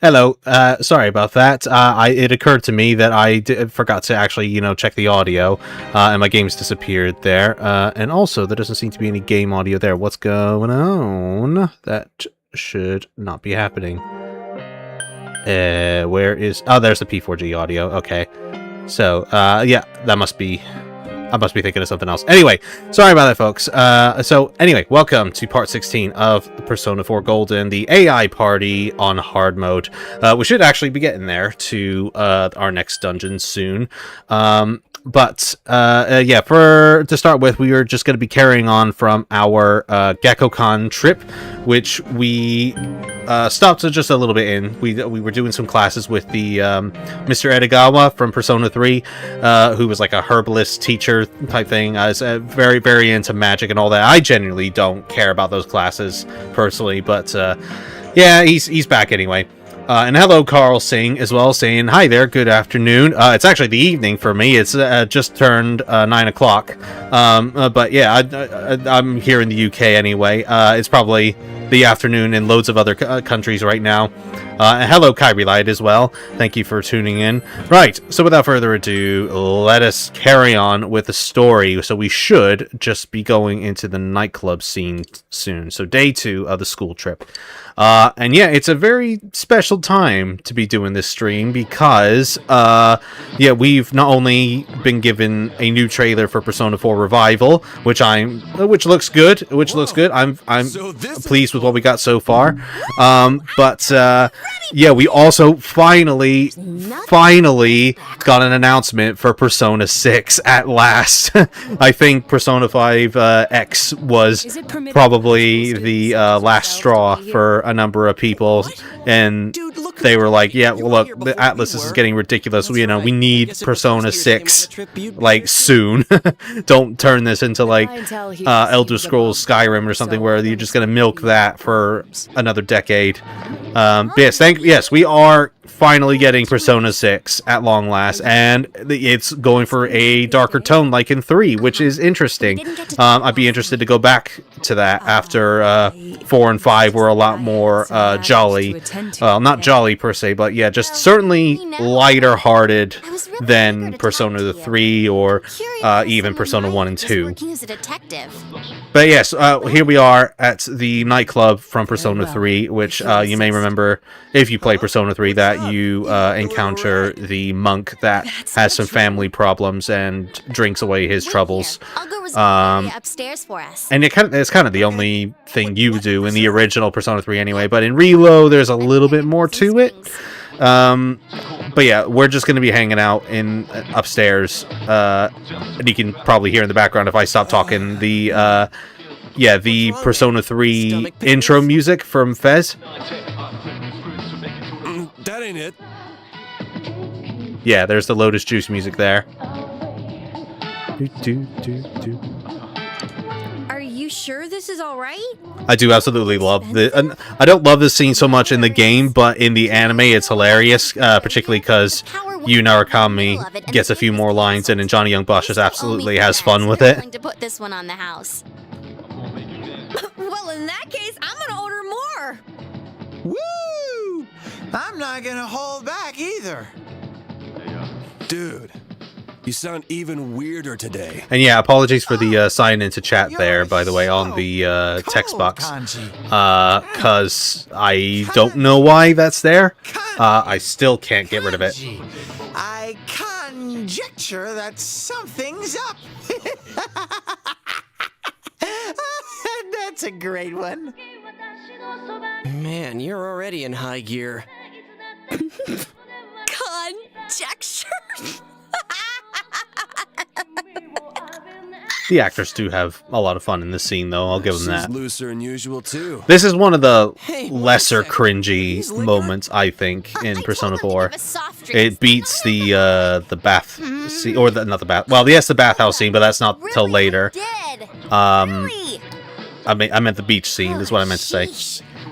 Hello. Sorry about that. It occurred to me that forgot to actually, check the audio, and my game's disappeared there. And also, there doesn't seem to be any game audio there. What's going on? That should not be happening. Where is... Oh, there's the P4G audio. Okay. So, yeah, that must be... I must be thinking of something else. Anyway, sorry about that, folks. So, anyway, welcome to part 16 of Persona 4 Golden, the AI party on hard mode. We should actually be getting there to our next dungeon soon. Yeah, to start with, we are just going to be carrying on from our GeckoCon trip, which we stopped just a little bit in. We were doing some classes with the Mr. Edogawa from Persona 3, who was like a herbalist teacher type thing. I was very, very into magic and all that. I genuinely don't care about those classes personally, but yeah, he's back anyway. And hello, Carl Singh, as well, saying, hi there, good afternoon. It's actually the evening for me. It's just turned 9 o'clock. But yeah, I'm here in the UK anyway. It's probably the afternoon in loads of other countries right now. And hello, Kyrie Light, as well. Thank you for tuning in. Right, so without further ado, let us carry on with the story. So we should just be going into the nightclub scene soon. So day 2 of the school trip. And yeah, it's a very special time to be doing this stream because, yeah, we've not only been given a new trailer for Persona 4 Revival, which looks good, I'm pleased with what we got so far. Yeah, we also finally got an announcement for Persona 6 at last. I think Persona 5 X was probably the last straw for a number of people, and they were like, yeah, well, look, the Atlas is getting ridiculous. We need Persona 6 like soon. Don't turn this into like Elder Scrolls Skyrim or something where you're just gonna milk that for another decade. Yes, we are finally getting Persona 6 at long last, and it's going for a darker tone like in 3, which is interesting. I'd be interested to go back to that after 4 and 5 were a lot more jolly. Well, not jolly per se, but yeah, just certainly lighter hearted than Persona 3 or even Persona 1 and 2. But yes, here we are at the nightclub from Persona 3, which you may remember if you play Persona 3 that you encounter the monk that has some family problems and drinks away his troubles. Upstairs for us. And it's kind of the only thing you do in the original Persona 3 anyway, but in Reload there's a little bit more to it. But yeah, we're just going to be hanging out in upstairs, and you can probably hear in the background if I stop talking the Persona 3 intro music from Fez. That ain't it. Yeah, there's the Lotus Juice music there. Are you sure this is all right? I do absolutely love the. I don't love this scene so much in the game, but in the anime, it's hilarious, particularly because Yu Narukami gets a few more lines in, and Johnny Young Bosch just absolutely has fun with it. To put this one on the house. Well, in that case, I'm gonna order more. Woo! I'm not gonna hold back either. Dude, you sound even weirder today. And yeah, apologies for the sign into chat there, by the way, on the text box. Cause I don't know why that's there. I still can't get rid of it. I conjecture that something's up. That's a great one. Man, you're already in high gear. Conjecture? The actors do have a lot of fun in this scene, though. I'll give them that. She's looser than usual too. This is one of the lesser cringy moments, I think, in Persona 4. It beats the bath scene, or not the bath. Well, yes, the bathhouse scene, but that's not till later. I meant the beach scene. Is what I meant to say.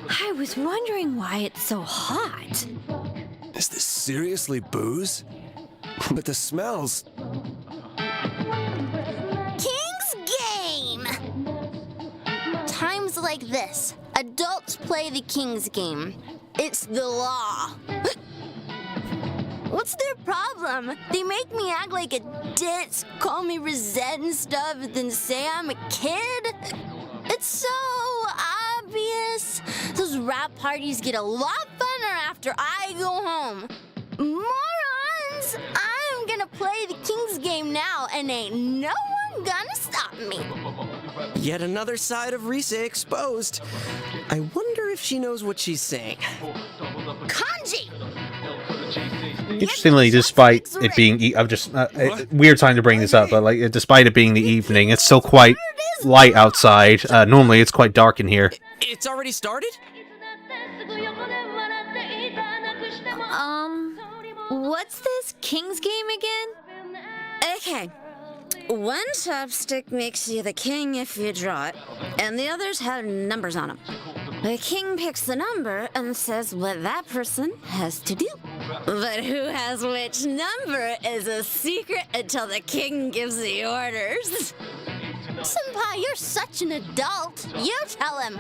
I was wondering why it's so hot. Is this seriously booze? But the smells. King's Game! Times like this, adults play the King's Game. It's the law. What's their problem? They make me act like a ditz, call me Rosette and stuff, then say I'm a kid? It's so obvious. Those rap parties get a lot funner after I go home. Morons! I'm gonna play the King's game now, and ain't no one gonna stop me. Yet another side of Risa exposed. I wonder if she knows what she's saying. Kanji! Interestingly, despite it being, I'm just weird time to bring this up, but like, despite it being the evening, it's still quite light outside. Normally, it's quite dark in here. It's already started? What's this King's game again? Okay. One chopstick makes you the king if you draw it, and the others have numbers on them. The king picks the number and says what that person has to do. But who has which number is a secret until the king gives the orders. Senpai, you're such an adult. You tell him.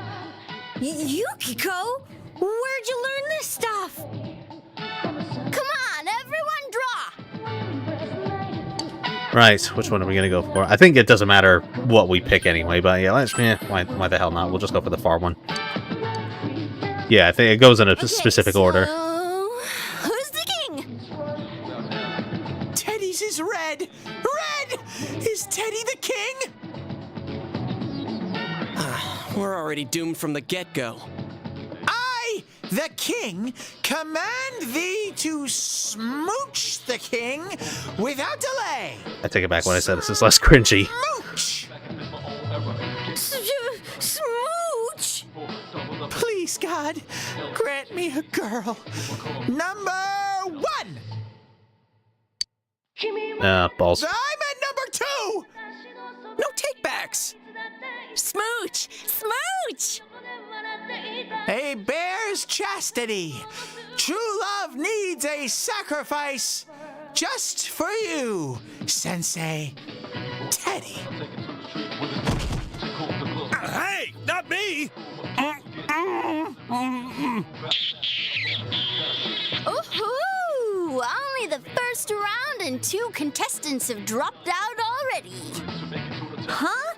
Yukiko, where'd you learn this stuff? Come on, everyone draw! Right, which one are we gonna go for? I think it doesn't matter what we pick anyway, but yeah, why the hell not? We'll just go for the far one. Yeah, I think it goes in a specific order. Who's the king? Teddy's is red. Red! Is Teddy the king? We're already doomed from the get-go. I, the king, command thee to smooch the king without delay. I take it back when I said this is less cringy. Smooch! Smooch! Please, God, grant me a girl. Number 1! Balls. I'm at number 2! No takebacks! Smooch! Smooch! A bear's chastity. True love needs a sacrifice just for you, Sensei. Teddy. Hey, not me! Ooh-hoo! Only the first round and 2 contestants have dropped out already. Huh?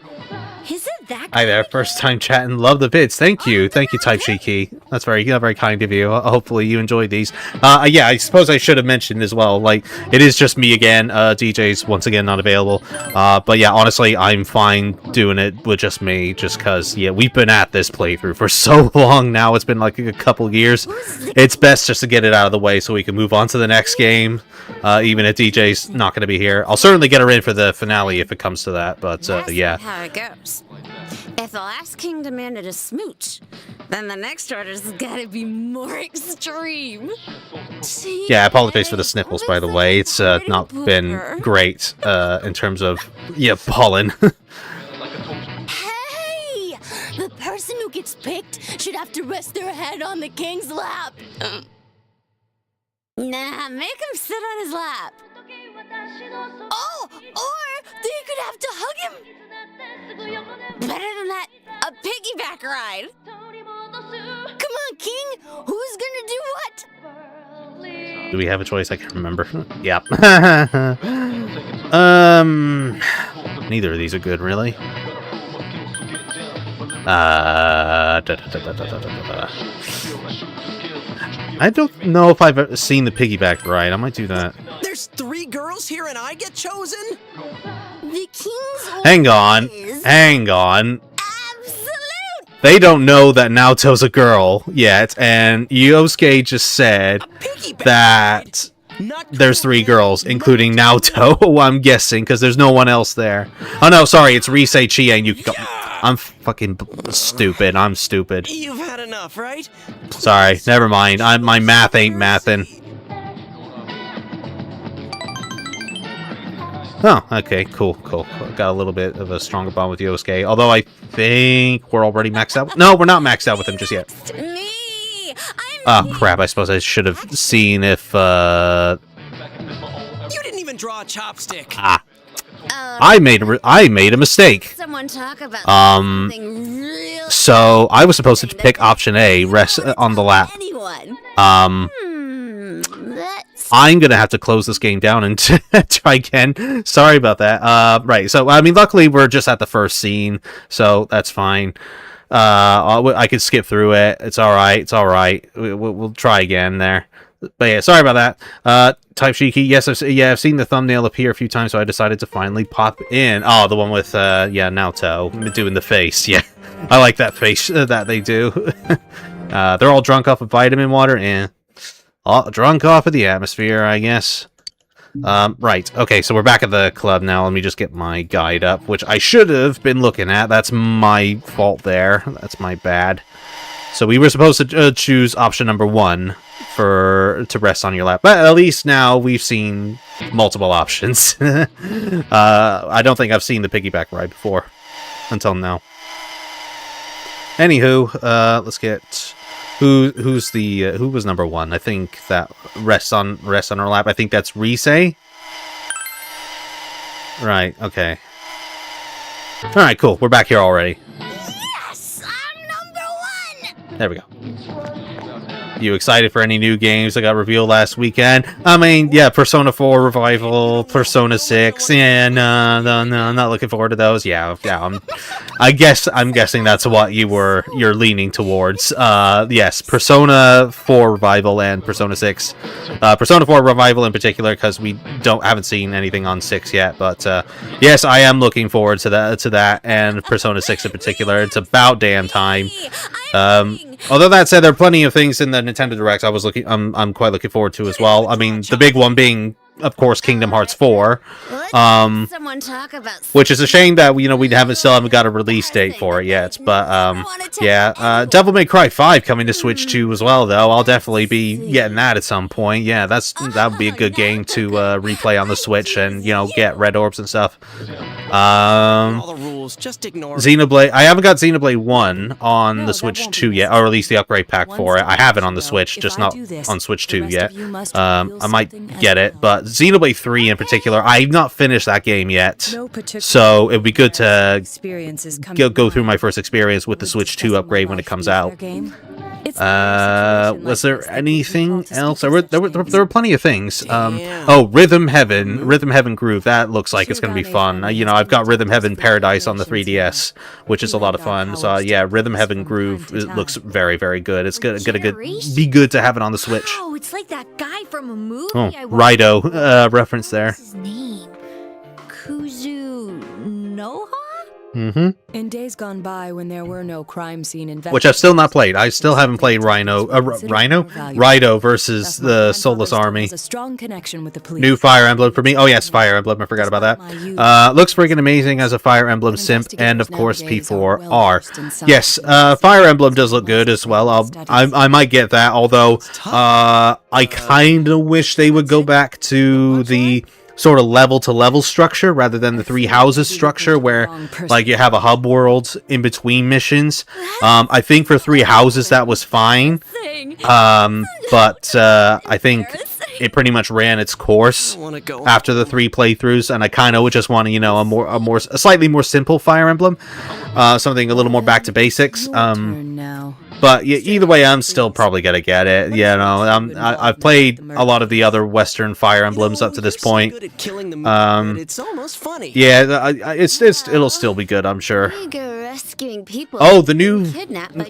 Is it that Hi there, first time chatting. Love the vids. Thank you, Type Shiki. That's very kind of you. Hopefully you enjoyed these. Yeah, I suppose I should have mentioned as well. Like, it is just me again. DJ's once again not available. But yeah, honestly, I'm fine doing it with just me, just because yeah, we've been at this playthrough for so long now. It's been like a couple years. It's best just to get it out of the way so we can move on to the next game. Even if DJ's not going to be here, I'll certainly get her in for the finale if it comes to that. But yeah. How it goes. If the last king demanded a smooch, then the next order's gotta be more extreme. See, Yeah, I apologize for the sniffles, by the way. It's not been great in terms of, yeah, pollen. Hey! The person who gets picked should have to rest their head on the king's lap. Nah, make him sit on his lap. Oh, or they could have to hug him. Better than that, a piggyback ride. Come on, King. Who's gonna do what? Do we have a choice? I can't remember. Yep. Neither of these are good, really. I don't know if I've ever seen the piggyback ride. I might do that. There's 3 girls here and I get chosen? The king's Hang on. is Hang on. absolute. They don't know that Naoto's a girl yet, and Yosuke just said Piggyback that Not there's cool, 3 man. girls, including Naoto, I'm guessing, because there's no one else there. Oh no, sorry, it's Rise, Chie, and Yukiko. I'm fucking stupid. I'm stupid. You've had enough, right? Sorry, never mind. My math ain't mathin'. Oh, okay, cool. Got a little bit of a stronger bond with Yosuke, although I think we're already maxed out. No, we're not maxed out with him just yet. Me. Oh, crap, I suppose I should have seen if, You didn't even draw a chopstick. I made a mistake. Someone talk about something real. So I was supposed to pick option A, rest on the lap. Anyone? Let's I'm gonna have to close this game down and try again. Sorry about that. Right. So I mean, luckily we're just at the first scene, so that's fine. I could skip through it. It's all right. It's all right. We'll try again there. But yeah, sorry about that. Type Shiki, yes, I've seen the thumbnail appear a few times, so I decided to finally pop in. Oh, the one with Naoto doing the face. Yeah, I like that face that they do. They're all drunk off of vitamin water and drunk off of the atmosphere, I guess. Right. Okay, so we're back at the club now. Let me just get my guide up, which I should have been looking at. That's my fault there. That's my bad. So we were supposed to choose option number 1 to rest on your lap. But at least now we've seen multiple options. I don't think I've seen the piggyback ride before until now. Anywho, let's get who was number 1? I think that rests on her lap. I think that's Rise. Right, okay. Alright, cool. We're back here already. Yes, I'm number 1. There we go. You excited for any new games that got revealed last weekend? I mean, yeah, Persona 4 Revival, Persona 6. Yeah, no, I'm not looking forward to those. Yeah. I'm guessing that's what you're leaning towards. Yes, Persona 4 Revival and Persona 6. Persona 4 Revival in particular, because we haven't seen anything on 6 yet. But yes, I am looking forward to that, and Persona 6 in particular. It's about damn time. Although that said, there are plenty of things in the Nintendo Direct I'm quite looking forward to as well. I mean, the big one being, of course, Kingdom Hearts 4. Someone talk about Which is a shame that we still haven't got a release date for it yet. But yeah, Devil May Cry 5 coming to Switch 2 as well, though. I'll definitely be getting that at some point. Yeah, that would be a good game to replay on the Switch and get red orbs and stuff. All the rules, just ignore. Xenoblade. I haven't got Xenoblade 1 on the Switch 2 yet, or at least the upgrade pack for it. I have it on the Switch, just not on Switch 2 yet. I might get it, but Xenoblade 3 in particular, I've not finished that game yet, so it would be good to go through my first experience with the Switch 2 upgrade when it comes out. Was there anything else? There were plenty of things. Oh, Rhythm Heaven Groove. That looks like it's going to be fun. I've got Rhythm Heaven Paradise on the 3DS, which is a lot of fun. So yeah, Rhythm Heaven Groove looks very, very good. It's gonna be good to have it on the Switch. Oh, it's like that guy from a movie. Oh, Rido reference there. What's his name? Kuzu Noha? Mm-hmm. In days gone by, when there were no crime scene investigators, Which I've still not played. I still haven't played Rido versus the Soulless Army. A strong connection with the police. New Fire Emblem for me. Oh yes, Fire Emblem. I forgot about that. Looks freaking amazing as a Fire Emblem simp, and of course P4R. Yes, Fire Emblem does look good as well. I might get that. Although I kind of wish they would go back to the sort of level-to-level structure rather than the 3 houses structure where like you have a hub world in between missions. I think for 3 houses that was fine, but I think it pretty much ran its course after the 3 playthroughs, and I kind of would just want a slightly more simple Fire Emblem, something a little more back to basics. But yeah, either way, I'm still probably gonna get it. I've played a lot of the other Western Fire Emblems up to this point. It's almost funny. Yeah, it'll still be good, I'm sure. People Oh, the new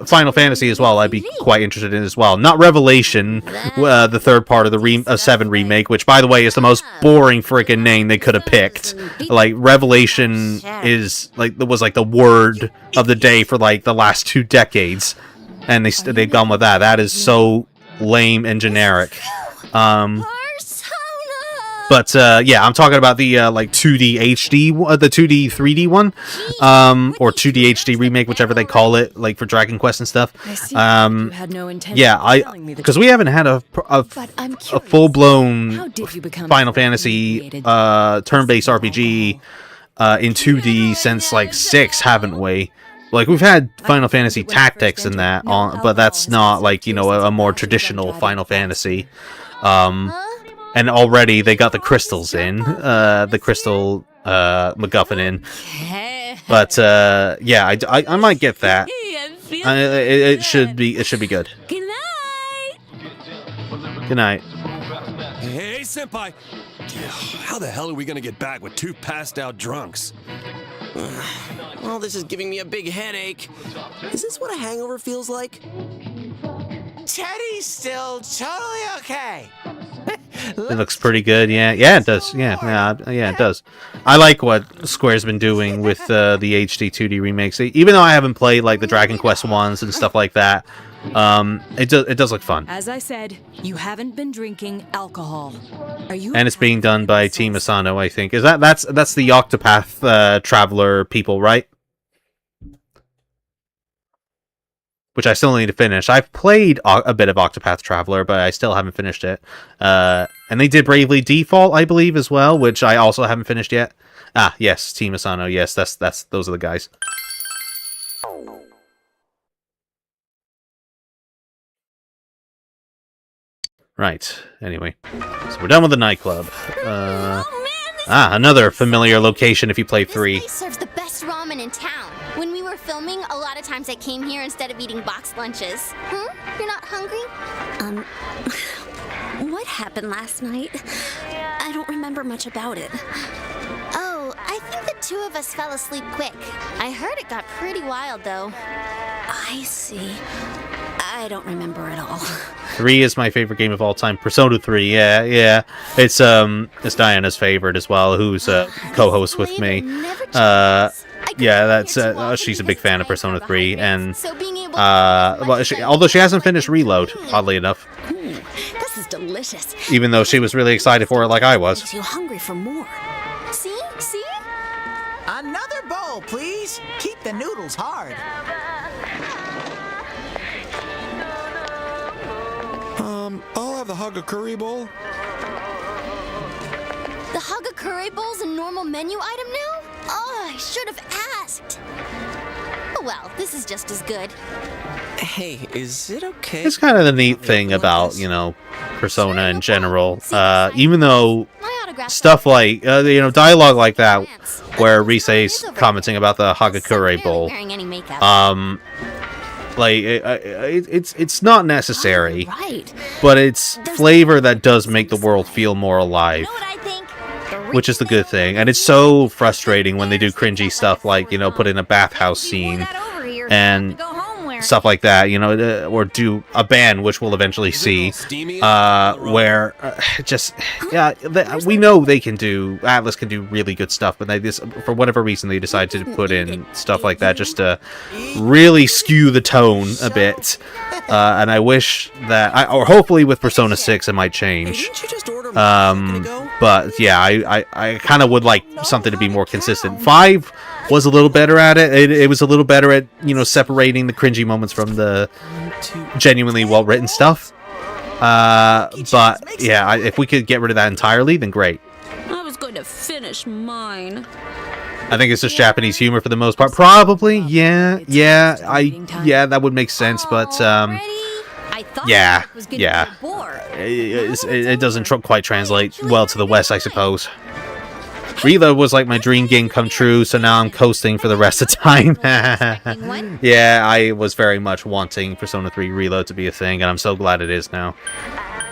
Final Fantasy as well. I'd be quite interested in as well. Not Revelation, the third part of the 7 remake, which by the way is the most boring freaking name they could have picked. Like Revelation was like the word of the day for like the last 2 decades. And they've gone with that. That is so lame and generic. But yeah, I'm talking about the like 2D HD, the 2D 3D one, or 2D HD remake, whichever they call it, like for Dragon Quest and stuff. Yeah, because we haven't had a full-blown Final Fantasy turn-based RPG in 2D since like 6, haven't we? Like, we've had Final Fantasy Tactics and that, but that's not, like, a more traditional Final Fantasy. And already they got the crystals in. The crystal MacGuffin in. Hey. But yeah, I might get that. It should be good. Good night. Good night. Hey, senpai! How the hell are we gonna get back with 2 passed out drunks? Well, this is giving me a big headache. Is this what a hangover feels like? Teddy's still totally okay. It looks pretty good. Yeah, it does. Yeah, it does. I like what Square's been doing with the HD 2D remakes. Even though I haven't played like the Dragon Quest ones and stuff like that, it does look fun. As I said, you haven't been drinking alcohol. Are you? And it's being done by Team Asano, I think. That's the Octopath Traveler people, right? Which I still need to finish. I've played a bit of Octopath Traveler, but I still haven't finished it. And they did Bravely Default, I believe, as well, which I also haven't finished yet. Ah, yes, Team Asano. Yes, those are the guys. Right. Anyway, so we're done with the nightclub. Another familiar location if you play 3. This place serves the best ramen in town. When we were filming, a lot of times I came here instead of eating boxed lunches. You're not hungry? What happened last night? I don't remember much about it. Oh, I think the 2 of us fell asleep quick. I heard it got pretty wild, though. I see. I don't remember at all. 3 is my favorite game of all time. Persona 3, yeah. It's Diana's favorite as well, who's a co-host with me. Yeah, that's she's a big fan of Persona 3, and although she hasn't finished Reload, oddly enough. This is delicious. Even though she was really excited for it, like I was. Makes you hungry for more. See? Another bowl, please. Keep the noodles hard. I'll have the Hagakure bowl. The Hagakure bowl's a normal menu item now? Oh, I should have asked. Oh well, this is just as good. Hey, is it okay? It's kind of the neat thing about, Persona in general. Even though stuff like, dialogue like that, where Risei's commenting about the Hagakure bowl, it's not necessary, but it's flavor that does make the world feel more alive, which is the good thing. And it's so frustrating when they do cringy stuff like, put in a bathhouse scene and stuff like that, or do a ban, which we'll eventually see, where we know they can do, Atlas can do really good stuff, but they just, for whatever reason, they decide to put in stuff like that just to really skew the tone a bit. And I wish that, or hopefully with Persona 6 it might change. But yeah, I kind of would like something to be more consistent. 5 was a little better at it. It was a little better at, separating the cringy moments from the genuinely well-written stuff. But yeah, if we could get rid of that entirely, then great. I was going to finish mine. I think it's just Japanese humor for the most part. Probably, yeah, that would make sense, but it doesn't quite translate well to the West, I suppose. Reload was like my dream game come true, so now I'm coasting for the rest of the time. Yeah, I was very much wanting Persona 3 Reload to be a thing, and I'm so glad it is now.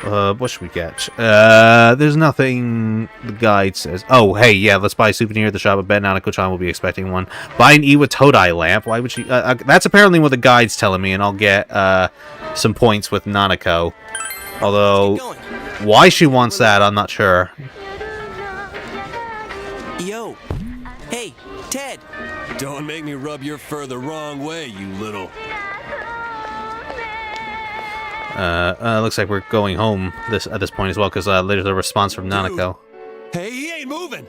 What should we get? There's nothing the guide says. Oh, hey, yeah, let's buy a souvenir at the shop. I bet Nanako-chan will be expecting one. Buy an Iwa Todai lamp. Why would she? That's apparently what the guide's telling me, and I'll get some points with Nanako. Although, why she wants that, I'm not sure. Yo. Hey, Ted. Don't make me rub your fur the wrong way, you little... Looks like we're going home at this point as well, because there's a response from Nanako. Hey, he ain't moving!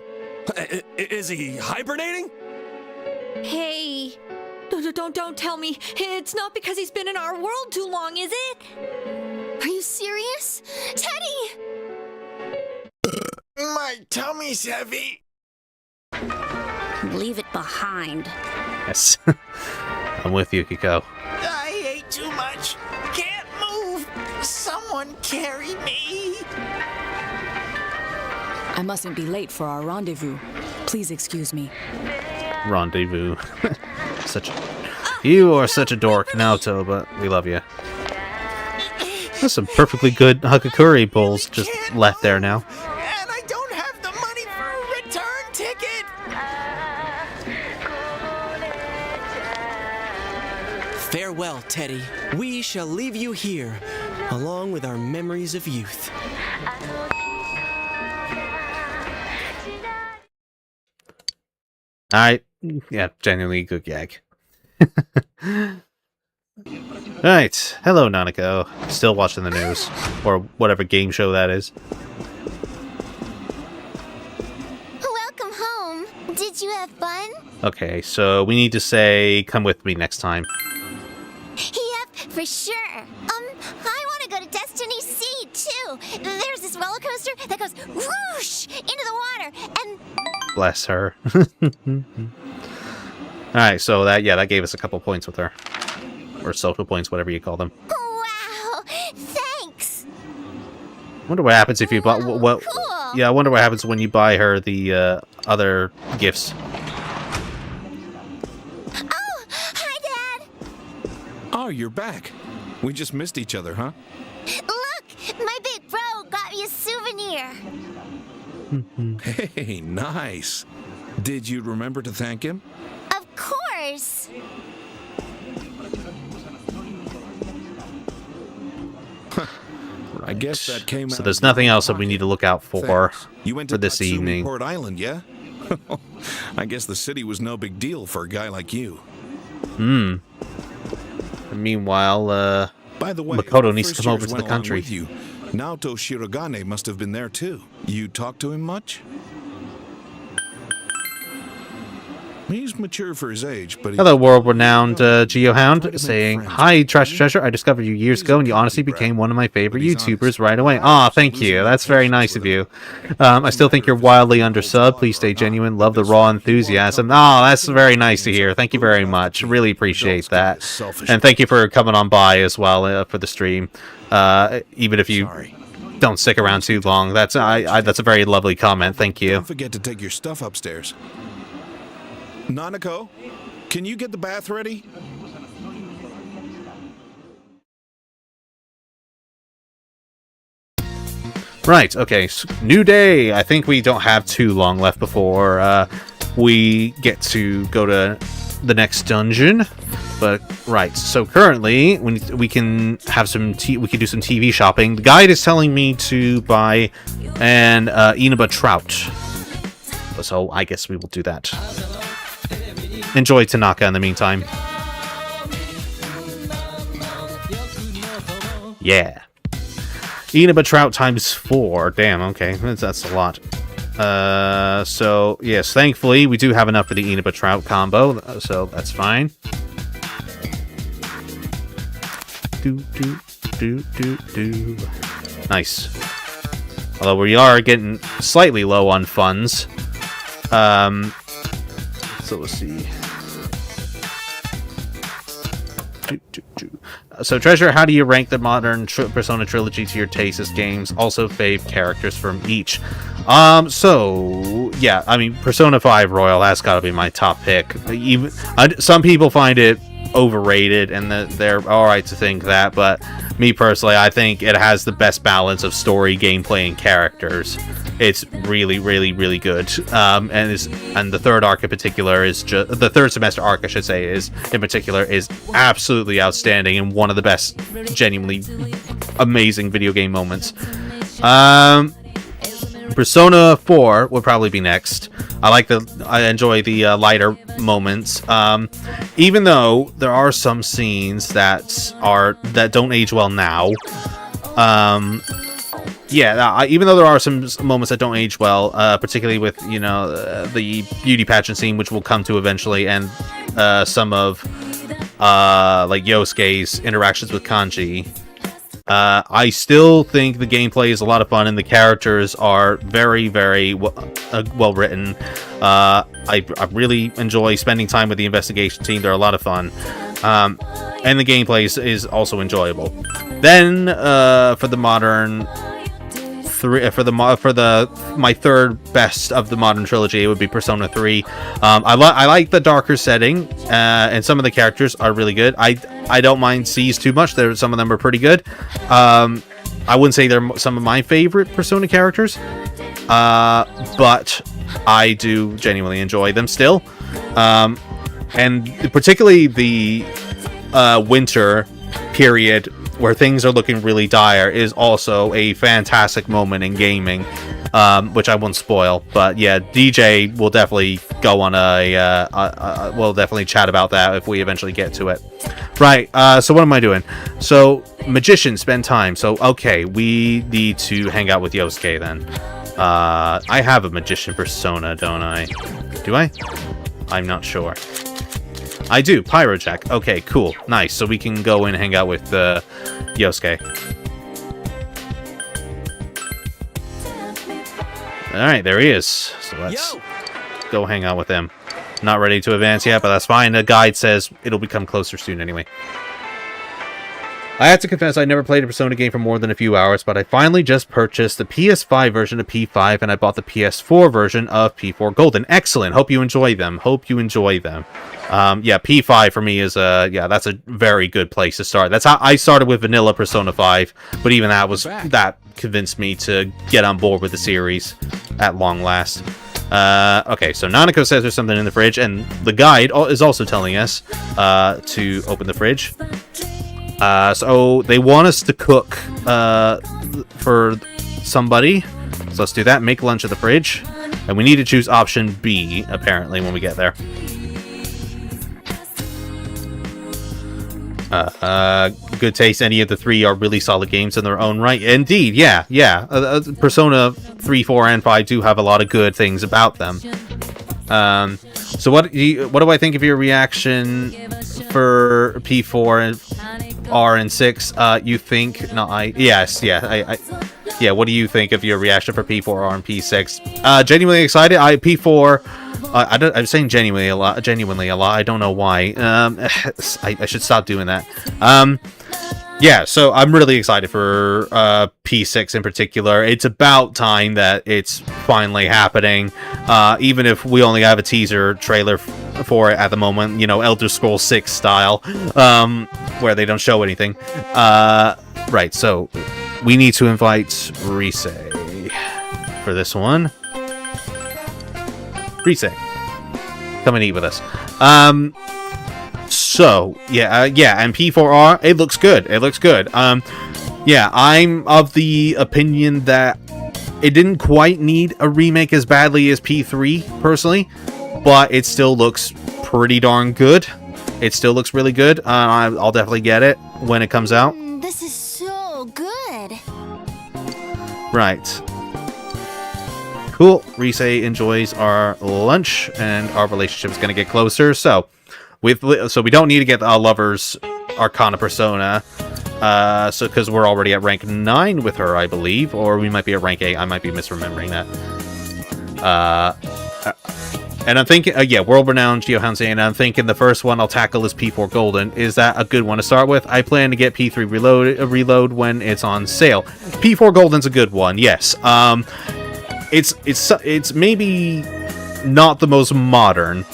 Is he hibernating? Hey... Don't tell me. It's not because he's been in our world too long, is it? Are you serious? Teddy! My tummy's heavy. Leave it behind. Yes. I'm with you, Kiko. I ate too much. Can't move. Someone carry me. I mustn't be late for our rendezvous. Please Please excuse me. Rendezvous. You are such a dork, Naoto, but we love you. There's some perfectly good Hakakuri bowls just left there now. And I don't have the money for a return ticket! Farewell, Teddy. We shall leave you here, along with our memories of youth. Yeah, genuinely good gag. Alright, hello Nanako. Still watching the news. Or whatever game show that is. Welcome home. Did you have fun? Okay, so we need to say, come with me next time. Yep, for sure. I want to go to Destiny Sea, too. There's this roller coaster that goes whoosh into the water, and... Bless her. Alright, so that gave us a couple points with her. Or social points, whatever you call them. Wow! Thanks! Wonder what happens if you buy... Cool. Yeah, I wonder what happens when you buy her the other gifts. Oh, hi, Dad! Oh, you're back. We just missed each other, huh? Look! My big bro got me a souvenir! Hey, nice. Did you remember to thank him? Of course! I guess that came out. So there's nothing else that we need to look out for Thanks. You went for to this Tatsumi evening. Port Island, yeah? I guess the city was no big deal for a guy like you. Meanwhile, By the way, Makoto when needs to first come over years to the went along country. with you, Naoto Shirogane must have been there too. You talked to him much? He's mature for his age, but Hello, world-renowned Geohound, saying, "Hi, Trash Treasure. I discovered you years ago, and you honestly became one of my favorite YouTubers right away." Aw, thank you. That's very nice of you. I still think you're wildly undersubbed. Please stay genuine. Love the raw enthusiasm. Oh, that's very nice to hear. Thank you very much. Really appreciate that. And thank you for coming on by as well for the stream. Even if you don't stick around too long, that's a very lovely comment. Thank you. don't forget to take your stuff upstairs. Nanako, can you get the bath ready? Right, okay, new day. I think we don't have too long left before we get to go to the next dungeon. But right, so currently we can have we can do some TV shopping. The guide is telling me to buy an Inaba trout, so I guess we will do that. Enjoy Tanaka in the meantime. Yeah. Inaba trout times 4. Damn, okay. That's a lot. So, yes, thankfully, we do have enough for the Inaba trout combo, so that's fine. Nice. Although we are getting slightly low on funds. So let's see. So, Treasure, how do you rank the modern Persona trilogy to your taste as games? Also, fave characters from each. So, yeah, I mean, Persona 5 Royal, that's got to be my top pick. Even some people find it overrated, and they're alright to think that, but me personally, I think it has the best balance of story, gameplay, and characters. It's really, really, really good. And the third arc in particular is the third semester arc, I should say, is absolutely outstanding and one of the best, genuinely amazing video game moments. Persona 4 would probably be next. I enjoy the lighter moments. Even though there are some scenes that don't age well now. Even though there are some moments that don't age well, particularly with, the beauty pageant scene, which we'll come to eventually, and some of like Yosuke's interactions with Kanji. I still think the gameplay is a lot of fun, and the characters are very, very well written. I really enjoy spending time with the investigation team. They're a lot of fun. And the gameplay is also enjoyable. Then, for the modern 3 for my third best of the modern trilogy. It would be Persona 3. I like the darker setting, and some of the characters are really good. I don't mind C's too much. Some of them are pretty good. I wouldn't say they're some of my favorite Persona characters, but I do genuinely enjoy them still. And particularly the winter period where things are looking really dire is also a fantastic moment in gaming, which I won't spoil. But yeah, DJ will definitely go on we'll definitely chat about that if we eventually get to it. Right, so what am I doing? So, magician, spend time. So, okay, we need to hang out with Yosuke then. I have a magician persona, don't I? Do I? I'm not sure. I do, Pyrojack. Okay, cool, nice. So we can go and hang out with Yosuke. Alright, there he is. So let's go hang out with him. Not ready to advance yet, but that's fine. The guide says it'll become closer soon anyway. I have to confess I never played a Persona game for more than a few hours, but I finally just purchased the PS5 version of P5, and I bought the PS4 version of P4 Golden. Excellent. Hope you enjoy them. Yeah, P5 for me is that's a very good place to start. That's how I started with vanilla Persona 5, but even that convinced me to get on board with the series at long last. Okay, so Nanako says there's something in the fridge, and the guide is also telling us to open the fridge. So they want us to cook for somebody. So let's do that. Make lunch at the fridge. And we need to choose option B, apparently, when we get there. Good taste. Any of the three are really solid games in their own right. Indeed, yeah. Persona 3, 4, and 5 do have a lot of good things about them. So what do I think of your reaction for P4 and R and 6? You think? No, yeah. What do you think of your reaction for P4, R, and P6? Genuinely excited. P4. I'm saying genuinely a lot. I don't know why. I should stop doing that. Yeah, so I'm really excited for P6 in particular. It's about time that it's finally happening. Even if we only have a teaser trailer for it at the moment, Elder Scrolls 6 style, where they don't show anything. Right, so we need to invite Rise for this one. Rise, come and eat with us. So yeah, and P4R, it looks good. Yeah, I'm of the opinion that it didn't quite need a remake as badly as P3 personally, but it still looks pretty darn good. It still looks really good. I'll definitely get it when it comes out. This is so good. Right. Cool. Rise enjoys our lunch, and our relationship is going to get closer. So we don't need to get our Lover's Arcana Persona. So because we're already at rank 9 with her, I believe, or we might be at rank 8. I might be misremembering that. And I'm thinking, world-renowned Geohansen, and I'm thinking the first one I'll tackle is P4 Golden. Is that a good one to start with? I plan to get P3 reload when it's on sale. P4 Golden's a good one, yes. It's maybe not the most modern.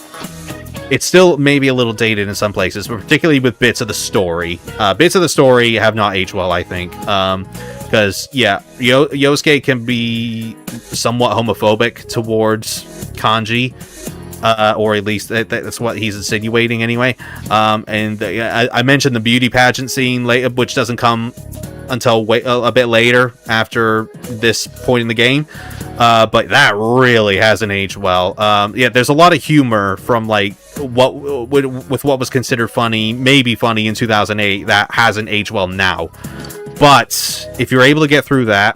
It's still maybe a little dated in some places, but particularly with bits of the story. Bits of the story have not aged well, I think. Because, Yosuke can be somewhat homophobic towards kanji. Or at least that's what he's insinuating anyway. And I mentioned the beauty pageant scene, which doesn't come until a bit later after this point in the game. But that really hasn't aged well. There's a lot of humor from what was considered funny, maybe funny in 2008, that hasn't aged well now. But if you're able to get through that,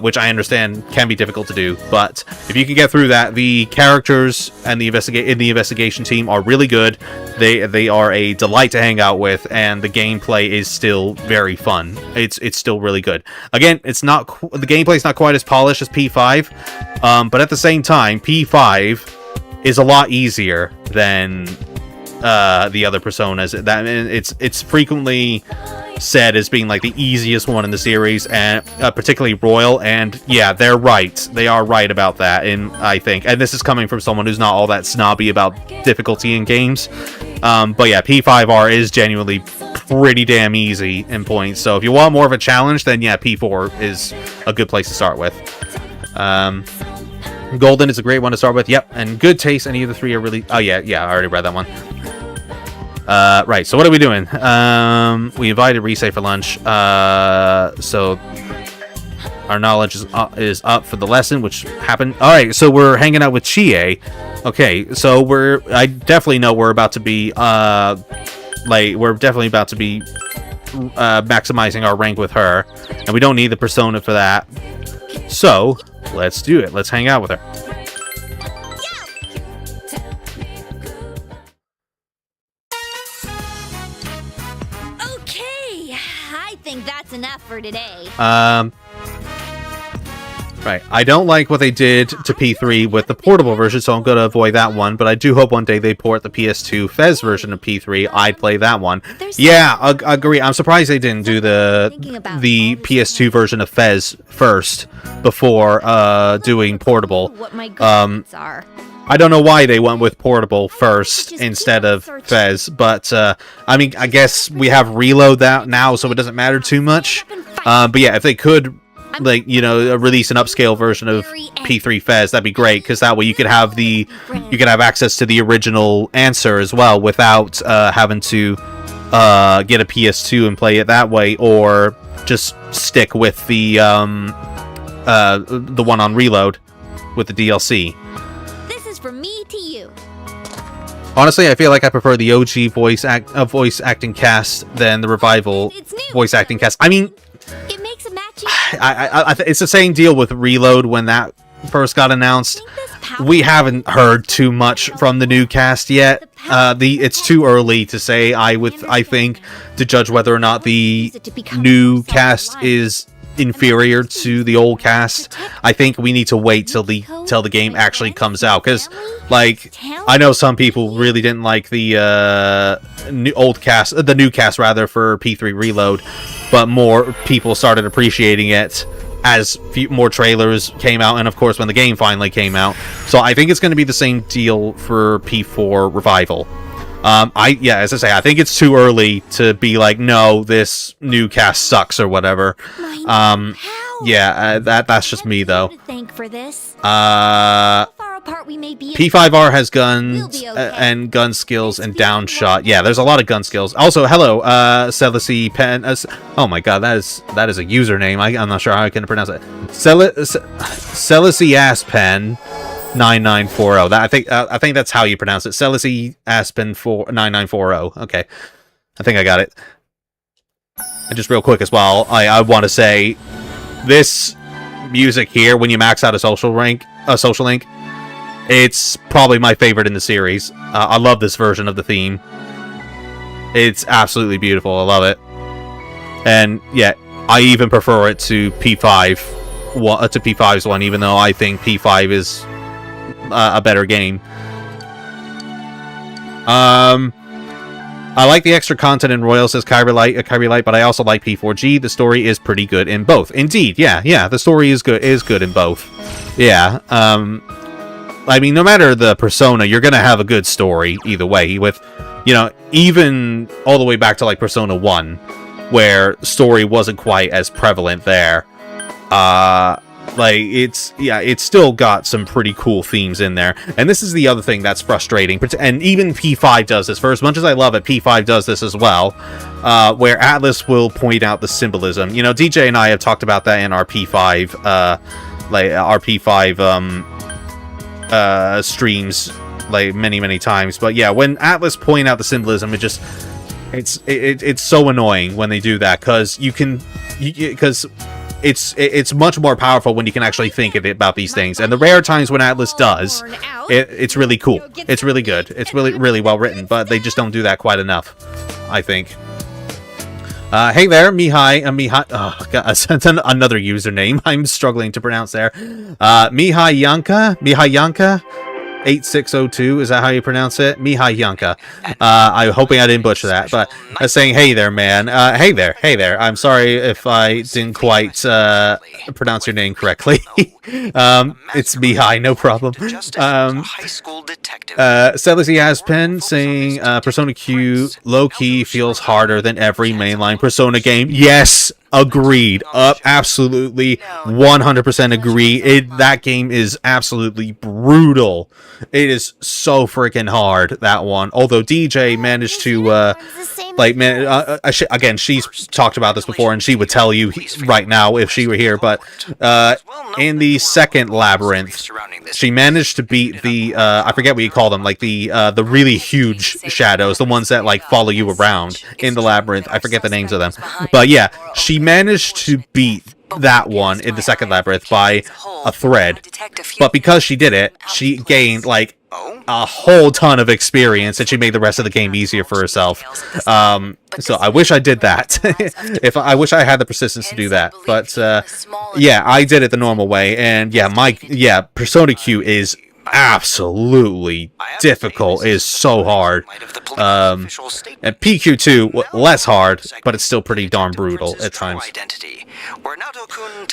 which I understand can be difficult to do, but if you can get through that, the characters and the investigation team are really good. They are a delight to hang out with, and the gameplay is still very fun. It's still really good. Again, the gameplay is not quite as polished as P5, but at the same time, P5 is a lot easier than the other Personas. That it's frequently said as being like the easiest one in the series, and particularly Royal. And yeah, they're right. They are right about that. And I think, and this is coming from someone who's not all that snobby about difficulty in games. But yeah, P5R is genuinely pretty damn easy in points. So if you want more of a challenge, then yeah, P4 is a good place to start with. Golden is a great one to start with. Yep, and Good Taste. Any of the three are really... Oh yeah, I already read that one. Right, so what are we doing? We invited Risei for lunch. So our knowledge is up for the lesson, which happened. All right, so we're hanging out with Chie. Okay, so I definitely know we're about to be maximizing our rank with her, and we don't need the persona for that. So let's do it. Let's hang out with her. Okay, I think that's enough for today. Right. I don't like what they did to P3 with the portable version, so I'm going to avoid that one. But I do hope one day they port the PS2 Fez version of P3. I'd play that one. Yeah, agree. I'm surprised they didn't do the PS2 version of Fez first before doing portable. I don't know why they went with portable first instead of Fez, but I mean, I guess we have Reload that now, so it doesn't matter too much. But yeah, if they could, like, you know, release an upscale version of P3 Fez, that'd be great, because that way you could have access to the original answer as well without having to get a PS2 and play it that way, or just stick with the one on Reload with the DLC. This is from me to you. Honestly, I feel like I prefer the OG voice acting cast than the revival voice acting cast. I mean, It makes a matching. it's the same deal with Reload when that first got announced. We haven't heard too much from the new cast yet. It's too early to say. I think to judge whether or not the new cast is inferior to the old cast. I think we need to wait till the game actually comes out, because like I know some people really didn't like the new cast rather for P3 Reload, but more people started appreciating it as more trailers came out, and of course when the game finally came out. So I think it's going to be the same deal for P4 Revival. As I say, I think it's too early to be like, no, this new cast sucks or whatever. That's just me though. P5R has guns and gun skills and downshot. Yeah, there's a lot of gun skills. Also, hello, Celici Pen. Oh my god, that is a username. I'm not sure how I can pronounce it. Celici Aspen 9940. I think that's how you pronounce it. Celici Aspen 9940. Okay, I think I got it. And just real quick as well, I want to say this music here when you max out a social link, it's probably my favorite in the series. I love this version of the theme. It's absolutely beautiful. I love it. And yeah, I even prefer it to P5's one, even though I think P5 is a better game. I like the extra content in Royal, says Kyrie Light, but I also like P4G. The story is pretty good in both. Indeed, yeah, the story is good in both. Yeah, I mean, no matter the persona, you're gonna have a good story either way. With, you know, even all the way back to like Persona 1, where story wasn't quite as prevalent there. It's still got some pretty cool themes in there. And this is the other thing that's frustrating. And even P5 does this. For as much as I love it, P5 does this as well. Where Atlas will point out the symbolism. You know, DJ and I have talked about that in our P5, streams, like, many times. But yeah, when Atlas point out the symbolism, it's so annoying when they do that, because it's much more powerful when you can actually think about these things. And the rare times when Atlas does, it's really cool. It's really good. It's really well written, but they just don't do that quite enough, I think. Hey there, Mihai. Oh god, I sent another username I'm struggling to pronounce there. Mihai Yanka. 8602, is that how you pronounce it? Mihai Yanka. I'm hoping I didn't butcher that, but saying, hey there, man. Hey there. I'm sorry if I didn't quite pronounce your name correctly. It's Mihai, no problem. Celesty Aspen saying, Persona Q low-key feels harder than every mainline Persona game. Yes! Agreed. Absolutely 100% agree. That game is absolutely brutal. It is so freaking hard, that one. Although DJ managed to, again, she's talked about this before, and she would tell you right now if she were here, but in the second labyrinth, she managed to beat the, I forget what you call them, like the really huge shadows, the ones that, like, follow you around in the labyrinth. I forget the names of them. But yeah, she managed to beat that one in the second labyrinth by a thread, but because she did it, she gained like a whole ton of experience, and she made the rest of the game easier for herself. So I wish I did that. I wish I had the persistence to do that, but yeah, I did it the normal way, and yeah, Persona Q is absolutely difficult. It is so hard. And PQ2 less hard, but it's still pretty darn brutal at times.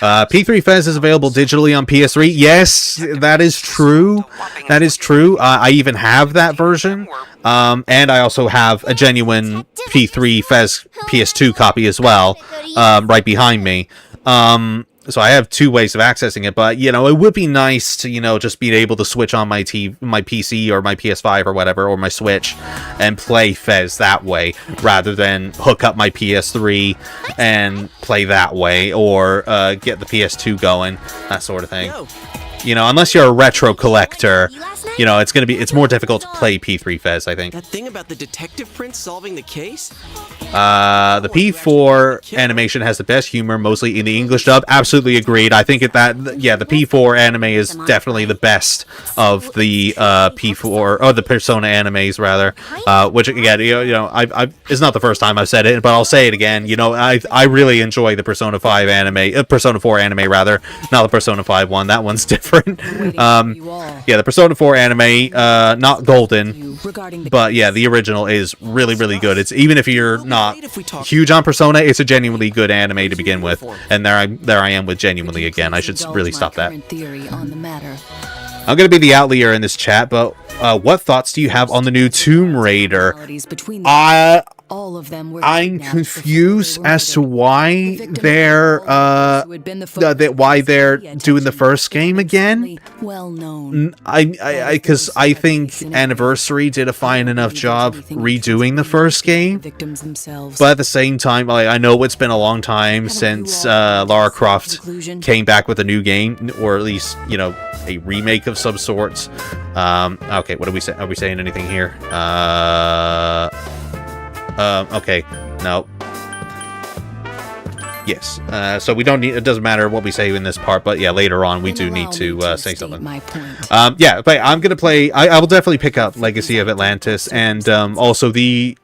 P3 Fez is available digitally on PS3. Yes, that is true. That is true. I even have that version. And I also have a genuine P3 Fez PS2 copy as well, right behind me. So I have two ways of accessing it, but, you know, it would be nice to, you know, just be able to switch on my PC or my PS5 or whatever, or my Switch, and play Fez that way, rather than hook up my PS3 and play that way, or get the PS2 going, that sort of thing. You know, unless you're a retro collector, you know, it's more difficult to play P3 Fez, I think. That thing about the detective prince solving the case? The P4 animation has the best humor, mostly in the English dub. Absolutely agreed. I think the P4 anime is definitely the best of the P4, or the Persona animes, rather. Which, again, you know, it's not the first time I've said it, but I'll say it again. You know, I really enjoy the Persona 5 anime, Persona 4 anime, rather, not the Persona 5 one. That one's different. Yeah, the Persona 4 anime, not golden, but yeah, the original is really, really good. It's, even if you're not huge on Persona, it's a genuinely good anime to begin with. And there I am with genuinely again. I should really stop that. I'm gonna be the outlier in this chat, but what thoughts do you have on the new Tomb Raider? I'm confused as to why they're doing the first game again. Because I think Anniversary did a fine enough job redoing the first game, but at the same time, I know it's been a long time since Lara Croft came back with a new game, or at least, you know, a remake of some sorts. Okay, what are we saying? Are we saying anything here? Okay, no. Yes. So we don't need. It doesn't matter what we say in this part, but yeah, later on we do need to say something. Yeah, but I'm gonna play. I will definitely pick up Legacy of Atlantis, and also the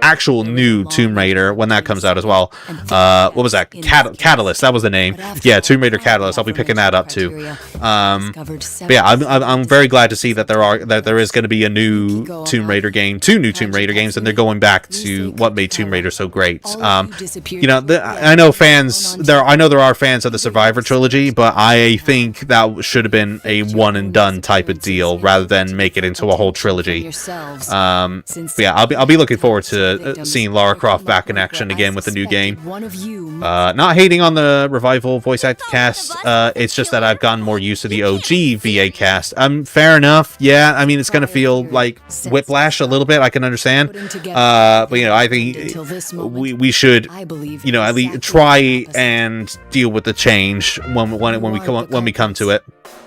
actual new Tomb Raider when that comes out as well. What was that? Catalyst. That was the name. Yeah, Tomb Raider Catalyst. I'll be picking that up too. But yeah, I'm very glad to see that there is going to be a new Tomb Raider game, 2 new Tomb Raider games, and they're going back to what made Tomb Raider so great. You know, I know there are fans of the Survivor trilogy, but I think that should have been a one and done type of deal rather than make it into a whole trilogy. But yeah, I'll be looking forward to seeing Lara Croft back in action again with the new game. Not hating on the revival voice actor cast, it's just that I've gotten more used to the OG VA cast. Fair enough. Yeah, I mean, it's gonna feel like Whiplash a little bit. I can understand. But you know, I think we should, you know, at least try and deal with the change when we come to it.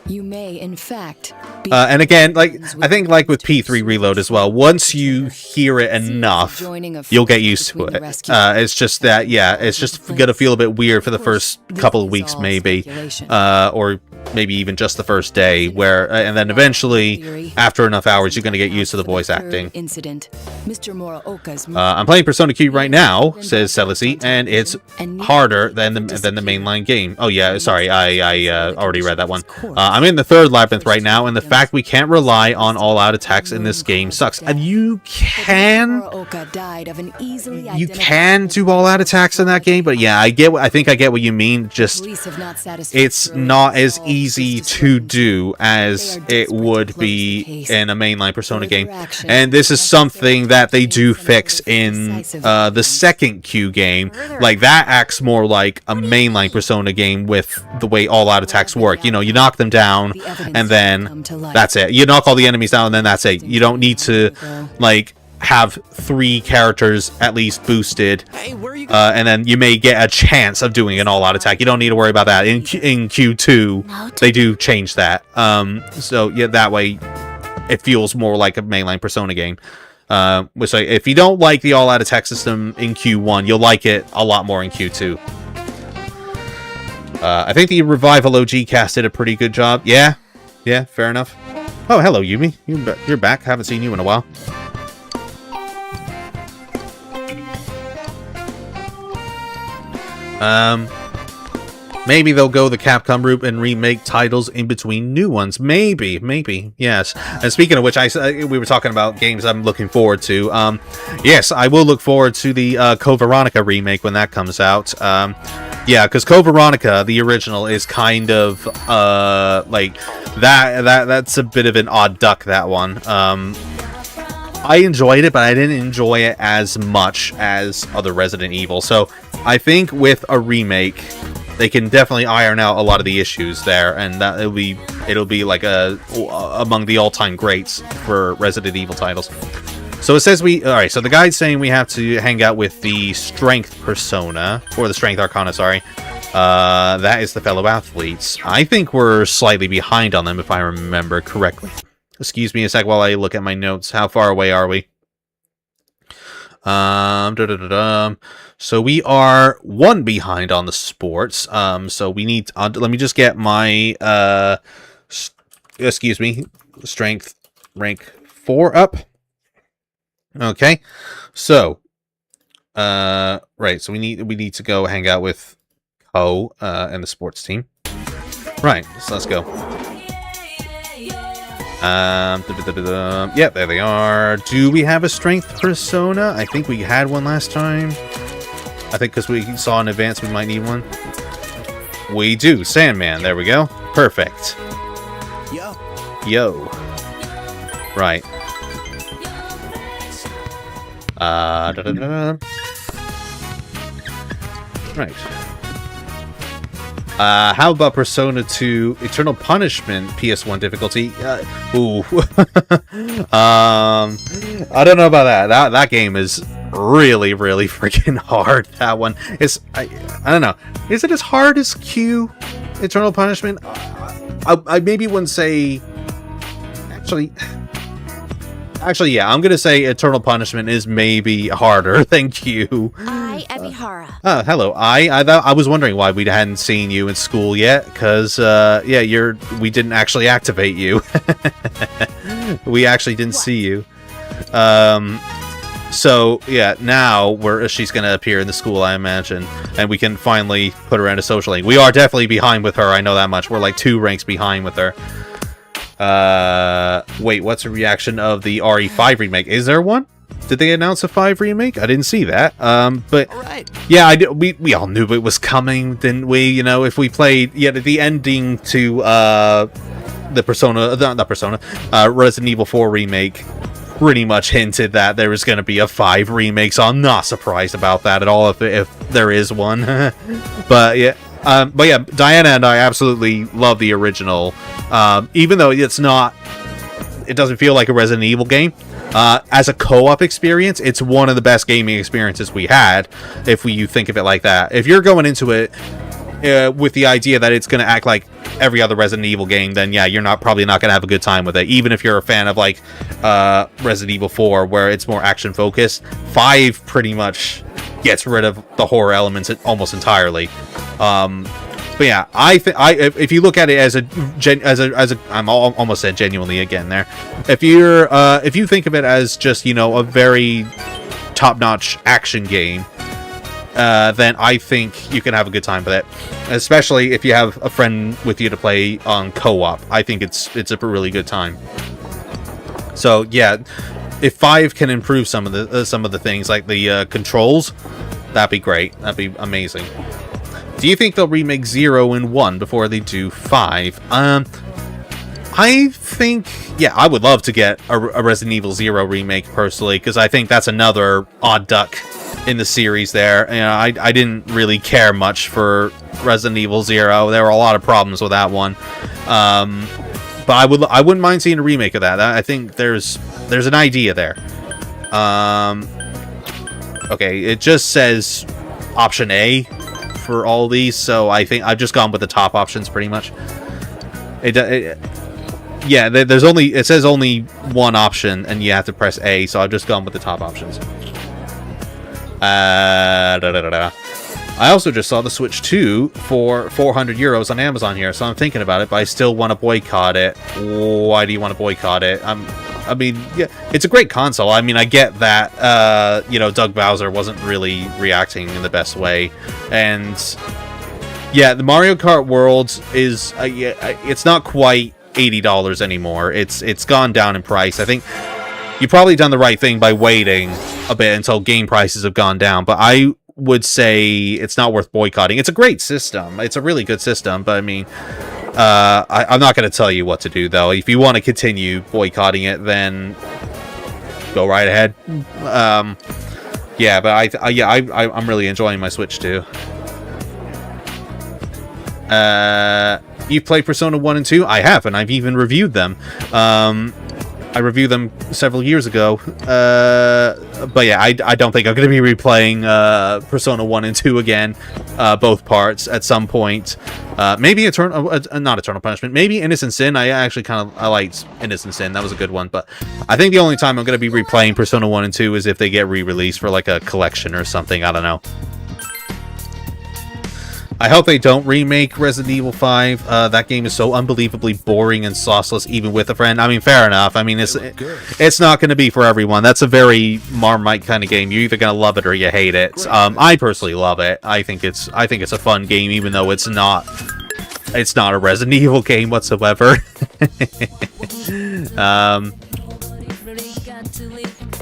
You may, in fact, and again, like I think, like with P3 Reload as well, once you hear it enough, you'll get used to it. It's just that, yeah, it's just gonna feel a bit weird for the first couple of weeks, maybe, or maybe even just the first day, where and then eventually, after enough hours, you're going to get used to the voice acting. Incident. Mr. Muraoka's I'm playing Persona Q right now, says Celicy, and it's harder than the mainline game. Oh yeah, sorry, I already read that one. I'm in the third labyrinth right now, and the fact we can't rely on all-out attacks in this game sucks. And you can do all-out attacks in that game, but yeah, I think I get what you mean. Just it's not as easy to do as it would be in a mainline Persona game, and this is something that they do fix in the second Q game. Like, that acts more like a mainline Persona game with the way all-out attacks work. You know, you knock them down, and then that's it. You knock all the enemies down, and then that's it. You don't need to, like, have 3 characters at least boosted, and then you may get a chance of doing an all-out attack. You don't need to worry about that. In Q2, they do change that. So, yeah, that way it feels more like a mainline Persona game. Which, like, if you don't like the all-out attack system in Q1, you'll like it a lot more in Q2. I think the Revival OG cast did a pretty good job. Yeah, fair enough. Oh, hello, Yumi. You're back. Haven't seen you in a while. Maybe they'll go the Capcom route and remake titles in between new ones. Maybe, yes. And speaking of which, we were talking about games I'm looking forward to. Yes, I will look forward to the Code Veronica remake when that comes out. Yeah, because Code Veronica, the original, is kind of like that's a bit of an odd duck, that one. I enjoyed it, but I didn't enjoy it as much as other Resident Evil. So I think with a remake, they can definitely iron out a lot of the issues there, and that it'll be like among the all-time greats for Resident Evil titles. So it says alright, so the guide's saying we have to hang out with the Strength Persona, or the Strength Arcana, sorry. That is the fellow athletes. I think we're slightly behind on them, if I remember correctly. Excuse me a sec while I look at my notes. How far away are we? So we are 1 behind on the sports. So we need let me just get my strength rank 4 up. Okay. So right, so we need to go hang out with Ko and the sports team. Right, so let's go. Yeah, there they are. Do we have a strength persona? I think we had one last time. I think because we saw in advance we might need one. We do. Sandman. There we go. Perfect. Yo. Right. Right. How about Persona 2 Eternal Punishment PS1 difficulty? Ooh. I don't know about that. That game is really, really freaking hard. That one is. I don't know. Is it as hard as Q Eternal Punishment? I maybe wouldn't say. Actually, yeah, I'm gonna say Eternal Punishment is maybe harder than Q. Ebihara. Oh, hello. I was wondering why we hadn't seen you in school yet, because yeah, we didn't actually activate you. We actually didn't see you. So yeah, now she's gonna appear in the school, I imagine, and we can finally put her into social link. We are definitely behind with her. I know that much. We're like 2 ranks behind with her. Wait, what's the reaction of the RE5 remake? Is there one? Did they announce a 5 remake? I didn't see that. But Alright. yeah, we all knew it was coming, didn't we? You know, if we played the ending to Resident Evil 4 remake pretty much hinted that there was going to be a 5 remake, so I'm not surprised about that at all if there is one. But yeah, Diana and I absolutely love the original, even though it doesn't feel like a Resident Evil game. As a co-op experience, it's one of the best gaming experiences we had, if you think of it like that. If you're going into it with the idea that it's going to act like every other Resident Evil game, then yeah, you're probably not going to have a good time with it. Even if you're a fan of like Resident Evil 4, where it's more action focused, 5 pretty much gets rid of the horror elements almost entirely. But yeah, I think if you look at it as I'm almost said genuinely again there. If you think of it as just, you know, a very top-notch action game, then I think you can have a good time with it. Especially if you have a friend with you to play on co-op. I think it's a really good time. So yeah, if 5 can improve some of the things like the controls, that'd be great. That'd be amazing. Do you think they'll remake 0 and 1 before they do 5? I think, yeah, I would love to get a Resident Evil 0 remake personally, because I think that's another odd duck in the series there. You know, I didn't really care much for Resident Evil 0. There were a lot of problems with that one. But I wouldn't mind seeing a remake of that. I think there's an idea there. Okay, it just says option A for all these, so I think I've just gone with the top options pretty much. Yeah, it says only one option, and you have to press A, so I've just gone with the top options. I also just saw the Switch 2 for 400 euros on Amazon here, so I'm thinking about it, but I still want to boycott it. Why do you want to boycott it? I mean, yeah, it's a great console. I mean, I get that, you know, Doug Bowser wasn't really reacting in the best way, and yeah, the Mario Kart World is, it's not quite $80 anymore. It's gone down in price. I think you've probably done the right thing by waiting a bit until game prices have gone down, but I would say it's not worth boycotting. It's a great system. It's a really good system, but I mean, I'm not going to tell you what to do, though. If you want to continue boycotting it, then go right ahead. Yeah, but I'm really enjoying my Switch 2. You've played Persona 1 and 2? I have, and I've even reviewed them. I reviewed them several years ago. But yeah, I don't think I'm going to be replaying Persona 1 and 2 again. Both parts at some point. Maybe not Eternal Punishment. Maybe Innocent Sin. I liked Innocent Sin. That was a good one. But I think the only time I'm going to be replaying Persona 1 and 2 is if they get re-released for like a collection or something. I don't know. I hope they don't remake Resident Evil 5. That game is so unbelievably boring and sauceless, even with a friend. I mean, fair enough. I mean, it's not going to be for everyone. That's a very Marmite kind of game. You're either going to love it or you hate it. I personally love it. I think it's a fun game, even though it's not a Resident Evil game whatsoever.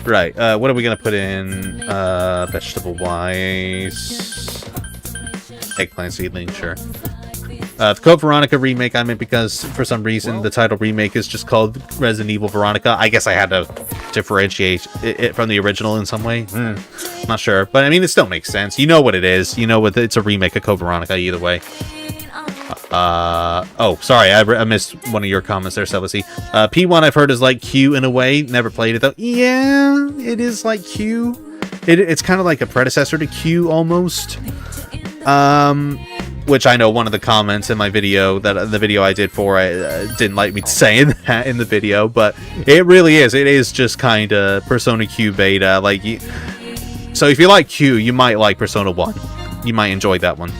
Right. What are we going to put in vegetable-wise? Eggplant seedling, sure. The Code Veronica remake, I meant because for some reason the title remake is just called Resident Evil Veronica. I guess I had to differentiate it from the original in some way. Not sure, but I mean, it still makes sense. You know what it is. You know what it's a remake of Code Veronica either way. Oh, sorry, I missed one of your comments there, Celesty. P1 I've heard is like Q in a way. Never played it though. Yeah, it is like Q. It's kind of like a predecessor to Q almost. Which I know one of the comments in my video, the video I did for it, didn't like me saying that in the video, but it really is. It is just kind of Persona Q beta. Like, so if you like Q, you might like Persona 1. You might enjoy that one.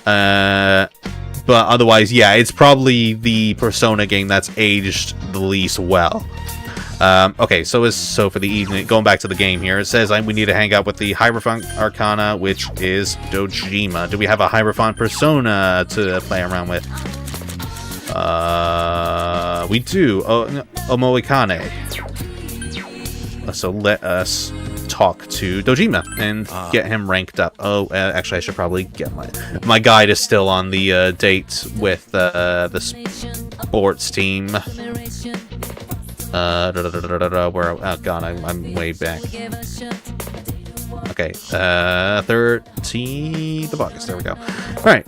But otherwise, yeah, it's probably the Persona game that's aged the least well. Okay, so for the evening, going back to the game here, it says we need to hang out with the Hierophant Arcana, which is Dojima. Do we have a Hierophant Persona to play around with? We do. Omoikane. So let us talk to Dojima and get him ranked up. Actually, I should probably get my guide is still on the date with the sports team. Where? Oh god, I'm way back. Okay, 13th of August. There we go. All right,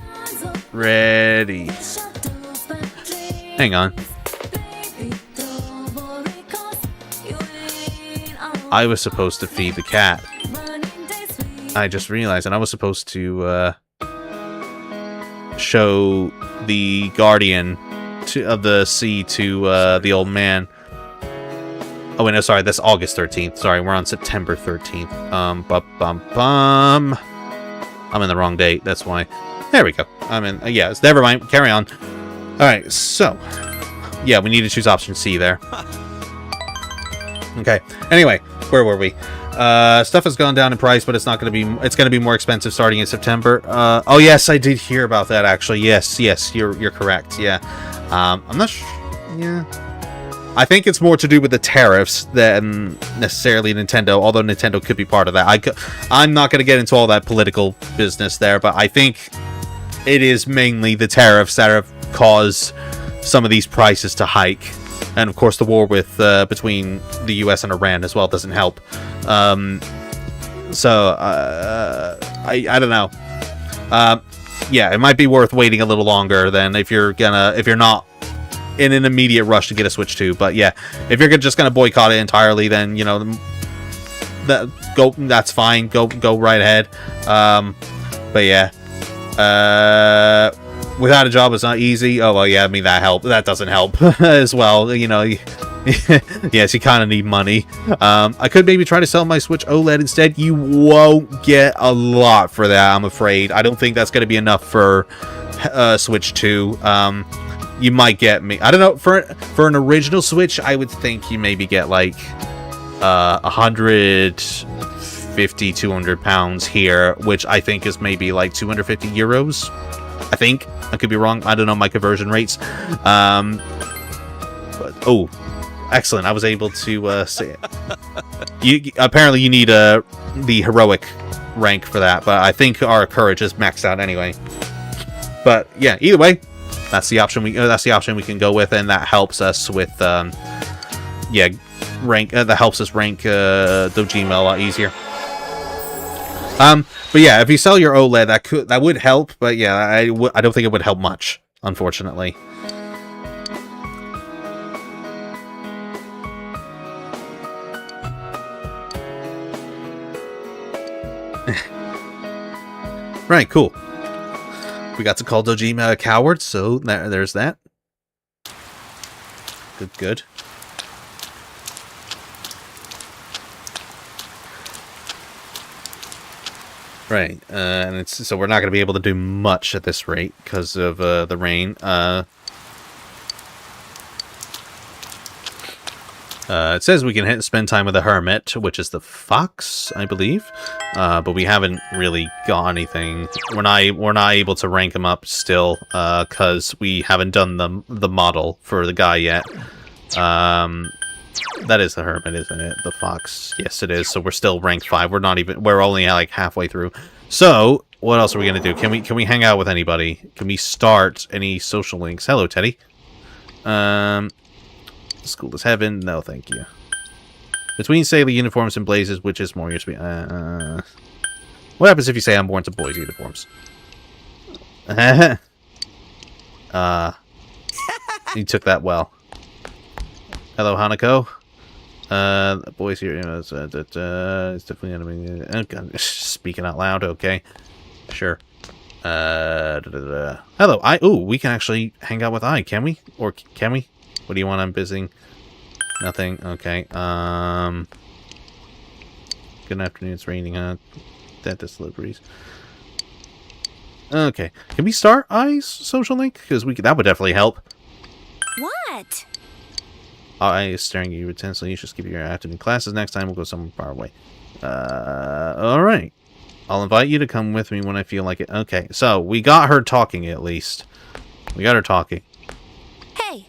ready. Hang on. I was supposed to feed the cat. I just realized, and I was supposed to show the guardian of the sea to the old man. Oh, wait, no, sorry, that's August 13th. Sorry, we're on September 13th. I'm in the wrong date, that's why. There we go. I mean, yeah, never mind. Carry on. Alright, so. Yeah, we need to choose option C there. Okay. Anyway, where were we? Stuff has gone down in price, but it's not going to be. It's going to be more expensive starting in September. Oh yes, I did hear about that actually. Yes, you're correct. Yeah. I'm not sure. Yeah. I think it's more to do with the tariffs than necessarily Nintendo, although Nintendo could be part of that. I'm not going to get into all that political business there, but I think it is mainly the tariffs that have caused some of these prices to hike. And of course the war with between the US and Iran as well doesn't help. I don't know. Yeah, it might be worth waiting a little longer than if you're not in an immediate rush to get a Switch 2. But yeah, if you're just gonna boycott it entirely, then you know that's fine. Go right ahead. But yeah, without a job, it's not easy. Oh well, yeah. I mean that doesn't help as well. You know. Yes, you kind of need money. I could maybe try to sell my Switch OLED instead. You won't get a lot for that, I'm afraid. I don't think that's going to be enough for Switch 2. You might get me. I don't know. For an original Switch, I would think you maybe get like 150, 200 pounds here, which I think is maybe like 250 euros. I think. I could be wrong. I don't know my conversion rates. But, oh. Excellent. I was able to say it. Apparently you need the heroic rank for that, but I think our courage is maxed out anyway. But yeah, either way, that's the option we can go with, and that helps us with rank. That helps us rank Dojima a lot easier. But yeah, if you sell your OLED, that would help. But yeah, I don't think it would help much, unfortunately. Right, cool. We got to call Dojima a coward, so there's that. Good. Right, and so we're not going to be able to do much at this rate because of the rain. It says we can spend time with the hermit, which is the fox, I believe. But we haven't really got anything. We're not able to rank him up still, because we haven't done the model for the guy yet. That is the hermit, isn't it? The fox. Yes, it is. So we're still rank 5. We're only like halfway through. So what else are we gonna do? Can we hang out with anybody? Can we start any social links? Hello, Teddy. School is heaven. No, thank you. Between sailor uniforms and blazes, which is more useful? What happens if you say I'm born to boys' uniforms? You took that well. Hello, Hanako. Boys here. It's definitely enemy. Speaking out loud. Okay, sure. Hello. We can actually hang out with can we? Or can we? What do you want? I'm busy. Nothing. Okay. Good afternoon. It's raining, huh? Dentist deliveries. Okay. Can we start I's social link? Because that would definitely help. What? I is staring at you intensely. You should skip your afternoon classes next time. We'll go somewhere far away. Alright. I'll invite you to come with me when I feel like it. Okay. So, we got her talking at least. We got her talking. Hey.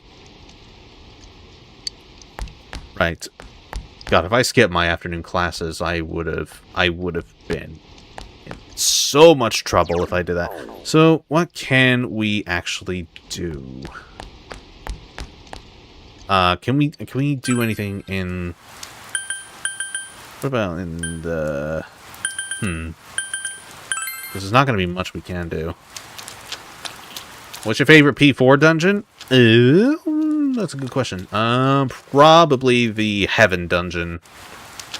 Right. God, if I skipped my afternoon classes, I would have been in so much trouble if I did that. So, what can we actually do? Can we do anything in... What about in the... Because there's not going to be much we can do. What's your favorite P4 dungeon? That's a good question. Probably the Heaven dungeon,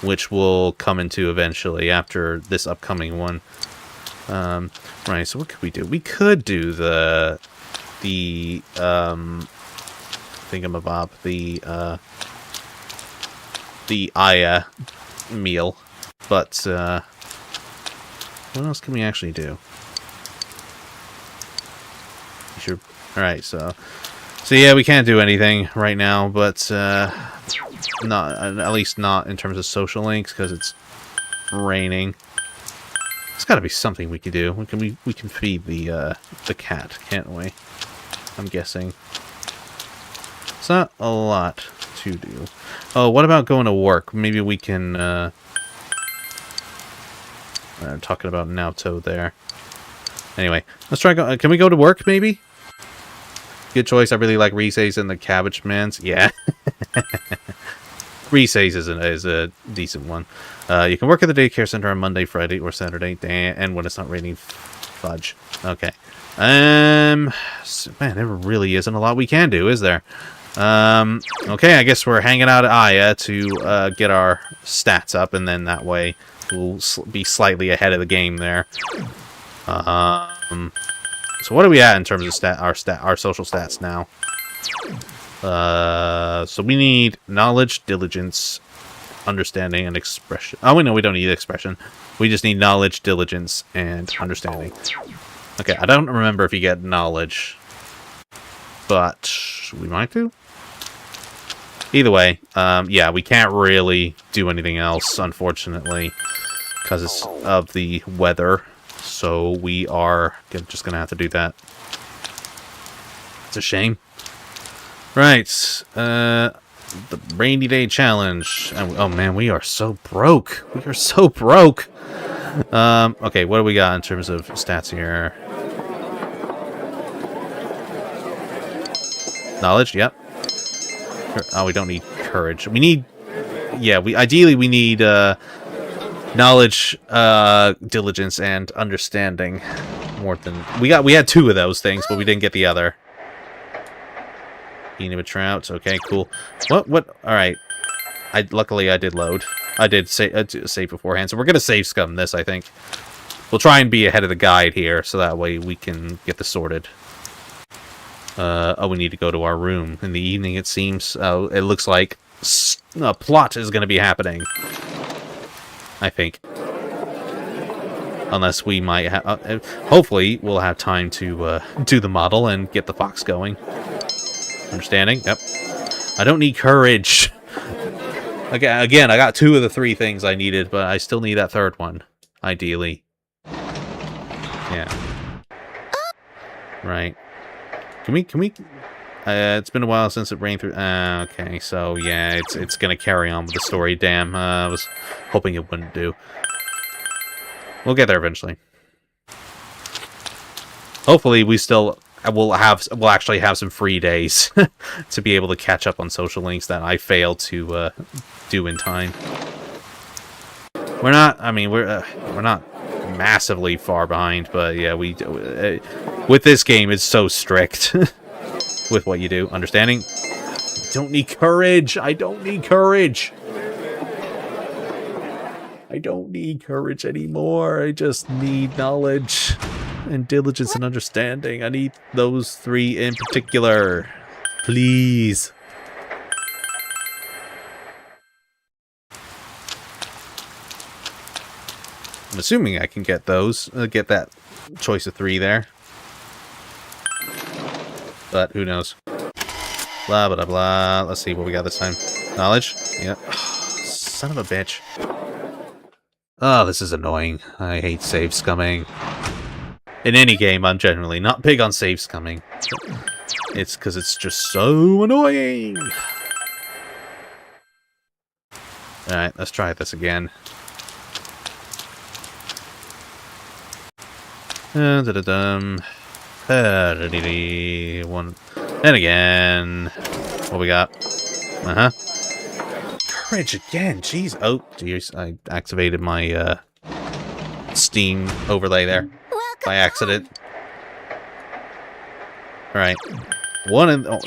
which we'll come into eventually after this upcoming one. Right, so what could we do? We could do the thingamabob, the Aya meal, but what else can we actually do? Sure. Alright, so yeah, we can't do anything right now, but not at least not in terms of social links because it's raining. There's got to be something we can do. We can feed the cat, can't we? I'm guessing. It's not a lot to do. Oh, what about going to work? Maybe we can. Talking about Naoto there. Anyway, let's try. Can we go to work? Maybe. Good choice. I really like Rise's and the Cabbage Man's. Yeah. Rise's is a decent one. You can work at the daycare center on Monday, Friday, or Saturday, and when it's not raining. Fudge. Okay. Man, there really isn't a lot we can do, is there? Okay, I guess we're hanging out at Aya to get our stats up, and then that way we'll be slightly ahead of the game there. So what are we at in terms of our social stats now? So we need knowledge, diligence, understanding, and expression. Oh, wait, no, we don't need expression. We just need knowledge, diligence, and understanding. Okay, I don't remember if you get knowledge, but we might do. Either way, yeah, we can't really do anything else, unfortunately, because it's of the weather. So we are just going to have to do that. It's a shame. Right. The rainy day challenge. Oh, man, we are so broke. We are so broke. Okay, what do we got in terms of stats here? Knowledge, yep. Oh, we don't need courage. We need... Yeah, ideally we need knowledge, diligence, and understanding more than... We had 2 of those things, but we didn't get the other. Eating of a trout. Okay, cool. What? Alright. Luckily, I did load. I did save beforehand, so we're going to save scum this, I think. We'll try and be ahead of the guide here, so that way we can get this sorted. Oh, we need to go to our room in the evening, it seems. Oh, it looks like a plot is going to be happening. I think. Unless we might have... hopefully, we'll have time to do the model and get the fox going. Understanding? Yep. I don't need courage. Again, I got 2 of the 3 things I needed, but I still need that 3rd one. Ideally. Yeah. Right. Can we... it's been a while since it rained through... okay, so yeah, it's gonna carry on with the story. Damn, I was hoping it wouldn't do. We'll get there eventually. Hopefully we still... We'll actually have some free days to be able to catch up on social links that I failed to do in time. We're not... I mean, we're not massively far behind, but yeah, with this game, it's so strict with what you do. Understanding? I don't need courage. I don't need courage. I don't need courage anymore. I just need knowledge and diligence and understanding. I need those 3 in particular. Please. I'm assuming I can get those. Get that choice of 3 there. But who knows? Blah, blah, blah. Let's see what we got this time. Knowledge? Yep. Oh, son of a bitch. Oh, this is annoying. I hate save scumming. In any game, I'm generally not big on save scumming. It's because it's just so annoying. Alright, let's try this again. One. And again. What we got? Courage again. Jeez. Oh, jeez. I activated my Steam overlay there by accident. All right.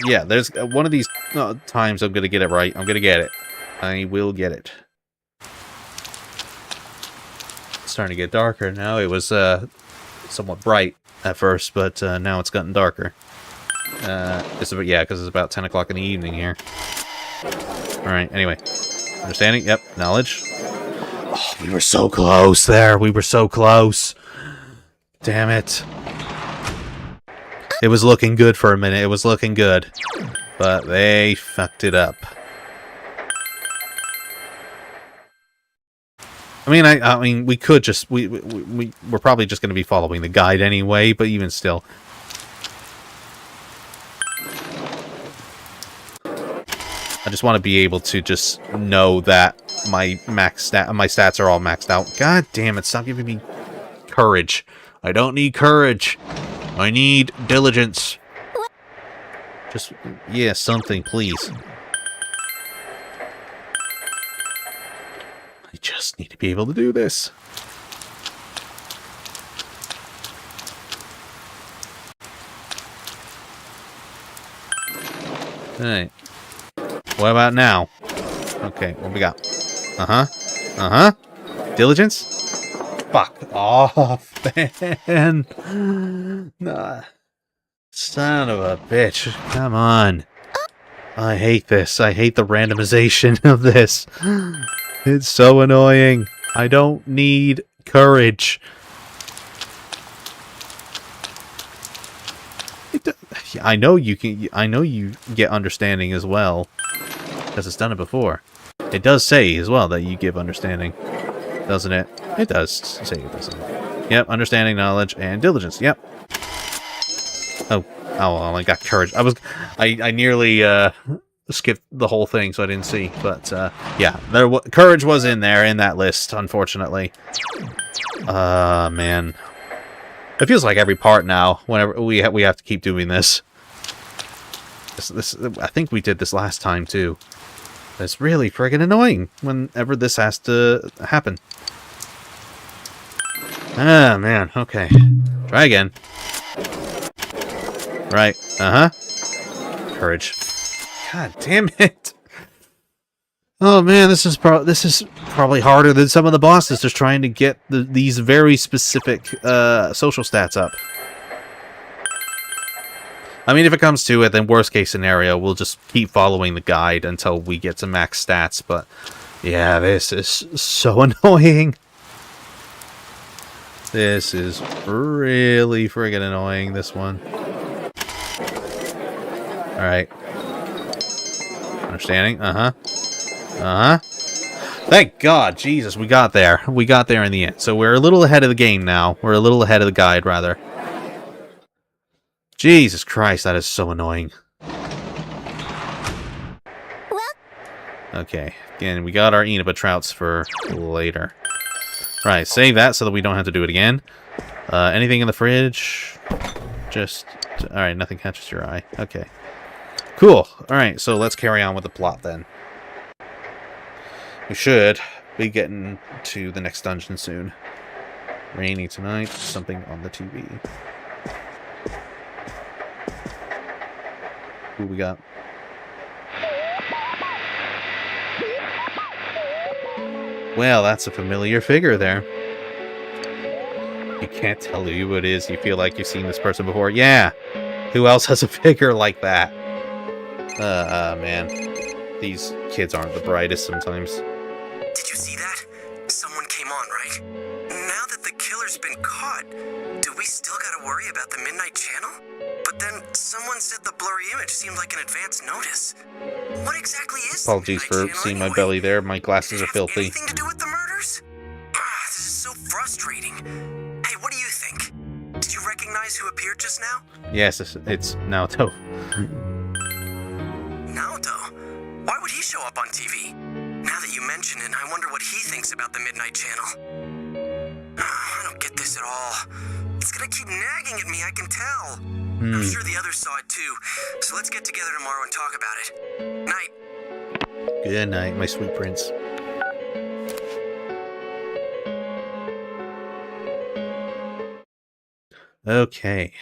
Yeah. There's one of these times I'm gonna get it right. I'm gonna get it. I will get it. It's starting to get darker now. It was somewhat bright at first, but now it's gotten darker. Because it's about 10 o'clock in the evening here. Alright, anyway. Understanding? Yep. Knowledge. Oh, we were so close there. We were so close. Damn it. It was looking good for a minute. It was looking good. But they fucked it up. I mean, we could just... we're probably just going to be following the guide anyway, but even still... I just want to be able to just know that my stats are all maxed out. God damn it, stop giving me courage. I don't need courage. I need diligence. Just, yeah, something, please. I just need to be able to do this. Alright. What about now? Okay, what we got? Diligence? Fuck off, man. Nah. Son of a bitch. Come on. I hate this. I hate the randomization of this. It's so annoying. I don't need courage. I know you can. I know you get understanding as well, because it's done it before. It does say as well that you give understanding, doesn't it? It does say it doesn't. Yep, understanding, knowledge, and diligence. Yep. Oh, well, I got courage. I nearly skipped the whole thing, so I didn't see. But yeah, courage was in there in that list, unfortunately. Man. It feels like every part now, whenever we have to keep doing this. I think we did this last time, too. It's really friggin' annoying whenever this has to happen. Ah, man, okay. Try again. Right, Courage. God damn it! Oh man, this is probably harder than some of the bosses, just trying to get these very specific social stats up. I mean, if it comes to it, then worst case scenario, we'll just keep following the guide until we get to max stats, but yeah, this is so annoying. This is really friggin' annoying, this one. Alright. Understanding? Thank God, Jesus, we got there. We got there in the end. So we're a little ahead of the game now. We're a little ahead of the guide, rather. Jesus Christ, that is so annoying. Okay, again, we got our Inaba Trouts for later. Right, save that so that we don't have to do it again. Anything in the fridge? Just... Alright, nothing catches your eye. Okay. Cool. Alright, so let's carry on with the plot then. We should be getting to the next dungeon soon. Rainy tonight, something on the TV. Who we got? Well, that's a familiar figure there. You can't tell who it is. You feel like you've seen this person before. Yeah! Who else has a figure like that? Man. These kids aren't the brightest sometimes. Did you see that? Someone came on, right? Now that the killer's been caught, do we still gotta worry about the Midnight Channel? But then someone said the blurry image seemed like an advance notice. What exactly is Apologies for seeing my belly there. My glasses are filthy. Anything to do with the murders? This is so frustrating. Hey, what do you think? Did you recognize who appeared just now? Yes, it's Naoto. Naoto? Why would he show up on TV? Now that you mention it, I wonder what he thinks about the Midnight Channel. I don't get this at all. It's gonna keep nagging at me, I can tell. I'm sure the others saw it too, so let's get together tomorrow and talk about it. Night. Good night, my sweet prince. Okay,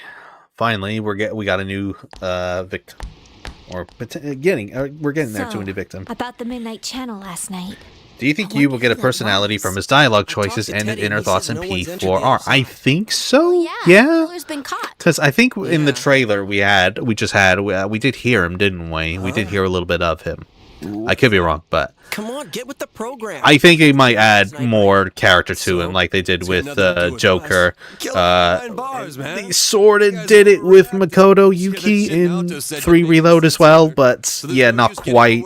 finally we got a new victim, or we're getting there to a new victim. About the Midnight Channel last night. Do you think you will get a personality from his dialogue choices and his inner thoughts in P4R? I think so. Yeah. Because I think in the trailer we did hear him, didn't we? We did hear a little bit of him. I could be wrong, but Come on, get with the program. I think they might add more character to him, like they did with Joker. They sort of did it with Makoto Yuki in 3 Reload as well, but yeah, not quite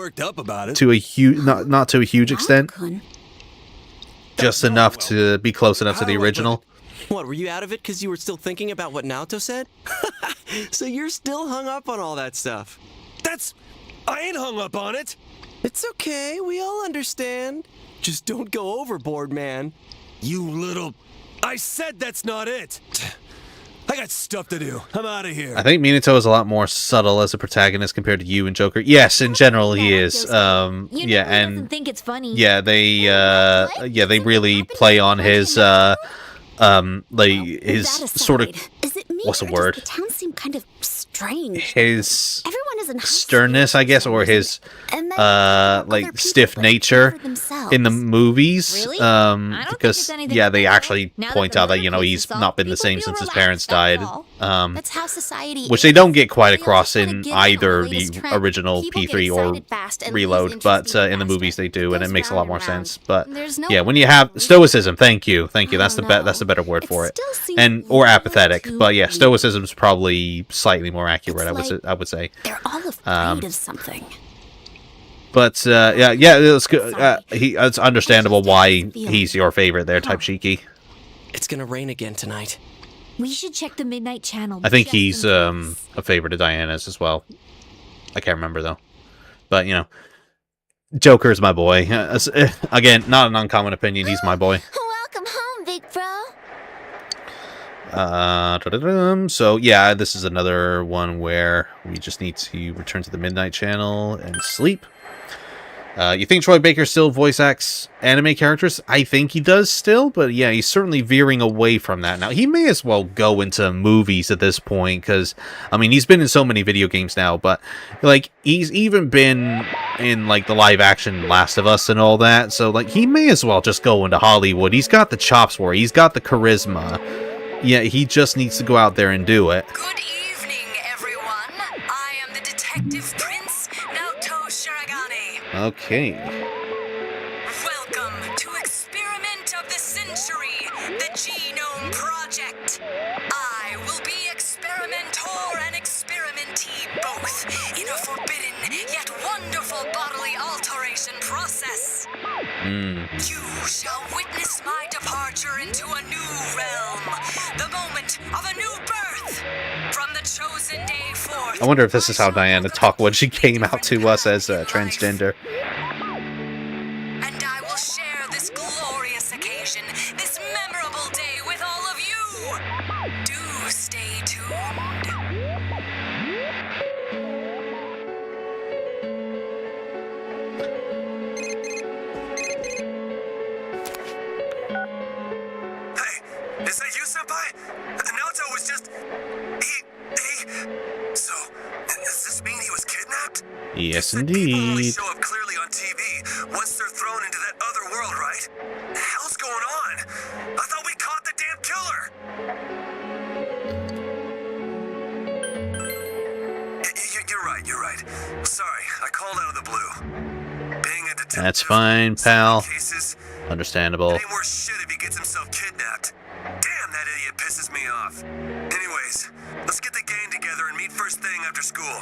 to a huge, not to a huge extent. Just enough to be close enough to the original. What, were you out of it because you were still thinking about what Naoto said? So you're still hung up on all that stuff. I ain't hung up on it. It's okay, we all understand. Just don't go overboard, man. You little... I said that's not it. I got stuff to do. I'm out of here. I think Minato is a lot more subtle as a protagonist compared to you and Joker. Yes, in general he is. Yeah, and think it's funny. yeah, they really play on his like his sort of what's the word? The town seemed kind of strange. His Everyone is in sternness, I guess, or his like stiff nature in the movies. Really? Because yeah, they actually point out that he's not been the same since his parents died. That's how society Which they don't get quite across in either the original P3 or Reload, but in the movies they do, and it makes a lot more sense. But yeah, when you have stoicism, thank you, that's the better word for it, or apathetic. But yeah, stoicism is probably slightly more accurate. I would say. They're all afraid of something. But yeah, it's good. It's understandable why he's your favorite there, Type Shiki. It's gonna rain again tonight. We should check the Midnight Channel. I think he's a favorite of Diana's as well. I can't remember though. But Joker's my boy. Again, not an uncommon opinion. He's my boy. Welcome home, big bro. So yeah, this is another one where we just need to return to the Midnight Channel and sleep. You think Troy Baker still voice acts anime characters? I think he does still, but yeah, he's certainly veering away from that now. He may as well go into movies at this point, because, I mean, he's been in so many video games now, but, like, he's even been in, like, the live-action Last of Us and all that, so, like, he may as well just go into Hollywood. He's got the chops for it. He's got the charisma. Yeah, he just needs to go out there and do it. Good evening, everyone. I am the Detective Prince, Naoto Shirogane. Okay. Welcome to Experiment of the Century, the Genome Project. I will be experimenter and experimentee both in a forbidden yet wonderful bodily alteration process. You shall witness my departure into a new realm, the moment of a new birth. From the chosen day forth, I wonder if this is how Diana talked when she came out to us as transgender. And I will share this glorious occasion, this memorable day with all of you. Do stay tuned. Is that you, Senpai? Naoto was just... So, does this mean he was kidnapped? Yes, People only indeed. show up clearly on TV once they're thrown into that other world, right? The hell's going on? I thought we caught the damn killer! You're right. Sorry, I called out of the blue. Being a detective... That's fine, pal. Cases, Understandable. it ain't worth shit if he gets himself kidnapped. Damn, that idiot pisses me off. Anyways, let's get the gang together and meet first thing after school.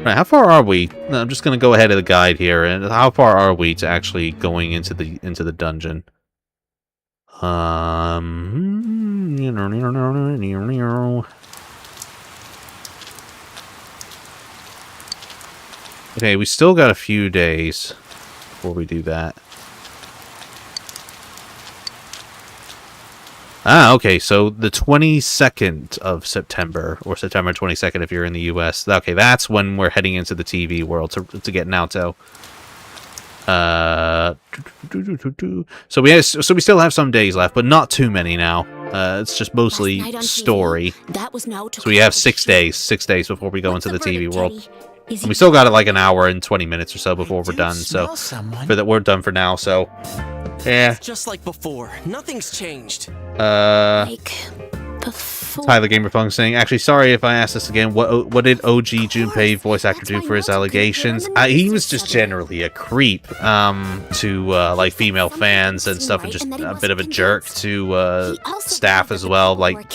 Right, how far are we? No, I'm just gonna go ahead of the guide here. And how far are we to actually going into the dungeon? Okay, we still got a few days before we do that. Okay, so the 22nd of September, or September 22nd if you're in the US. Okay, that's when we're heading into the TV world to get Naoto. So we still have some days left, but not too many now. It's just mostly story. That was Naoto. So we have 6 days before we go into the TV world. And we still got like an hour and 20 minutes or so before we're done. So we're done for now. So yeah. Just like before, nothing's changed. Like, Tyler Gamerfunk saying, actually, sorry if I asked this again. What did OG Junpei voice actor do for his allegations? He was just generally a creep to like female fans and stuff, and just a bit of a jerk to staff as well. Like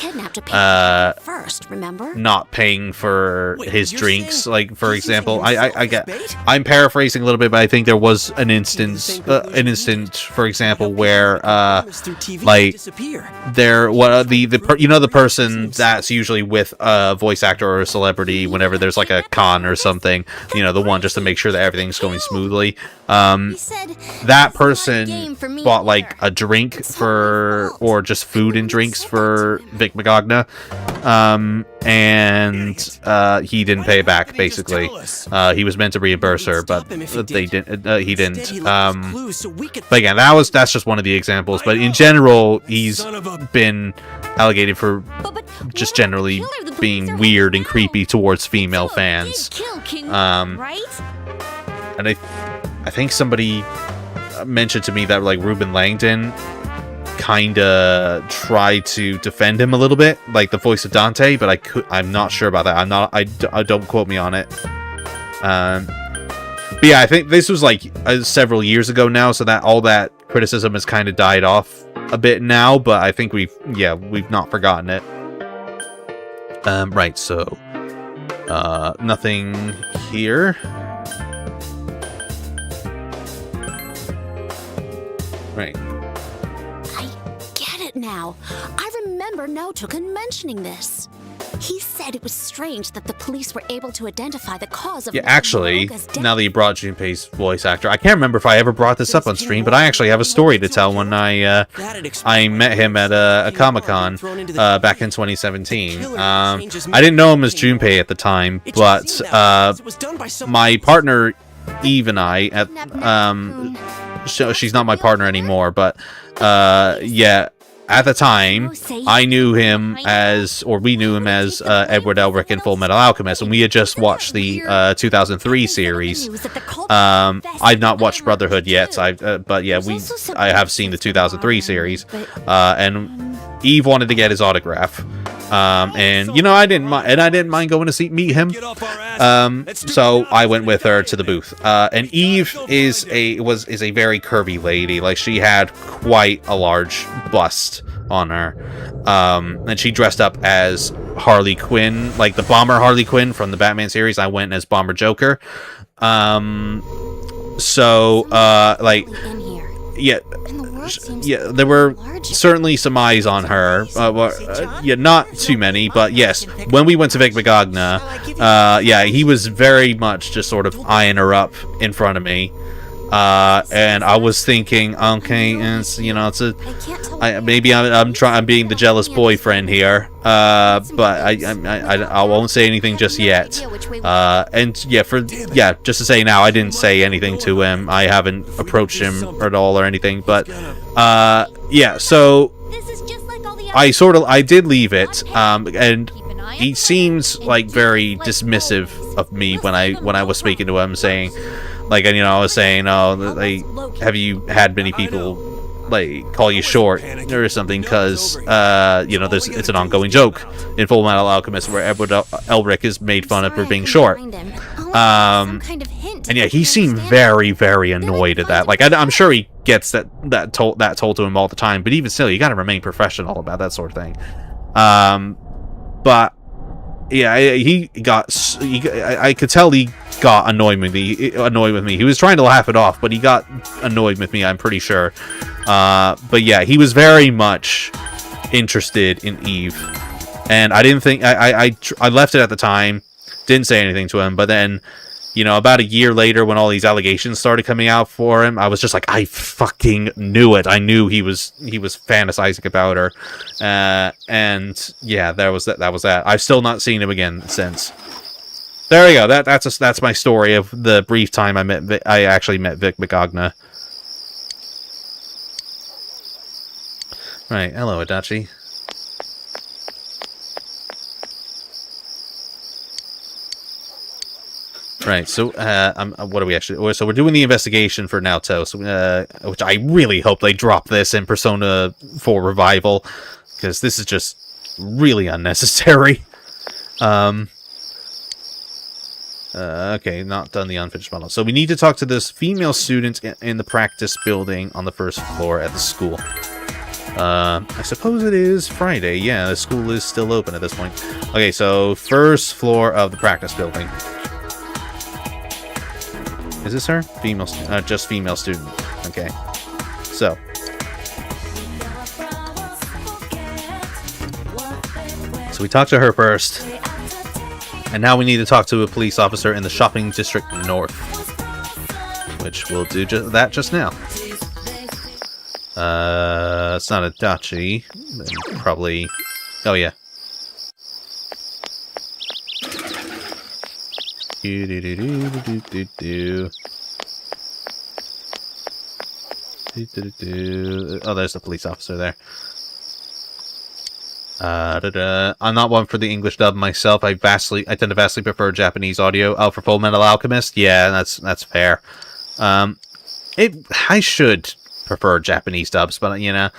not paying for his drinks. Like, for example, I'm paraphrasing a little bit, but I think there was an instance, for example, where like the person that's usually with a voice actor or a celebrity whenever there's like a con or something, the one just to make sure that everything's going smoothly. That person bought like a drink or just food and drinks for Vic Magogna, and he didn't pay back, basically. He was meant to reimburse her, but he didn't. But again, that's just one of the examples, but in general, he's been allocated for just generally being weird and creepy towards female fans. And I think somebody mentioned to me that like Ruben Langdon kinda tried to defend him a little bit, like the voice of Dante, but I'm not sure about that. I don't quote me on it. But yeah, I think this was like several years ago now, so that all that criticism has kind of died off a bit now, but I think we've not forgotten it. Right, so nothing here. Right. I get it now. I remember Naoto mentioning this. He said it was strange that the police were able to identify the cause of... Yeah, actually, now that you brought Junpei's voice actor, I can't remember if I ever brought this up on stream, but I actually have a story to tell when I met him at a Comic-Con back in 2017. I didn't know him as Junpei at the time, but my partner Eve and I, she's not my partner anymore, but yeah, at the time, I knew him as, or we knew him as Edward Elric in Full Metal Alchemist, and we had just watched the 2003 series. I've not watched Brotherhood yet, but yeah, I have seen the 2003 series, and Eve wanted to get his autograph. And I didn't mind going to meet him. So I went with her to the booth. And Eve is a very curvy lady. Like, she had quite a large bust on her. And she dressed up as Harley Quinn, like the Bomber Harley Quinn from the Batman series. I went as Bomber Joker. Yeah, there were certainly some eyes on her. Not too many, but yes. When we went to Vic Magogna, he was very much just sort of eyeing her up in front of me. And I was thinking, okay, maybe I'm being the jealous boyfriend here, but I won't say anything just yet. Just to say now, I didn't say anything to him. I haven't approached him at all or anything, but so I did leave it, and he seems like very dismissive of me when I was speaking to him, saying, like, I was saying, have you had many people like call you short or something? Because it's an ongoing joke in Full Metal Alchemist where Edward Elric is made fun of for being short. And yeah, he seemed very, very annoyed at that. Like, I'm sure he gets that told to him all the time, but even still, you got to remain professional about that sort of thing. But yeah, I could tell he got annoyed with me. He was trying to laugh it off, but he got annoyed with me, I'm pretty sure. But yeah, he was very much interested in Eve, and I didn't think I left it at the time, didn't say anything to him. But then, about a year later, when all these allegations started coming out for him, I was just like, I fucking knew it. I knew he was fantasizing about her, and yeah, that was that. I've still not seen him again since. There we go. That's my story of the brief time I actually met Vic Magogna. Right. Hello, Adachi. Right, so what are we actually? So we're doing the investigation for Naoto, which I really hope they drop this in Persona 4 Revival, because this is just really unnecessary. Okay, not done the unfinished model. So we need to talk to this female student in the practice building on the first floor at the school. I suppose it is Friday. Yeah, the school is still open at this point. Okay, so first floor of the practice building. Is this her? Female, just female student. Okay. So. So we talked to her first. And now we need to talk to a police officer in the shopping district north. Which we'll do that just now. It's not a dachi. Probably... Oh, yeah. Oh, there's the police officer there. I'm not one for the English dub myself. I tend to vastly prefer Japanese audio. Oh, for Full Metal Alchemist? Yeah, that's fair. I should prefer Japanese dubs, but you know,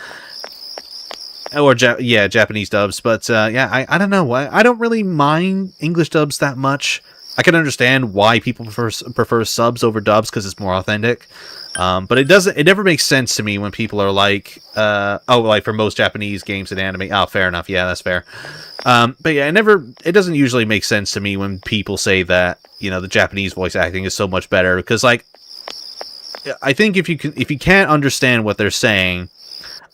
or Japanese dubs. But yeah, I don't know. I don't really mind English dubs that much. I can understand why people prefer subs over dubs because it's more authentic. But it never makes sense to me when people are like, oh, like for most Japanese games and anime. Oh, fair enough. Yeah, that's fair. But yeah, it doesn't usually make sense to me when people say that, you know, the Japanese voice acting is so much better because, like, I think if you can't understand what they're saying,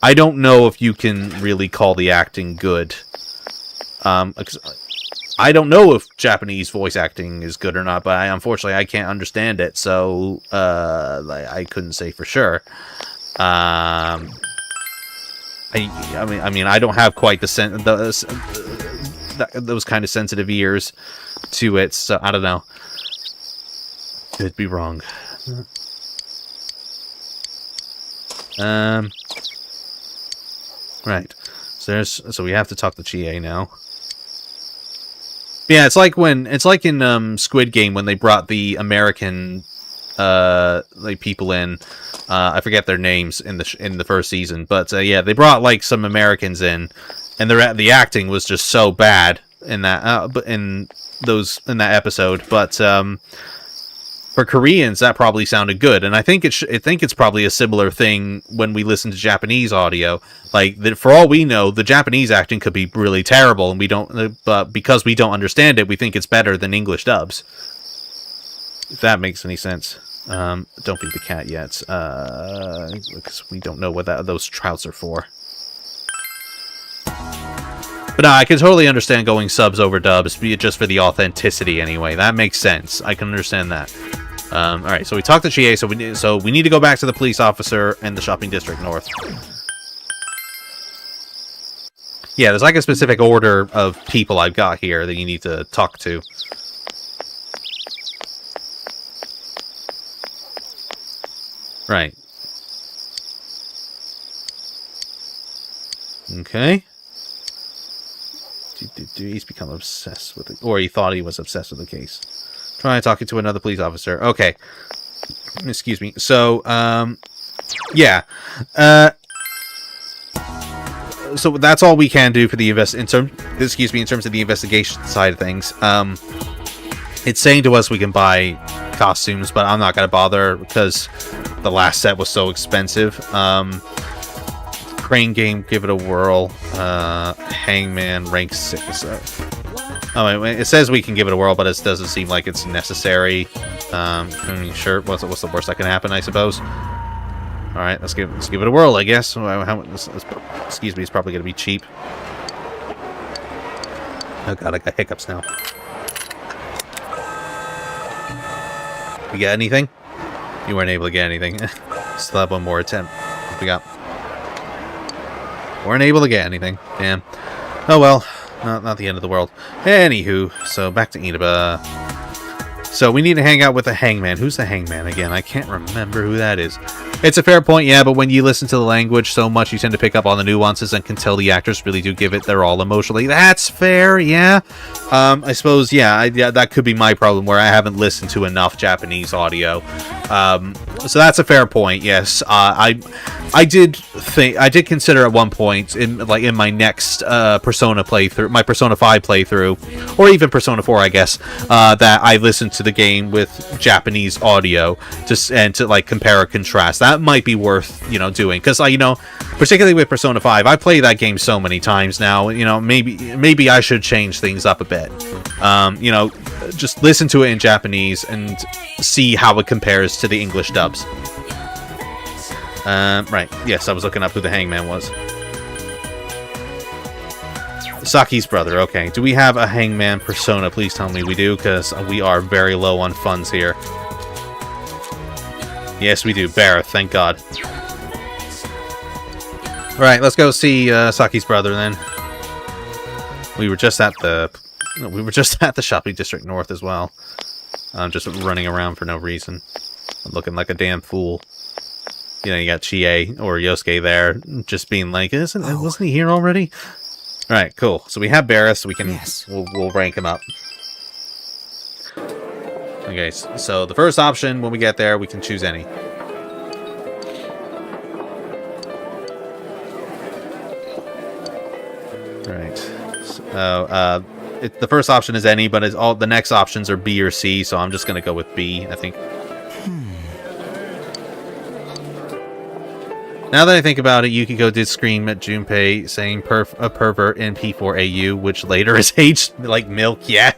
I don't know if you can really call the acting good. I don't know if Japanese voice acting is good or not, but unfortunately I can't understand it, so I couldn't say for sure. I mean, I don't have quite those kind of sensitive ears to it, so I don't know. Could be wrong. Right. So we have to talk to Chie now. Yeah, it's like in Squid Game when they brought the American like people in. I forget their names in the first season, but yeah, they brought like some Americans in, and the acting was just so bad in that in that episode. But for Koreans, that probably sounded good, and I think it's probably a similar thing when we listen to Japanese audio. Like, for all we know, the Japanese acting could be really terrible, and we don't. But because we don't understand it, we think it's better than English dubs. If that makes any sense. Don't feed the cat yet, because we don't know what those trouts are for. But no, I can totally understand going subs over dubs, just for the authenticity anyway. That makes sense. I can understand that. Alright, so we talked to Chie, so we need to go back to the police officer in the shopping district north. Yeah, there's like a specific order of people I've got here that you need to talk to. Right. Okay. He's become obsessed with it. Or he thought he was obsessed with the case. Try talking to another police officer. Okay. Excuse me. So, yeah. So that's all we can do for the in terms of the investigation side of things. It's saying to us we can buy costumes, but I'm not gonna bother because the last set was so expensive. Crane game, give it a whirl. Hangman, rank 6. Oh, it says we can give it a whirl, but it doesn't seem like it's necessary. I mean, sure. What's the worst that can happen? I suppose. All right, let's give it a whirl. I guess. Excuse me. It's probably gonna be cheap. Oh god, I got hiccups now. You got anything? You weren't able to get anything. Still have one more attempt. What we got? Weren't able to get anything. Damn. Oh well. Not the end of the world. Anywho, so back to Inaba. So we need to hang out with the hangman. Who's the hangman again? I can't remember who that is. It's a fair point, yeah, but when you listen to the language so much, you tend to pick up on the nuances and can tell the actors really do give it their all emotionally. That's fair, yeah. I suppose, yeah, that could be my problem, where I haven't listened to enough Japanese audio. So that's a fair point, yes. I did consider at one point, in my next Persona playthrough, my Persona 5 playthrough, or even Persona 4, I guess, that I listened to the game with Japanese audio to like compare or contrast. That might be worth doing, because particularly with Persona 5, I play that game so many times now. Maybe I should change things up a bit. Just listen to it in Japanese and see how it compares to the English dubs. Right. Yes, I was looking up who the hangman was. Saki's brother. Okay. Do we have a hangman persona? Please tell me we do, because we are very low on funds here. Yes, we do. Barrett, thank God. Alright, let's go see Saki's brother then. We were just at the shopping district north as well. I'm just running around for no reason. I'm looking like a damn fool. You got Chie or Yosuke there, just being like, wasn't he here already? Alright, cool. So we have Barris, so we can we'll rank him up. Okay, so the first option, when we get there, we can choose any. Alright. So, the first option is any, but all the next options are B or C, so I'm just going to go with B, I think. Now that I think about it, Yukiko did scream at Junpei saying a pervert in P4AU, which later is aged like milk. Yeah.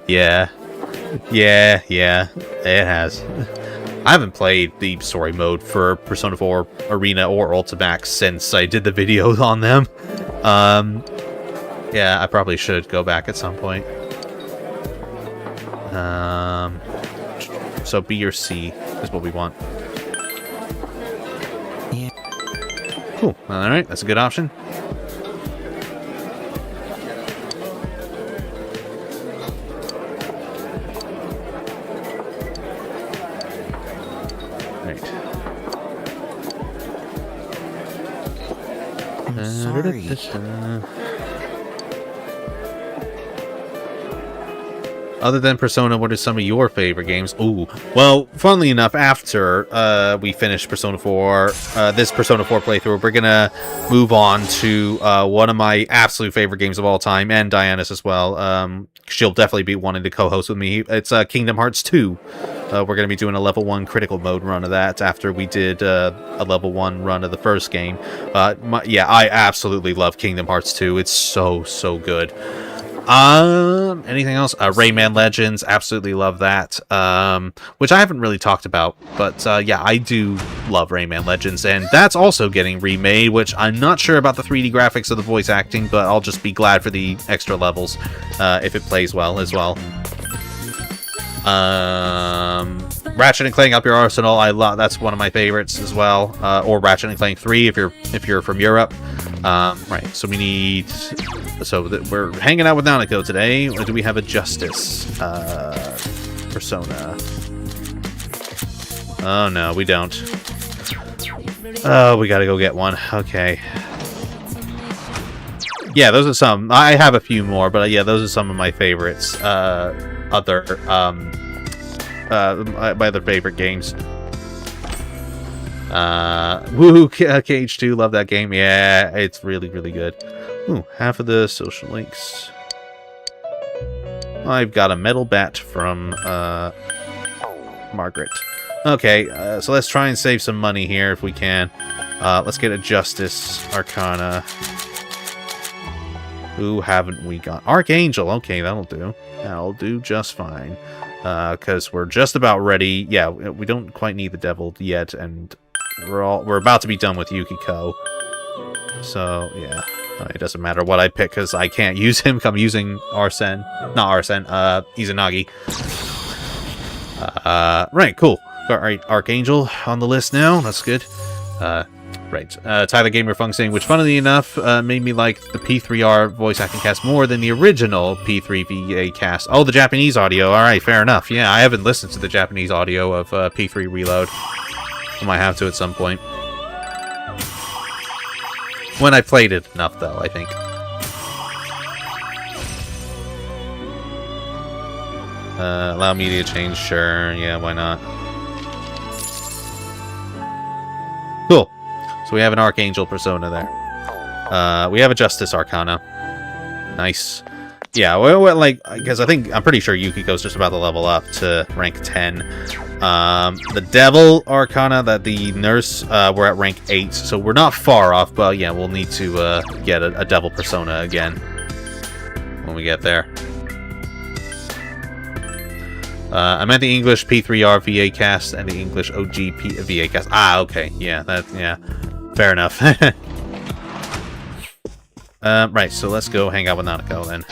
Yeah, it has. I haven't played the story mode for Persona 4 Arena or Ultimax since I did the videos on them. Yeah, I probably should go back at some point. So B or C is what we want. Cool. Alright, that's a good option. Right. Sorry. Other than Persona, what are some of your favorite games? Ooh, well, funnily enough, after we finish Persona 4, this Persona 4 playthrough, we're gonna move on to one of my absolute favorite games of all time, and Diana's as well. She'll definitely be wanting to co-host with me. It's Kingdom Hearts 2. We're gonna be doing a level 1 critical mode run of that after we did a level 1 run of the first game. Yeah, I absolutely love Kingdom Hearts 2. It's so good. Anything else? Rayman Legends, absolutely love that. Which I haven't really talked about, but yeah, I do love Rayman Legends, and that's also getting remade, which I'm not sure about the 3D graphics of the voice acting, but I'll just be glad for the extra levels, if it plays well as well. Ratchet and Clank Up Your Arsenal, I love, that's one of my favorites as well. Or Ratchet and Clank 3 if you're from Europe. Right, so we need... So we're hanging out with Nanako today. Or do we have a Justice persona? Oh no, we don't. Oh, we gotta go get one. Okay. Yeah, those are some. I have a few more, but yeah, those are some of my favorites. My other favorite games. Woo, KH2, love that game. Yeah, it's really good. Ooh, half of the social links. I've got a metal bat from Margaret. Okay, so let's try and save some money here if we can. Let's get a Justice Arcana. Who haven't we got? Archangel. Okay, that'll do. That'll do just fine. Because we're just about ready. Yeah, we don't quite need the Devil yet, and we're about to be done with Yukiko. So yeah, it doesn't matter what I pick because I can't use him. I'm using Arsene, not Arsene. Izanagi. Right, cool. Got Archangel on the list now. That's good. Right. Tyler Gamer Funk saying, which funnily enough made me like the P3R voice acting cast more than the original P3VA cast. Oh, the Japanese audio. Alright, fair enough. Yeah, I haven't listened to the Japanese audio of P3 Reload. I might have to at some point. When I played it enough, though, I think. Allow media change, sure. Yeah, why not? Cool. So we have an Archangel persona there. We have a Justice Arcana. Nice. Yeah, well, like, because I'm pretty sure Yukiko's just about to level up to rank 10. The Devil Arcana, that the Nurse, we're at rank 8, so we're not far off, but yeah, we'll need to get a Devil persona again when we get there. I meant the English P3R VA cast and the English OG VA cast. Ah, okay. Yeah, yeah. Fair enough. Right, so let's go hang out with Nanako then.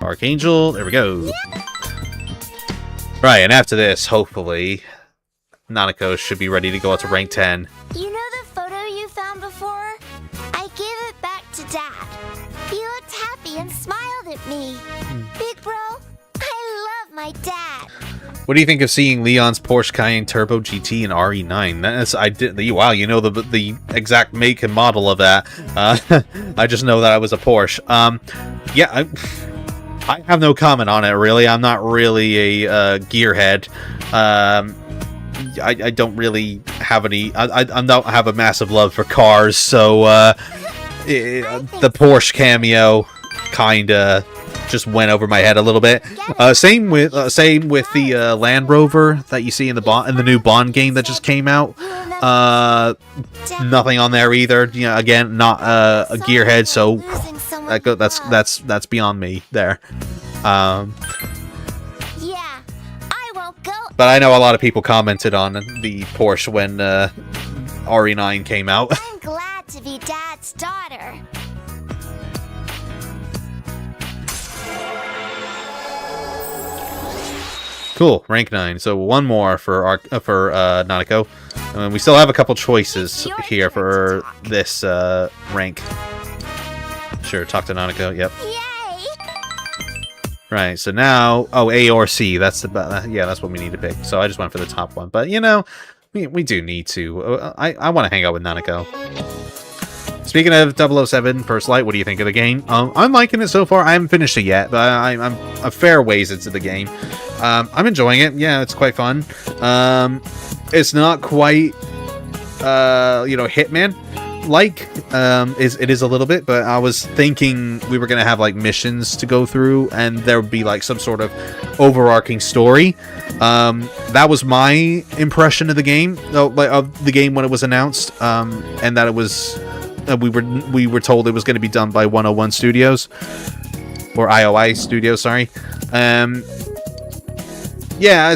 Archangel, there we go. Right, and after this, hopefully, Nanako should be ready to go up to rank 10. You know the photo you found before? I gave it back to Dad. He looked happy and smiled at me. Big bro, I love my dad. What do you think of seeing Leon's Porsche Cayenne Turbo GT and RE9? Wow, you know the exact make and model of that. I just know that I was a Porsche. Yeah, I have no comment on it, really. I'm not really a gearhead. I don't really have any... I don't have a massive love for cars, so the Porsche cameo kinda just went over my head a little bit. Same with the Land Rover that you see in the new Bond game that just came out. Nothing on there either. You know, again, not a gearhead, so that's beyond me there. Yeah, I won't go. But I know a lot of people commented on the Porsche when RE9 came out. I'm glad to be Dad's daughter. Cool, rank 9. So one more for Nanako. We still have a couple choices here for this rank. Sure, talk to Nanako. Yep. Right. So now, A or C. That's that's what we need to pick. So I just went for the top one. But you know, we do need to. I want to hang out with Nanako. Speaking of 007 First Light, what do you think of the game? I'm liking it so far. I haven't finished it yet, but I'm a fair ways into the game. I'm enjoying it. Yeah, it's quite fun. It's not quite, Hitman-like. It is a little bit, but I was thinking we were gonna have like missions to go through, and there would be like some sort of overarching story. That was my impression of the game, of the game when it was announced, and that it was. We were told it was going to be done by 101 Studios, or IOI Studios. Sorry. Yeah, I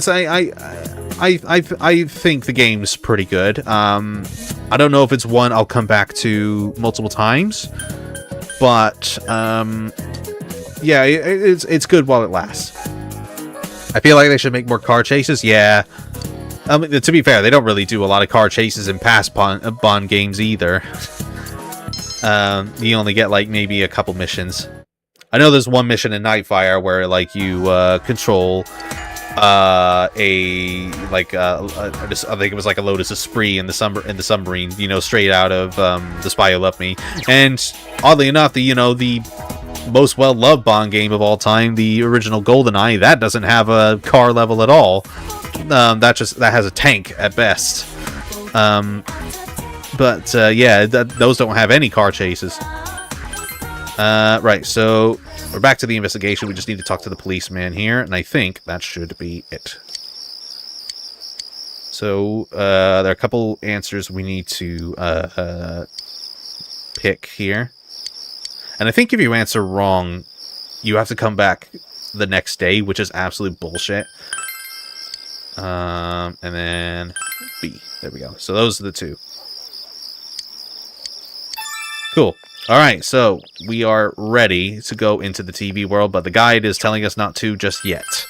think the game's pretty good. I don't know if it's one I'll come back to multiple times, but yeah, it's good while it lasts. I feel like they should make more car chases. Yeah. To be fair, they don't really do a lot of car chases in past Bond games either. You only get like maybe a couple missions. I know there's one mission in Nightfire where like you control I think it was like a Lotus Esprit in the submarine, you know, straight out of The Spy Who Loved Me. And oddly enough, the most well-loved Bond game of all time, the original GoldenEye, that doesn't have a car level at all. That has a tank at best. But yeah, those don't have any car chases. Right, so we're back to the investigation. We just need to talk to the policeman here, and I think that should be it. So there are a couple answers we need to pick here. And I think if you answer wrong, you have to come back the next day, which is absolute bullshit. And then B. There we go. So those are the two. Cool. Alright, so we are ready to go into the TV world, but the guide is telling us not to just yet.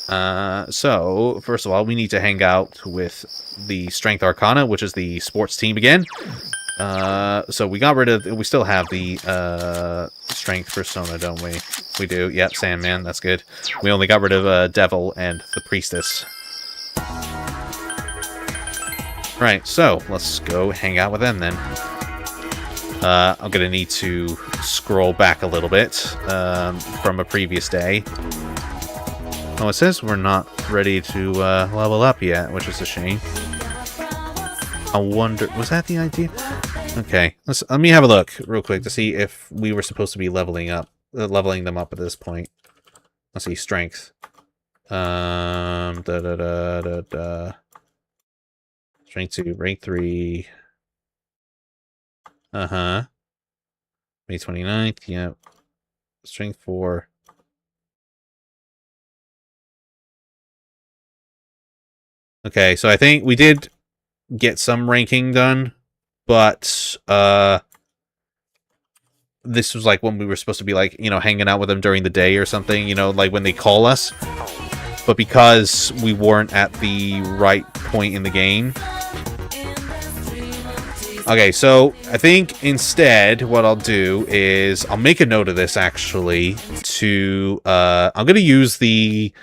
So, first of all, we need to hang out with the Strength Arcana, which is the sports team again. So we got rid of... We still have the Strength Persona, don't we? We do. Yep, Sandman, that's good. We only got rid of Devil and the Priestess. Right, so let's go hang out with them then. I'm gonna need to scroll back a little bit from a previous day. Oh, it says we're not ready to level up yet, which is a shame. I wonder, was that the idea? Okay, let me have a look real quick to see if we were supposed to be leveling them up at this point. Let's see, strength. Strength 2, rank 3. May 29th, yep. Strength 4. Okay, so I think we did get some ranking done, but this was like when we were supposed to be like, you know, hanging out with them during the day or something, you know, like when they call us. But because we weren't at the right point in the game. Okay, so I think instead what I'll do is I'll make a note of this actually to I'm going to use the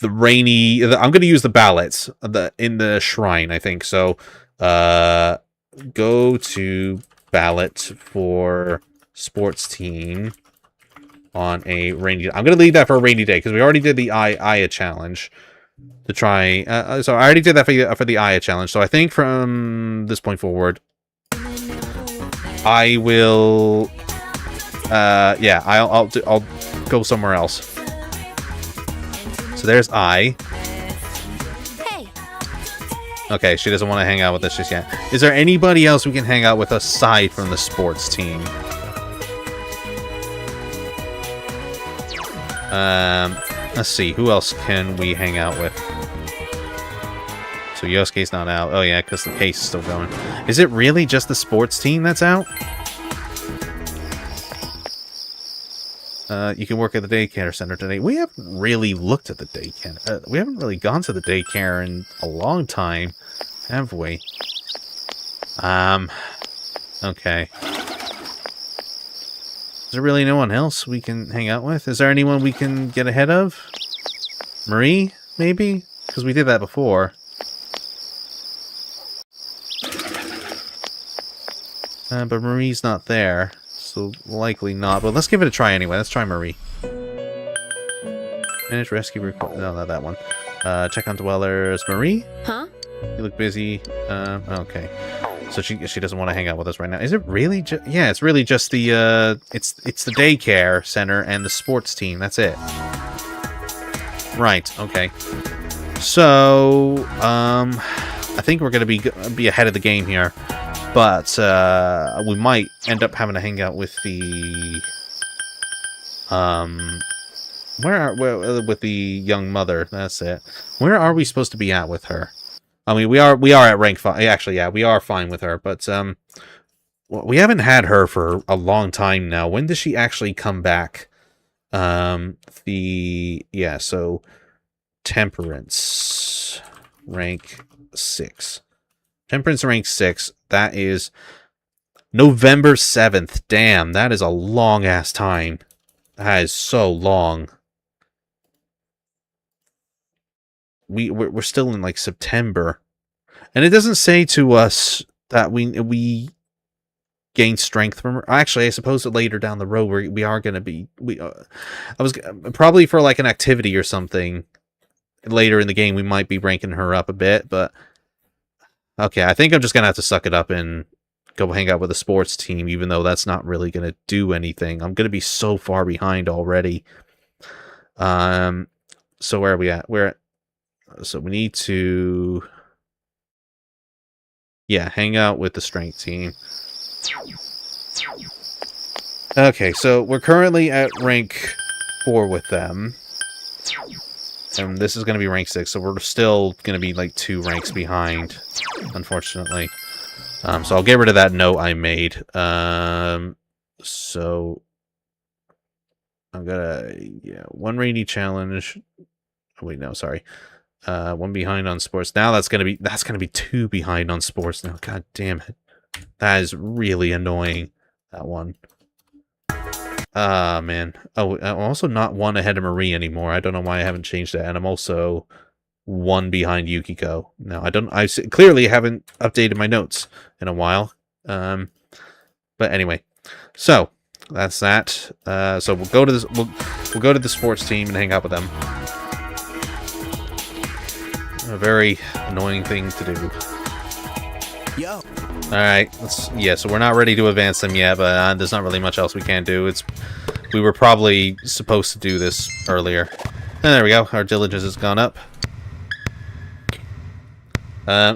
rainy... I'm going to use the ballots in the shrine, I think. So, go to ballot for sports team on a rainy... I'm going to leave that for a rainy day, because we already did the Aya challenge to try... so I already did that for the Aya challenge, so I think from this point forward, I will... yeah, I'll go somewhere else. So there's I. Hey. Okay, she doesn't want to hang out with us just yet. Is there anybody else we can hang out with aside from the sports team? Let's see. Who else can we hang out with? So Yosuke's not out. Oh yeah, because the case is still going. Is it really just the sports team that's out? You can work at the daycare center today. We haven't really looked at the daycare. We haven't really gone to the daycare in a long time, have we? Okay. Is there really no one else we can hang out with? Is there anyone we can get ahead of? Marie, maybe? Because we did that before. But Marie's not there. So likely not, but let's give it a try anyway. Let's try Marie. Manage rescue request. No, not that one. Check on dwellers. Marie? Huh? You look busy. Okay. So she doesn't want to hang out with us right now. Is it really just... Yeah, it's really just the, it's the daycare center and the sports team. That's it. Right, okay. So, I think we're going to be ahead of the game here. But we might end up having to hang out with the with the young mother. That's it. Where are we supposed to be at with her? I mean, we are at rank 5. Actually, yeah, we are fine with her. But we haven't had her for a long time now. When does she actually come back? So Temperance rank 6. Temperance rank 6. That is November 7th. Damn, that is a long-ass time. That is so long. We're still in, like, September. And it doesn't say to us that we gain strength from her. Actually, I suppose that later down the road we are going to be... I was probably for, like, an activity or something. Later in the game, we might be ranking her up a bit, but... Okay, I think I'm just going to have to suck it up and go hang out with the sports team, even though that's not really going to do anything. I'm going to be so far behind already. So where are we at? So we need to... Yeah, hang out with the strength team. Okay, so we're currently at rank 4 with them. And this is going to be rank 6, so we're still going to be like 2 ranks behind, unfortunately. So I'll get rid of that note I made. So I'm gonna, 1 rainy challenge. wait, no, sorry. 1 behind on sports. Now that's gonna be 2 behind on sports now. God damn it. That is really annoying. That one. Ah, man. Oh, I'm also not 1 ahead of Marie anymore. I don't know why I haven't changed that. And I'm also 1 behind Yukiko. No, I clearly haven't updated my notes in a while. But anyway. So, that's that. So we'll go to this we'll go to the sports team and hang out with them. A very annoying thing to do. Yo. Alright, so we're not ready to advance them yet, but there's not really much else we can do. We were probably supposed to do this earlier. And there we go, our diligence has gone up.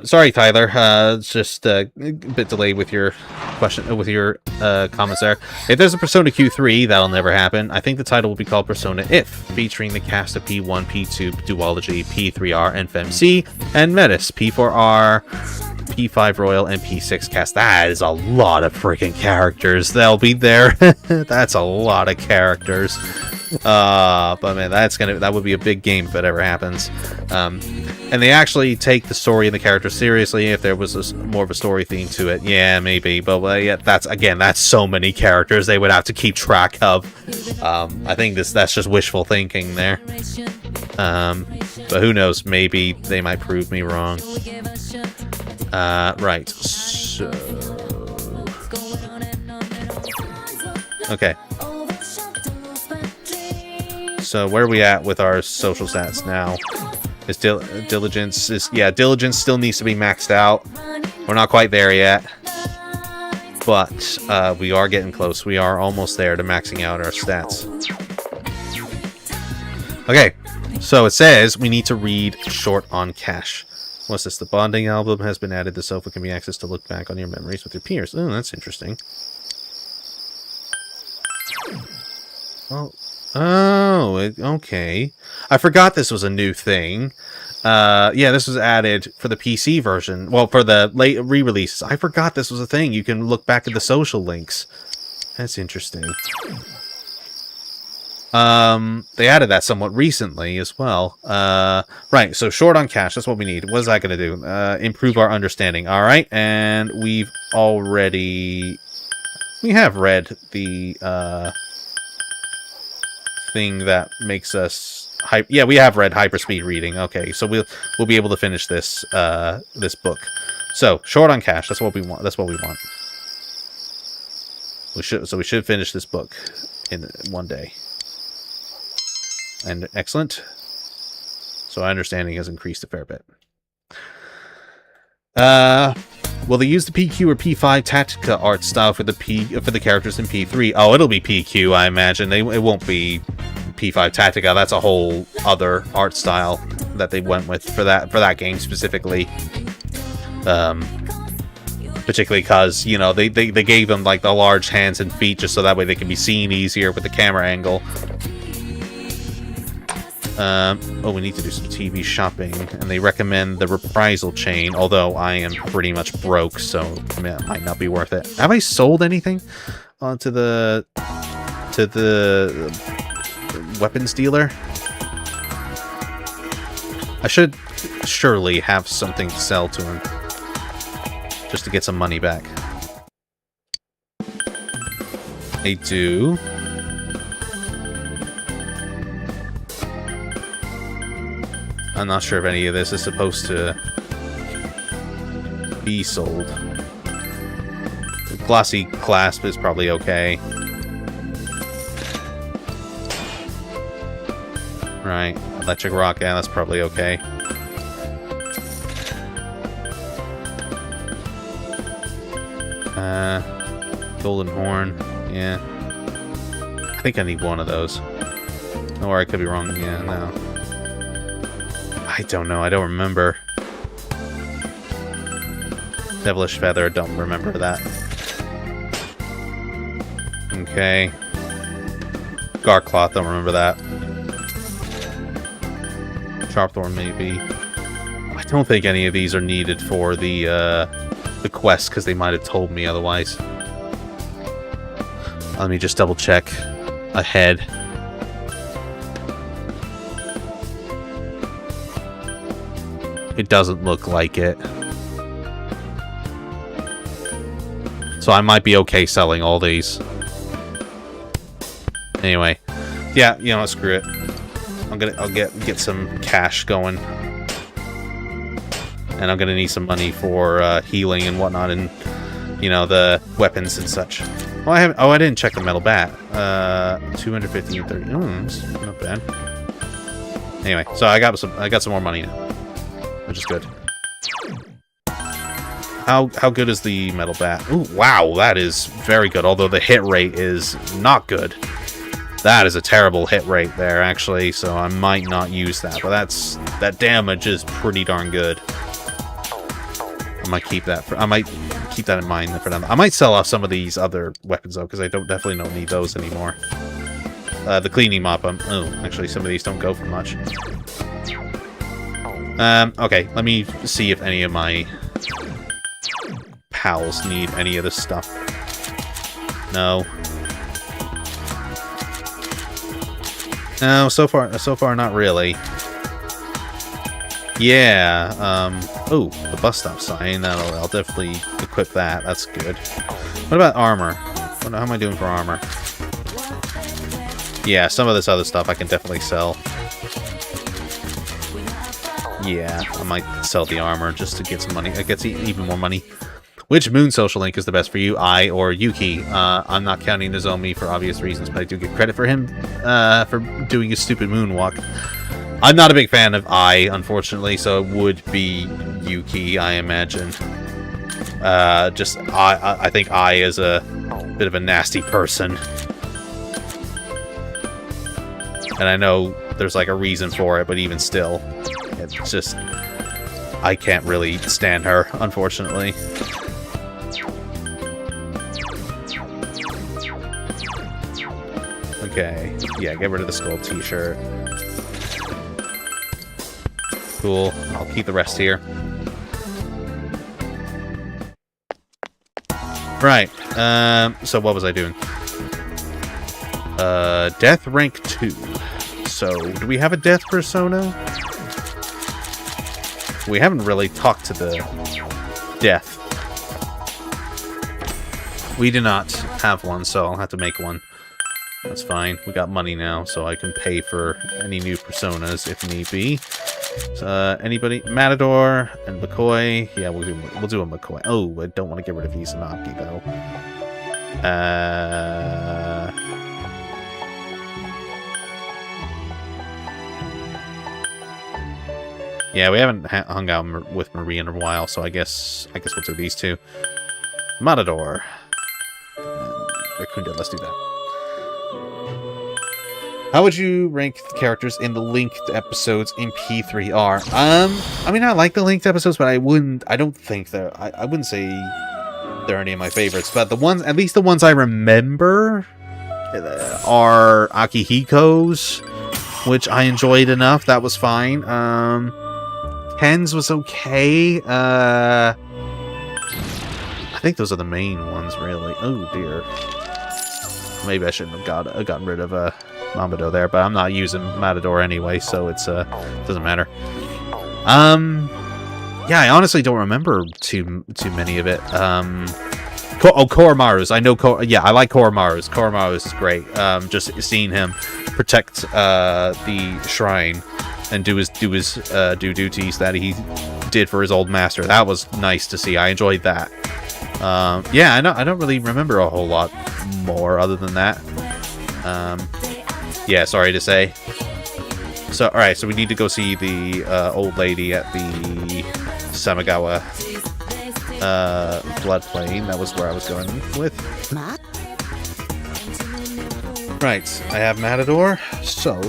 Sorry, Tyler, it's just a bit delayed with your comments there. If there's a Persona Q3, that'll never happen. I think the title will be called Persona If, featuring the cast of P1, P2, Duology, P3R, and FemC, and Metis, P4R, P5 Royal, and P6 cast. That is a lot of freaking characters. They'll be there. That's a lot of characters. But man, that would be a big game if it ever happens. And they actually take the story and the characters seriously. If there was more of a story theme to it, yeah, maybe. But yeah, that's so many characters they would have to keep track of. I think that's just wishful thinking there. But who knows? Maybe they might prove me wrong. Right. So. Okay. So where are we at with our social stats now? Is diligence still needs to be maxed out. We're not quite there yet, but we are getting close. We are almost there to maxing out our stats. Okay, so it says we need to read Short on Cash. What's this? The bonding album has been added. The sofa can be accessed to look back on your memories with your peers. Oh, that's interesting. Oh, okay. I forgot this was a new thing. Yeah, this was added for the PC version. Well, for the late re-releases. I forgot this was a thing. You can look back at the social links. That's interesting. They added that somewhat recently as well. Right, so Short on Cash, that's what we need. What is that going to do? Improve our understanding. Alright, and we have read the, thing that makes us yeah, we have read hyperspeed reading. Okay, so we'll be able to finish this this book. So Short on Cash, that's what we want. We should finish this book in one day. And excellent. So our understanding has increased a fair bit. Will they use the PQ or P5 Tactica art style for the characters in P3? Oh, it'll be PQ, I imagine. It won't be P5 Tactica. That's a whole other art style that they went with for that game specifically. Particularly because, you know, they gave them like the large hands and feet just so that way they can be seen easier with the camera angle. Oh, we need to do some TV shopping, and they recommend the Reprisal chain, although I am pretty much broke, so I mean, it might not be worth it. Have I sold anything to the weapons dealer? I should surely have something to sell to him, just to get some money back. I do. I'm not sure if any of this is supposed to be sold. The glossy clasp is probably okay. Right, electric rock, yeah, that's probably okay. Golden horn, yeah. I think I need one of those. Or I could be wrong, yeah, no. I don't know, I don't remember. Devilish Feather, don't remember that. Okay. Gark Cloth, don't remember that. Sharpthorn, maybe. I don't think any of these are needed for the quest, because they might have told me otherwise. Let me just double check ahead. It doesn't look like it. So I might be okay selling all these. Anyway. Yeah, you know, screw it. I'll get some cash going. And I'm gonna need some money for healing and whatnot, and you know, the weapons and such. Oh, I didn't check the metal bat. 250 and 30. Oh, that's not bad. Anyway, so I got some more money now, which is good. How good is the metal bat? Ooh, wow, that is very good. Although the hit rate is not good. That is a terrible hit rate there, actually. So I might not use that, but that damage is pretty darn good. I might keep that in mind for them. I might sell off some of these other weapons though, because I definitely don't need those anymore. The cleaning mop. Oh, actually, some of these don't go for much. Okay, let me see if any of my pals need any of this stuff. No. No, so far not really. Yeah, oh, the bus stop sign. I'll definitely equip that. That's good. What about armor? How am I doing for armor? Yeah, some of this other stuff I can definitely sell. Yeah, I might sell the armor just to get some money. I get even more money. Which Moon social link is the best for you, I or Yuki? I'm not counting Nozomi for obvious reasons, but I do get credit for him for doing his stupid moonwalk. I'm not a big fan of I, unfortunately, so it would be Yuki, I imagine. I think I is a bit of a nasty person. And I know there's like a reason for it, but even still, it's just, I can't really stand her, unfortunately. Okay, yeah, get rid of the skull t-shirt. Cool, I'll keep the rest here. Right, so what was I doing? Death rank 2. So, do we have a death persona? We haven't really talked to the death. We do not have one, so I'll have to make one. That's fine. We got money now, so I can pay for any new personas if need be. So, anybody? Matador and McCoy. Yeah, we'll do a McCoy. Oh, I don't want to get rid of Izanagi, though. Yeah, we haven't hung out with Marie in a while, so I guess we'll do these two. Matador. Raccoon, let's do that. How would you rank the characters in the linked episodes in P3R? I mean, I like the linked episodes, but I wouldn't say they're any of my favorites. But the ones, at least the ones I remember, are Akihiko's, which I enjoyed enough. That was fine. Ken's was okay. I think those are the main ones, really. Oh dear. Maybe I shouldn't have gotten rid of Mamado there, but I'm not using Matador anyway, so it's doesn't matter. Yeah, I honestly don't remember too many of it. Koromaru's. I know yeah, I like Koromaru's. Koromaru's is great. Just seeing him protect the shrine and do duties that he did for his old master. That was nice to see. I enjoyed that. Yeah, I don't really remember a whole lot more other than that. Yeah, sorry to say. So, alright, so we need to go see the old lady at the Samagawa floodplain. That was where I was going with. Right, I have Matador, so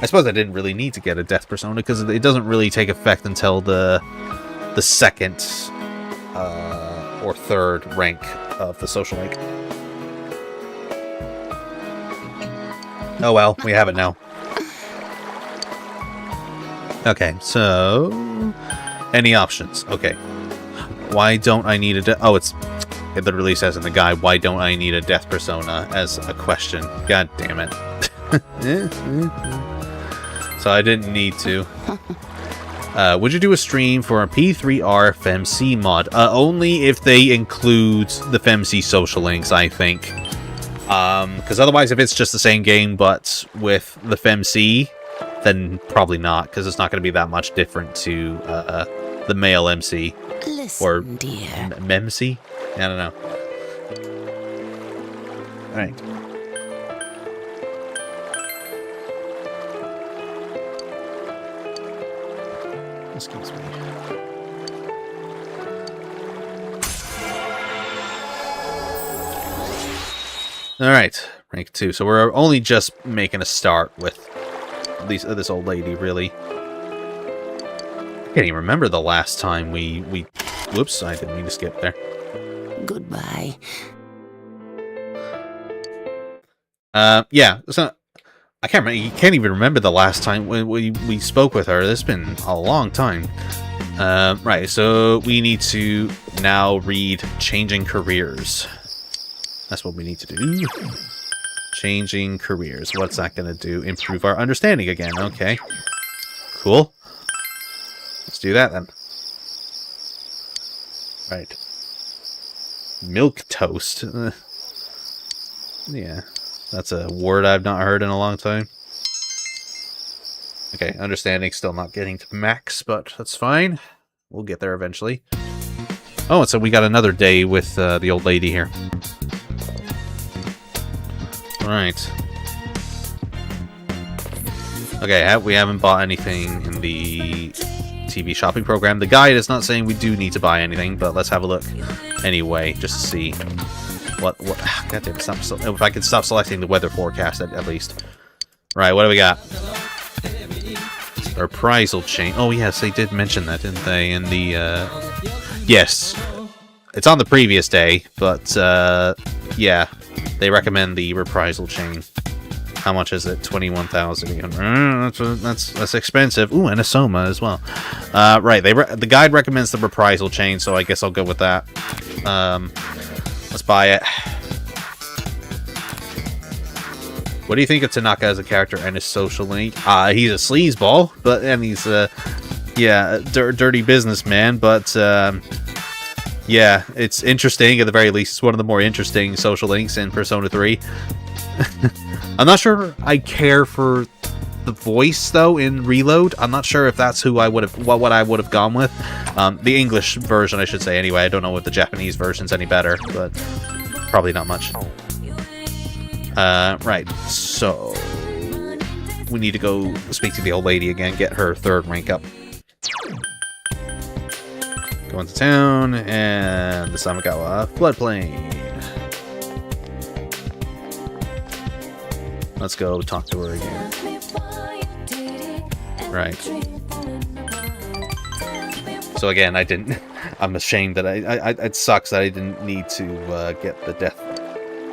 I suppose I didn't really need to get a death persona because it doesn't really take effect until the second or third rank of the social link. Oh well, we have it now. Okay, so any options? Okay, why don't I need a it literally says in the guide, why don't I need a death persona as a question? God damn it. So I didn't need to. Would you do a stream for a P3R FemC mod? Only if they include the FemC social links, I think. Because otherwise, if it's just the same game but with the FemC, then probably not, because it's not going to be that much different to the male MC. Listen, or dear. MEMC? I don't know. Alright. Excuse me. Alright, rank 2. So we're only just making a start with this old lady, really. I can't even remember the last time we... Whoops, I didn't mean to skip there. Goodbye. Yeah, so... I can't remember, you can't even remember the last time when we spoke with her. It's been a long time. Right, so we need to now read Changing Careers. That's what we need to do. Changing Careers. What's that going to do? Improve our understanding again. Okay. Cool. Let's do that then. Right. Milk toast. Yeah. That's a word I've not heard in a long time. Okay, understanding still not getting to max, but that's fine. We'll get there eventually. Oh, and so we got another day with the old lady here. Alright. Okay, we haven't bought anything in the TV shopping program. The guide is not saying we do need to buy anything, but let's have a look anyway, just to see what goddamn, if I can stop selecting the weather forecast at least. Right, what do we got? Reprisal chain. Oh yes, they did mention that, didn't they? In the yes, it's on the previous day, but yeah, they recommend the reprisal chain. How much is it? 21,000. That's expensive. Ooh, and a Soma as well. Right, the guide recommends the reprisal chain, so I guess I'll go with that. Let's buy it. What do you think of Tanaka as a character and his social link? He's a sleazeball, and he's yeah, dirty businessman, but yeah, it's interesting at the very least. It's one of the more interesting social links in Persona 3. I'm not sure I care for the voice though in Reload. I'm not sure if that's who I would have what I would have gone with. The English version, I should say. Anyway, I don't know if the Japanese version's any better, but probably not much. Right. So we need to go speak to the old lady again, get her 3rd rank up. Go into town and the Samagawa floodplain. Let's go talk to her again. Right. So again, I'm ashamed that it sucks that I didn't need to get the death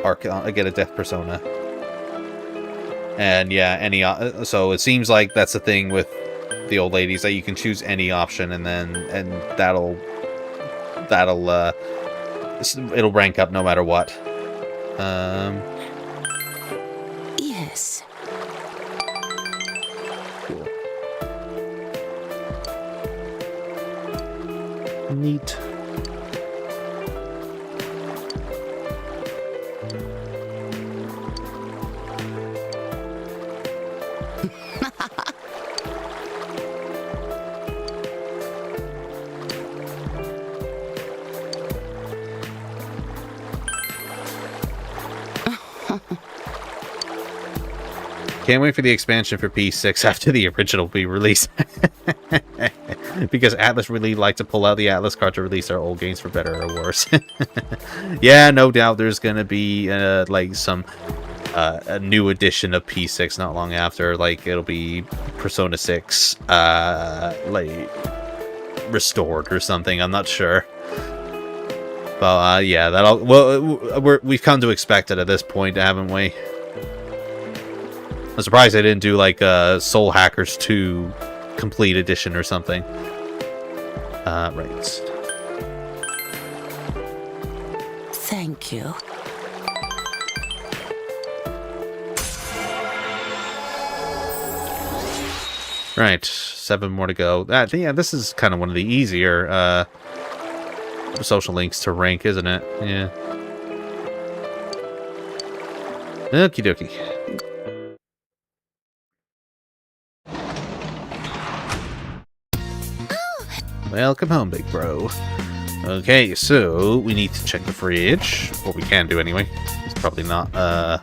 arc, get a death persona. And yeah, so it seems like that's the thing with the old ladies, that you can choose any option, and that'll it'll rank up no matter what. Yes. Cool. Neat. Can't wait for the expansion for P6 after the original be released. Because Atlas really like to pull out the Atlas card to release their old games for better or worse. Yeah, no doubt there's going to be like some a new edition of P6 not long after. Like it'll be Persona 6 like restored or something. I'm not sure. But yeah, we've come to expect it at this point, haven't we? I'm surprised they didn't do like Soul Hackers 2 complete edition or something. Right. Thank you. Right, 7 more to go. Yeah, this is kind of one of the easier social links to rank, isn't it? Yeah. Okie dokie. Welcome home, big bro. Okay, so we need to check the fridge. Or we can do anyway. It's probably not, yeah,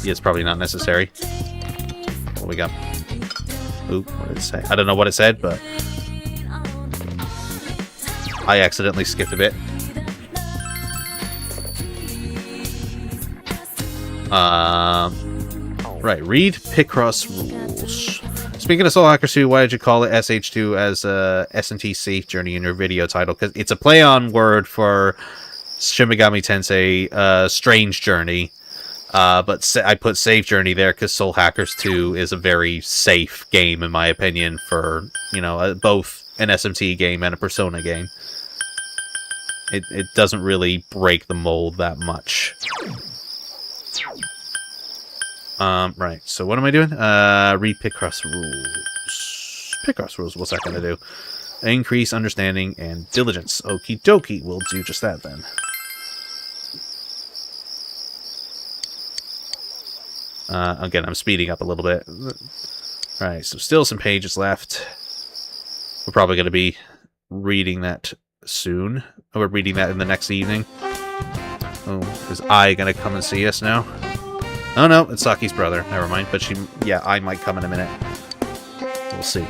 it's probably not necessary. What we got? Ooh, what did it say? I don't know what it said, but I accidentally skipped a bit. Right, read Picross rules. Speaking of Soul Hacker 2, why did you call it SH2 as S&T Safe Journey in your video title? Because it's a play-on word for Shin Megami Tensei Strange Journey. But I put Safe Journey there because Soul Hackers 2 is a very safe game, in my opinion, for, you know, both an SMT game and a Persona game. It doesn't really break the mold that much. Right, so what am I doing? Read Picross rules. Picross rules, what's that going to do? Increase understanding and diligence. Okie dokie, we'll do just that then. Again, I'm speeding up a little bit. Right, so still some pages left. We're probably going to be reading that soon. We're reading that in the next evening. Oh, is Ai going to come and see us now? Oh no, it's Saki's brother. Never mind. But yeah, I might come in a minute. We'll see.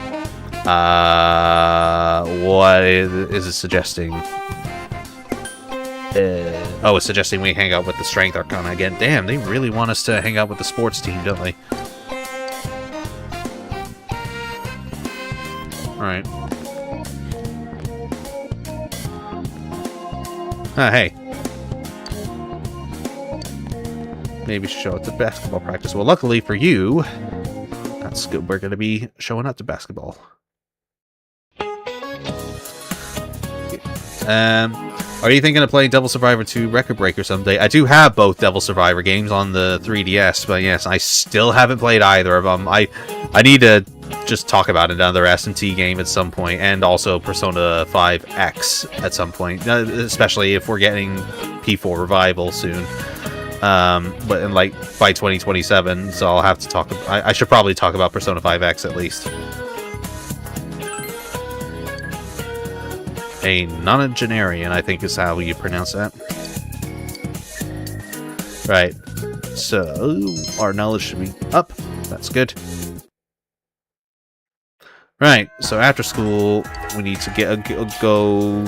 What is it suggesting? Oh, it's suggesting we hang out with the Strength Arcana again. Damn, they really want us to hang out with the sports team, don't they? Alright. Hey. Maybe show up to basketball practice. Well, luckily for you, that's good. We're going to be showing up to basketball. Are you thinking of playing Devil Survivor 2 Record Breaker someday? I do have both Devil Survivor games on the 3DS, but yes, I still haven't played either of them. I need to just talk about another S&T game at some point, and also Persona 5X at some point, especially if we're getting P4 Revival soon. But in, like, by 2027, so I'll have to talk. I should probably talk about Persona 5X at least. A nonagenarian, I think is how you pronounce that. Right. So our knowledge should be up. That's good. Right. So after school, we need to go.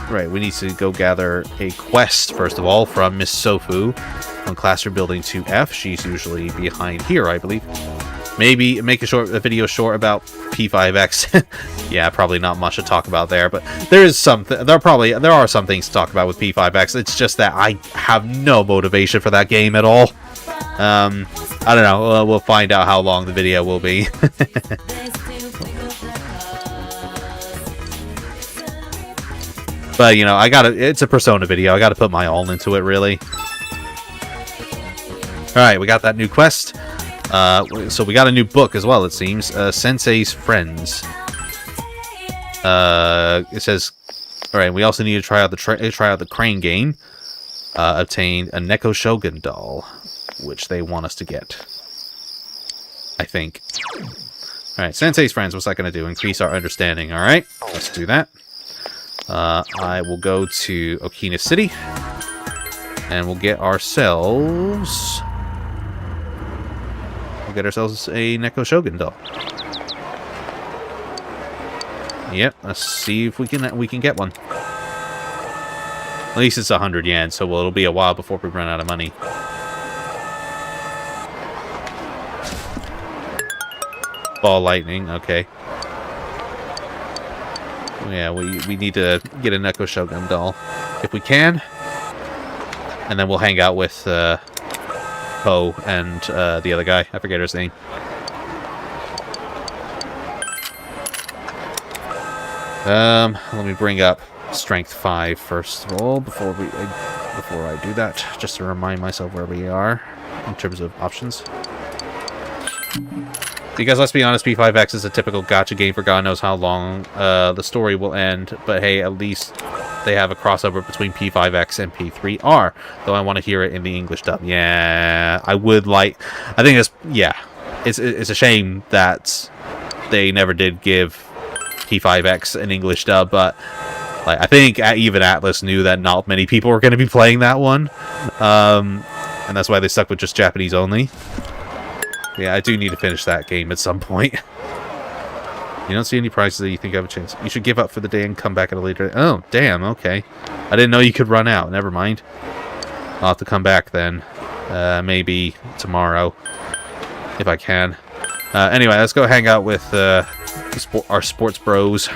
Right, we need to go gather a quest, first of all, from Miss Sofu on Classroom Building 2F. She's usually behind here, I believe. Maybe make a video short about P5X. Yeah, probably not much to talk about there, but there is something. There are some things to talk about with P5X. It's just that I have no motivation for that game at all. I don't know. We'll find out how long the video will be. But, you know, it's a Persona video. I gotta put my all into it, really. Alright, we got that new quest. So we got a new book as well, it seems. Sensei's Friends. It says, alright, we also need to try out the Crane game. Obtain a Neko Shogun doll, which they want us to get. I think. Alright, Sensei's Friends, what's that gonna do? Increase our understanding, alright? Let's do that. I will go to Okina City, and we'll get ourselves a Neko Shogun doll. Yep, let's see if we can get one. At least it's 100 yen, so it'll be a while before we run out of money. Ball lightning, okay. Yeah, we need to get a Neko Shogun doll if we can, and then we'll hang out with Ho and the other guy. I forget his name. Let me bring up Strength 5 first of all before I do that, just to remind myself where we are in terms of options. Because let's be honest, P5X is a typical gacha game for God knows how long the story will end. But hey, at least they have a crossover between P5X and P3R. Though I want to hear it in the English dub. Yeah, I would like... I think it's... Yeah. It's a shame that they never did give P5X an English dub. But like, I think even Atlas knew that not many people were going to be playing that one. And that's why they stuck with just Japanese only. Yeah, I do need to finish that game at some point. You don't see any prizes that you think have a chance. You should give up for the day and come back at a later... Oh, damn, okay. I didn't know you could run out. Never mind. I'll have to come back then. Maybe tomorrow. If I can. Anyway, let's go hang out with our sports bros.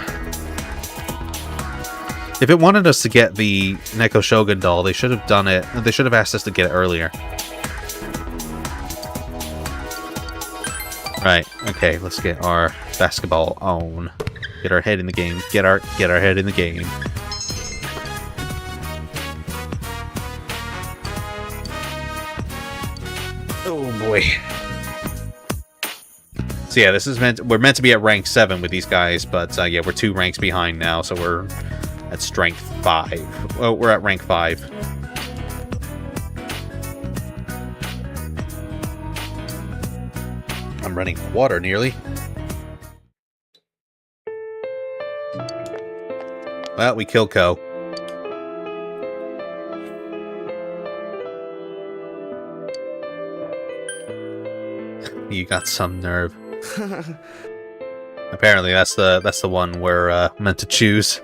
If it wanted us to get the Neko Shogun doll, they should have done it... They should have asked us to get it earlier. Right, okay, let's get our basketball on. Get our head in the game. Get our head in the game. Oh boy. So yeah, this is we're meant to be at rank 7 with these guys, but yeah, we're 2 ranks behind now, so we're at strength 5. Well, we're at rank 5. I'm running water nearly. Well, we killed Ko. You got some nerve. Apparently, that's the one we're meant to choose.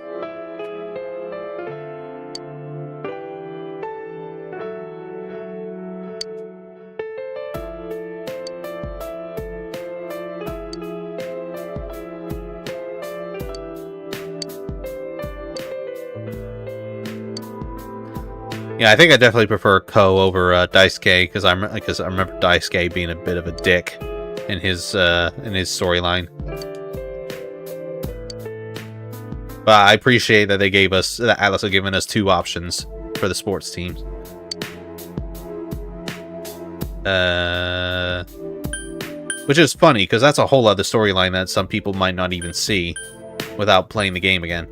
Yeah, I think I definitely prefer Ko over Daisuke because I remember Daisuke being a bit of a dick in his storyline. But I appreciate that they gave us that Atlas have given us 2 options for the sports teams. Which is funny because that's a whole other storyline that some people might not even see without playing the game again.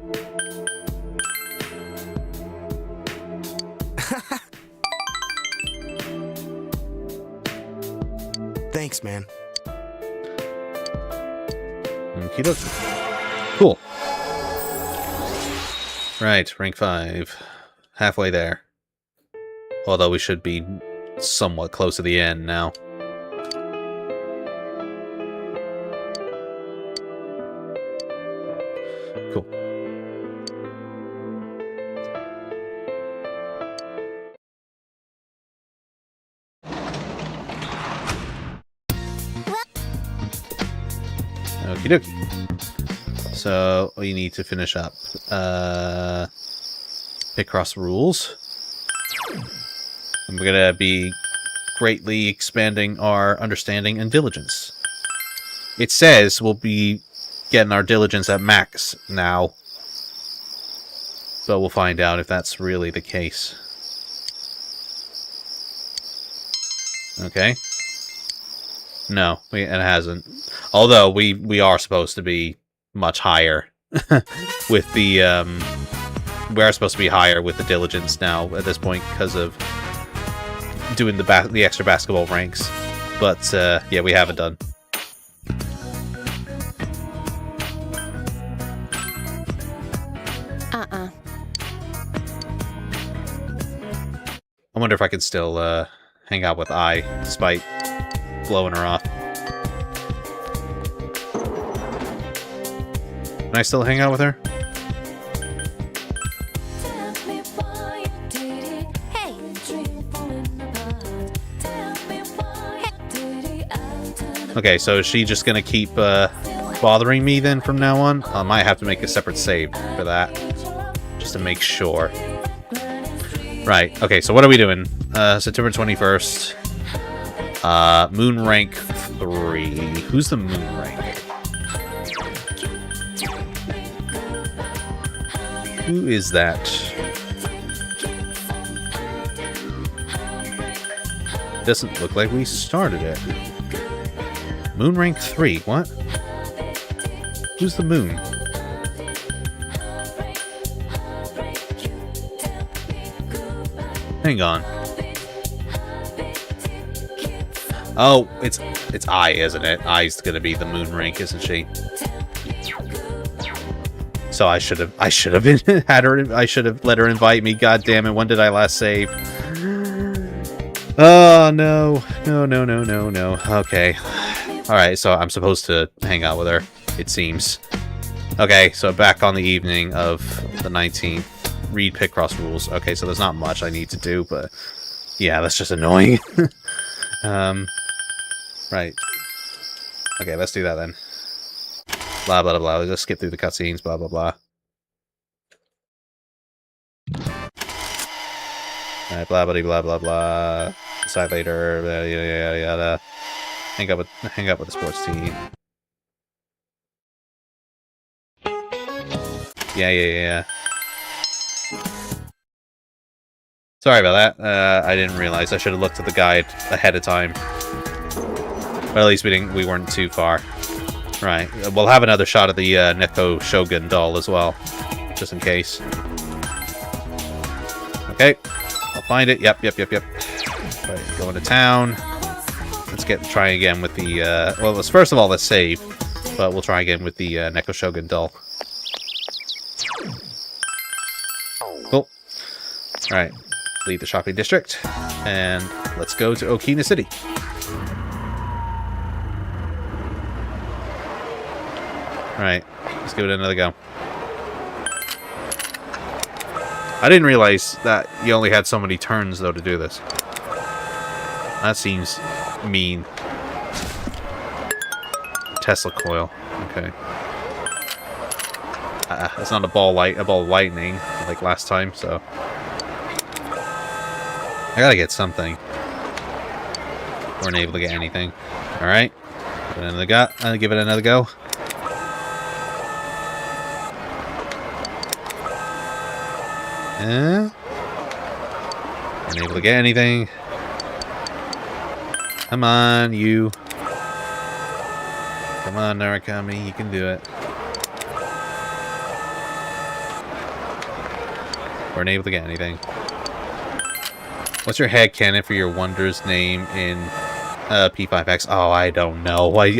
Thanks, man. Okie dokie. Cool. Right, rank 5. Halfway there. Although we should be somewhat close to the end now. Cool. Okie dokie. So we need to finish up. Picross rules. And we're gonna be greatly expanding our understanding and diligence. It says we'll be getting our diligence at max now. But we'll find out if that's really the case. Okay. No, it hasn't. Although we are supposed to be much higher with the we are supposed to be higher with the diligence now at this point because of doing the extra basketball ranks. But yeah, we haven't done. I wonder if I can still hang out with Ai despite blowing her off. Can I still hang out with her? Okay, so is she just gonna keep bothering me then from now on? I might have to make a separate save for that, just to make sure. Right, okay, so what are we doing? September 21st. Moon rank 3. Who's the moon rank? Who is that? Doesn't look like we started it. Moon rank 3. What? Who's the moon? Hang on. Oh, it's I, isn't it? I's gonna be the moon rank, isn't she? So I should have been had her. I should have let her invite me. God damn it! When did I last save? Oh no! No! Okay. All right. So I'm supposed to hang out with her. It seems. Okay. So back on the evening of the 19th. Read Picross rules. Okay. So there's not much I need to do, but yeah, that's just annoying. Right. Okay. Let's do that then. Blah, blah, blah. Let's skip through the cutscenes. Blah, blah, blah. Alright, blah, blah, blah, blah, blah. Decide later. Yada, yada, yada. Hang out with the sports team. Yeah. Sorry about that. I didn't realize. I should have looked at the guide ahead of time. But at least we weren't too far. Right, we'll have another shot of the Naoto Shirogane doll as well, just in case. Okay, I'll find it. Yep. Right, going to town. Let's try again with the. Well, first of all, let's save, but we'll try again with the Naoto Shirogane doll. Cool. All right, leave the shopping district, and let's go to Okina City. Right, let's give it another go. I didn't realize that you only had so many turns, though, to do this. That seems mean. Tesla coil. Okay. It's not a ball of lightning like last time, so I gotta get something. Weren't able to get anything. All right, give it another go. Weren't able to get anything. Come on, you. Come on, Narukami, you can do it. Weren't able to get anything. What's your headcanon for your Wonder's name in P5X? Oh, I don't know. I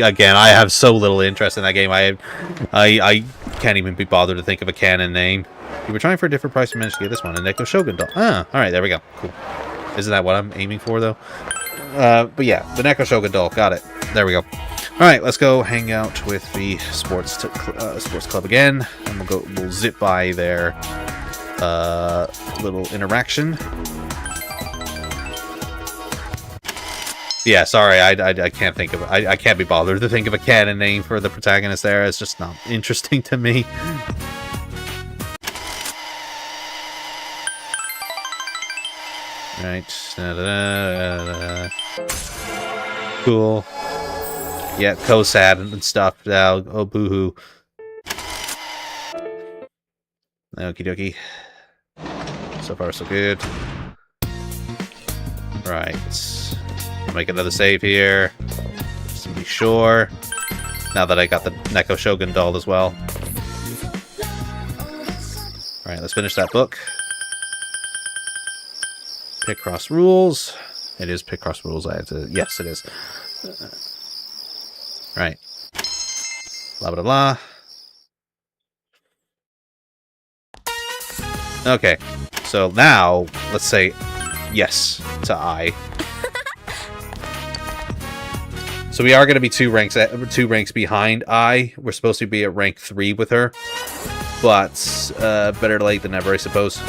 have so little interest in that game. I can't even be bothered to think of a canon name. You were trying for a different price and managed to get this one. A Naoto Shirogane doll. Ah, alright, there we go. Cool. Isn't that what I'm aiming for, though? But yeah, the Naoto Shirogane doll. Got it. There we go. Alright, let's go hang out with the sports club again. And we'll zip by their little interaction. Yeah, sorry, I can't think of I can't be bothered to think of a canon name for the protagonist there. It's just not interesting to me. Right. Cool. Yeah, co-sad and stuff now. Oh, boo-hoo. Okie dokie. So far, so good. Right. Let's make another save here. Just to be sure. Now that I got the Naoto Shirogane doll as well. Alright, let's finish that book. Picross rules. It is Picross rules. I have to. Yes, it is. Right. Blah blah blah. Okay. So now let's say yes to I. So we are going to be two ranks behind I. We're supposed to be at rank 3 with her, but better late than never, I suppose.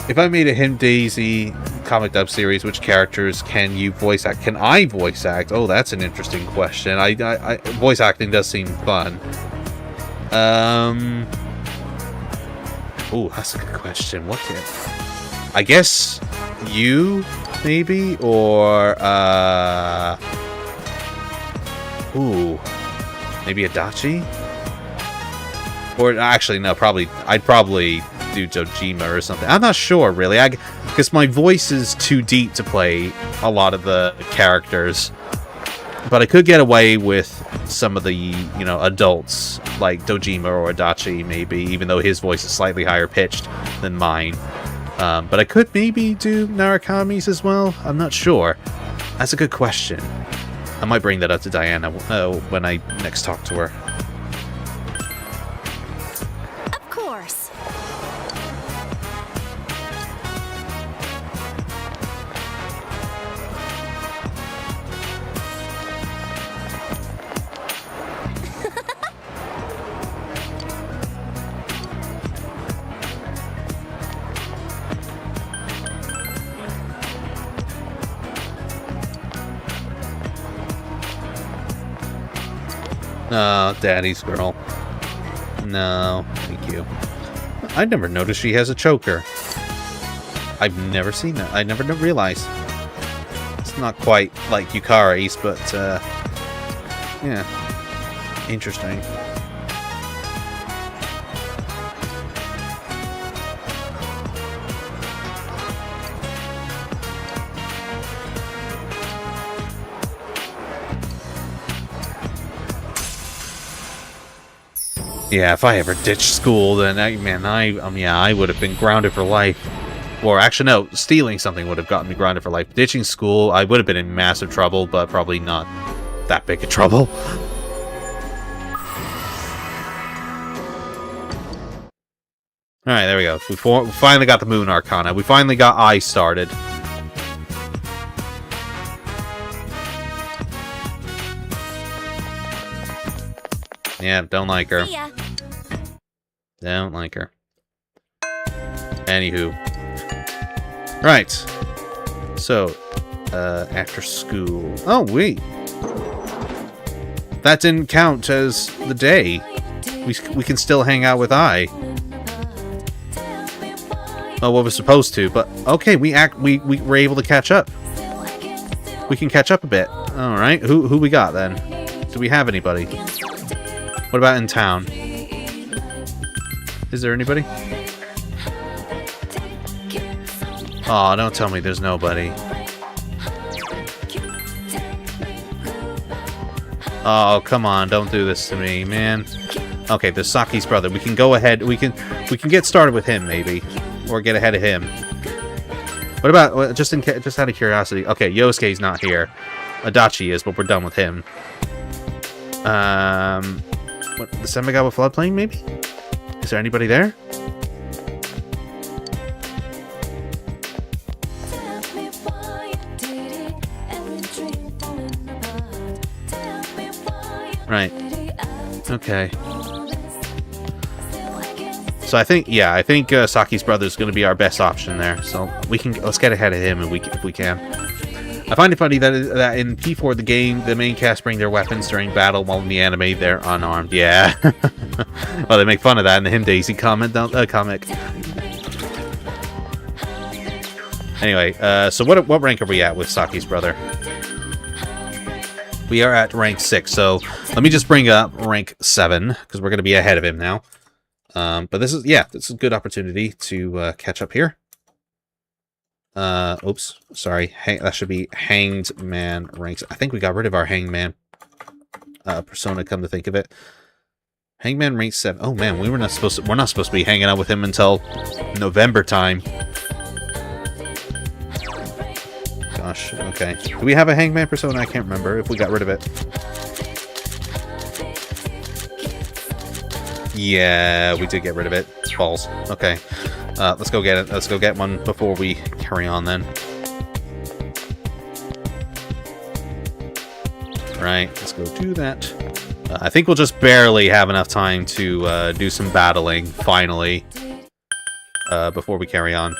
If I made a Him Daisy comic dub series, which characters can you voice act? Can I voice act? Oh, that's an interesting question. I voice acting does seem fun. Oh, that's a good question. What can I guess you maybe, or ooh, Maybe Adachi? Or actually, no, I'd probably do Dojima or something. I'm not sure, really. Because my voice is too deep to play a lot of the characters. But I could get away with some of the, you know, adults, like Dojima or Adachi, maybe, even though his voice is slightly higher pitched than mine. But I could maybe do Narakami's as well. I'm not sure. That's a good question. I might bring that up to Diana when I next talk to her. Of course. Oh, Daddy's girl. No, thank you. I never noticed she has a choker. I've never seen that. I never realized. It's not quite like Yukari's, but, yeah. Interesting. Yeah, if I ever ditched school, then I would have been grounded for life. Or actually, no, stealing something would have gotten me grounded for life. Ditching school, I would have been in massive trouble, but probably not that big of trouble. Alright, there we go. We finally got the Moon Arcana. We finally got I started. Yeah, don't like her. Don't like her. Anywho. Right. So, after school. Oh, wait. That didn't count as the day. We can still hang out with I. Oh, what we're supposed to, but okay, we were able to catch up. We can catch up a bit. All right, who we got then? Do we have anybody? What about in town? Is there anybody? Oh, don't tell me there's nobody. Oh, come on, don't do this to me, man. Okay, there's Saki's brother. We can go ahead. We can get started with him, maybe. Or get ahead of him. What about, just out of curiosity. Okay, Yosuke's not here. Adachi is, but we're done with him. What, the Semigawa floodplain, maybe? Is there anybody there? Right. Okay. So I think Saki's brother is going to be our best option there. So let's get ahead of him if we can. I find it funny that in P4 the game, the main cast bring their weapons during battle, while in the anime they're unarmed. Yeah. Well, they make fun of that in the Him Daisy comic. Anyway, so what rank are we at with Saki's brother? We are at rank 6. So let me just bring up rank 7 because we're going to be ahead of him now. But this is a good opportunity to catch up here. Oops, sorry. That should be Hanged Man ranks. I think we got rid of our Hangman persona, come to think of it. Hangman rank 7. Oh man, we're not supposed to be hanging out with him until November time. Gosh, okay. Do we have a Hangman persona? I can't remember if we got rid of it. Yeah, we did get rid of it. Balls. Okay. Let's go get it. Let's go get one before we carry on then. Right, let's go do that. I think we'll just barely have enough time to do some battling, finally, before we carry on.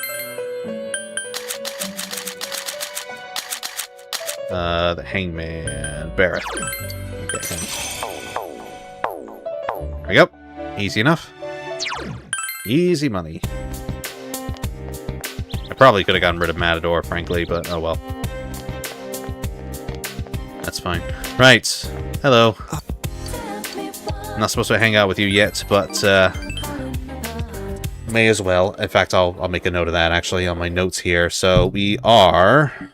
The Hangman Barrett. Get him. There we go. Easy enough. Easy money. I probably could have gotten rid of Matador, frankly, but oh well. That's fine. Right. Hello. I'm not supposed to hang out with you yet, but may as well. In fact, I'll make a note of that actually on my notes here. So we are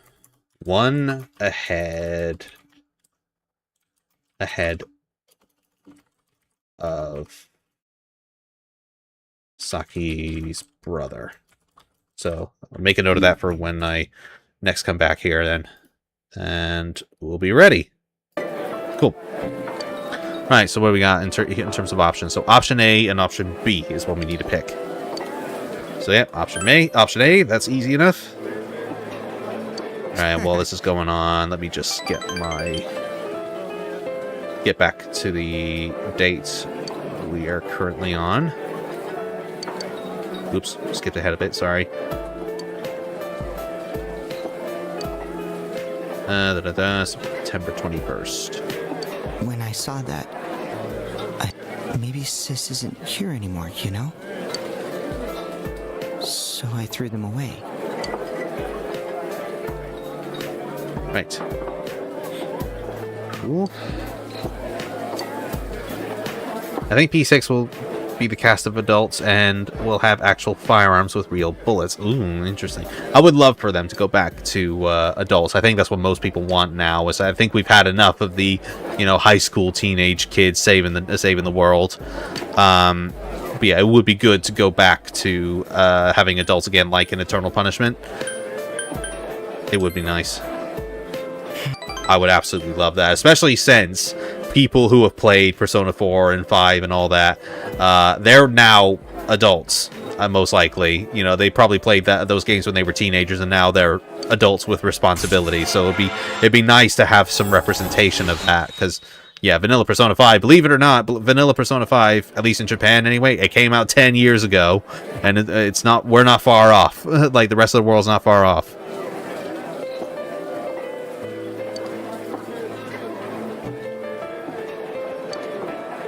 one ahead of Saki's brother. So I'll make a note of that for when I next come back here then. And we'll be ready. Cool. Alright, so what do we got in terms of options? So option A and option B is what we need to pick. So yeah, option A, that's easy enough. Alright, while this is going on, let me just get back to the date we are currently on. Oops, skipped ahead a bit, sorry. September 21st. When I saw that, maybe Sis isn't here anymore, you know? So I threw them away. Right. Cool. I think P6 will be the cast of adults and will have actual firearms with real bullets. Ooh, interesting. I would love for them to go back to adults. I think that's what most people want now. Is I think we've had enough of the, high school teenage kids saving the world. But yeah, it would be good to go back to having adults again, like in Eternal Punishment. It would be nice. I would absolutely love that, especially since people who have played Persona 4 and 5 and all that, they're now adults, most likely. They probably played those games when they were teenagers, and now they're adults with responsibility. So it'd be nice to have some representation of that, because yeah, Vanilla Persona 5, believe it or not, Vanilla Persona 5, at least in Japan anyway, it came out 10 years ago, and we're not far off. Like, the rest of the world's not far off.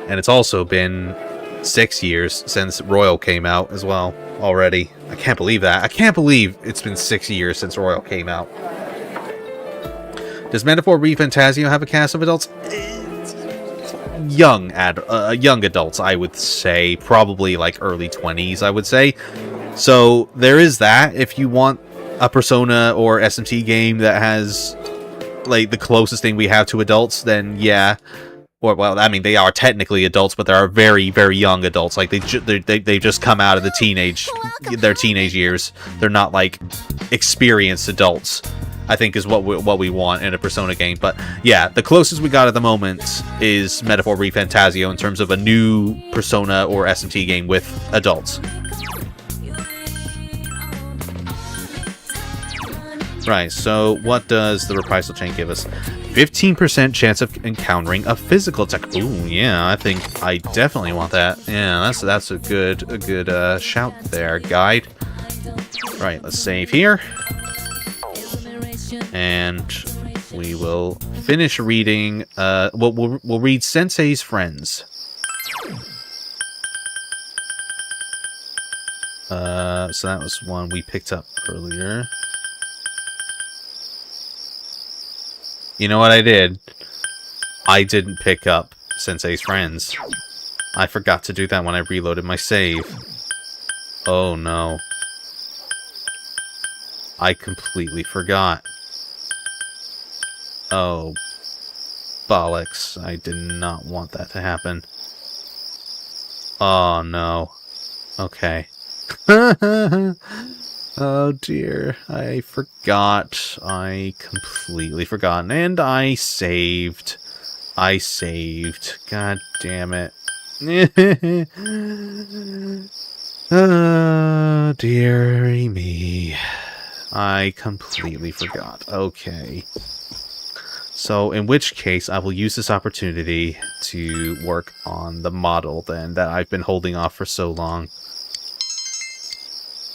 And it's also been 6 years since Royal came out as well, already. I can't believe that. I can't believe it's been 6 years since Royal came out. Does Metaphor ReFantazio have a cast of adults? Young adults, I would say. Probably like early 20s, I would say. So there is that. If you want a Persona or SMT game that has like the closest thing we have to adults, then yeah. Well, I mean, they are technically adults, but they are very, very young adults. Like, they just come out of their teenage years. They're not, like, experienced adults, I think is what we want in a Persona game. But, yeah, the closest we got at the moment is Metaphor ReFantazio in terms of a new Persona or SMT game with adults. Right, so what does the reprisal chain give us? 15% chance of encountering a physical attack. Ooh, yeah, I think I definitely want that. Yeah, that's a good shout there, guide. Right, let's save here. And we will finish reading, we'll read Sensei's Friends. So that was one we picked up earlier. You know what I did? I didn't pick up Sensei's Friends. I forgot to do that when I reloaded my save. Oh no. I completely forgot. Oh, bollocks. I did not want that to happen. Oh no. Okay. Oh dear, I forgot. I completely forgot. And I saved. God damn it. Oh dearie me. I completely forgot. Okay. So, in which case, I will use this opportunity to work on the model, then, that I've been holding off for so long.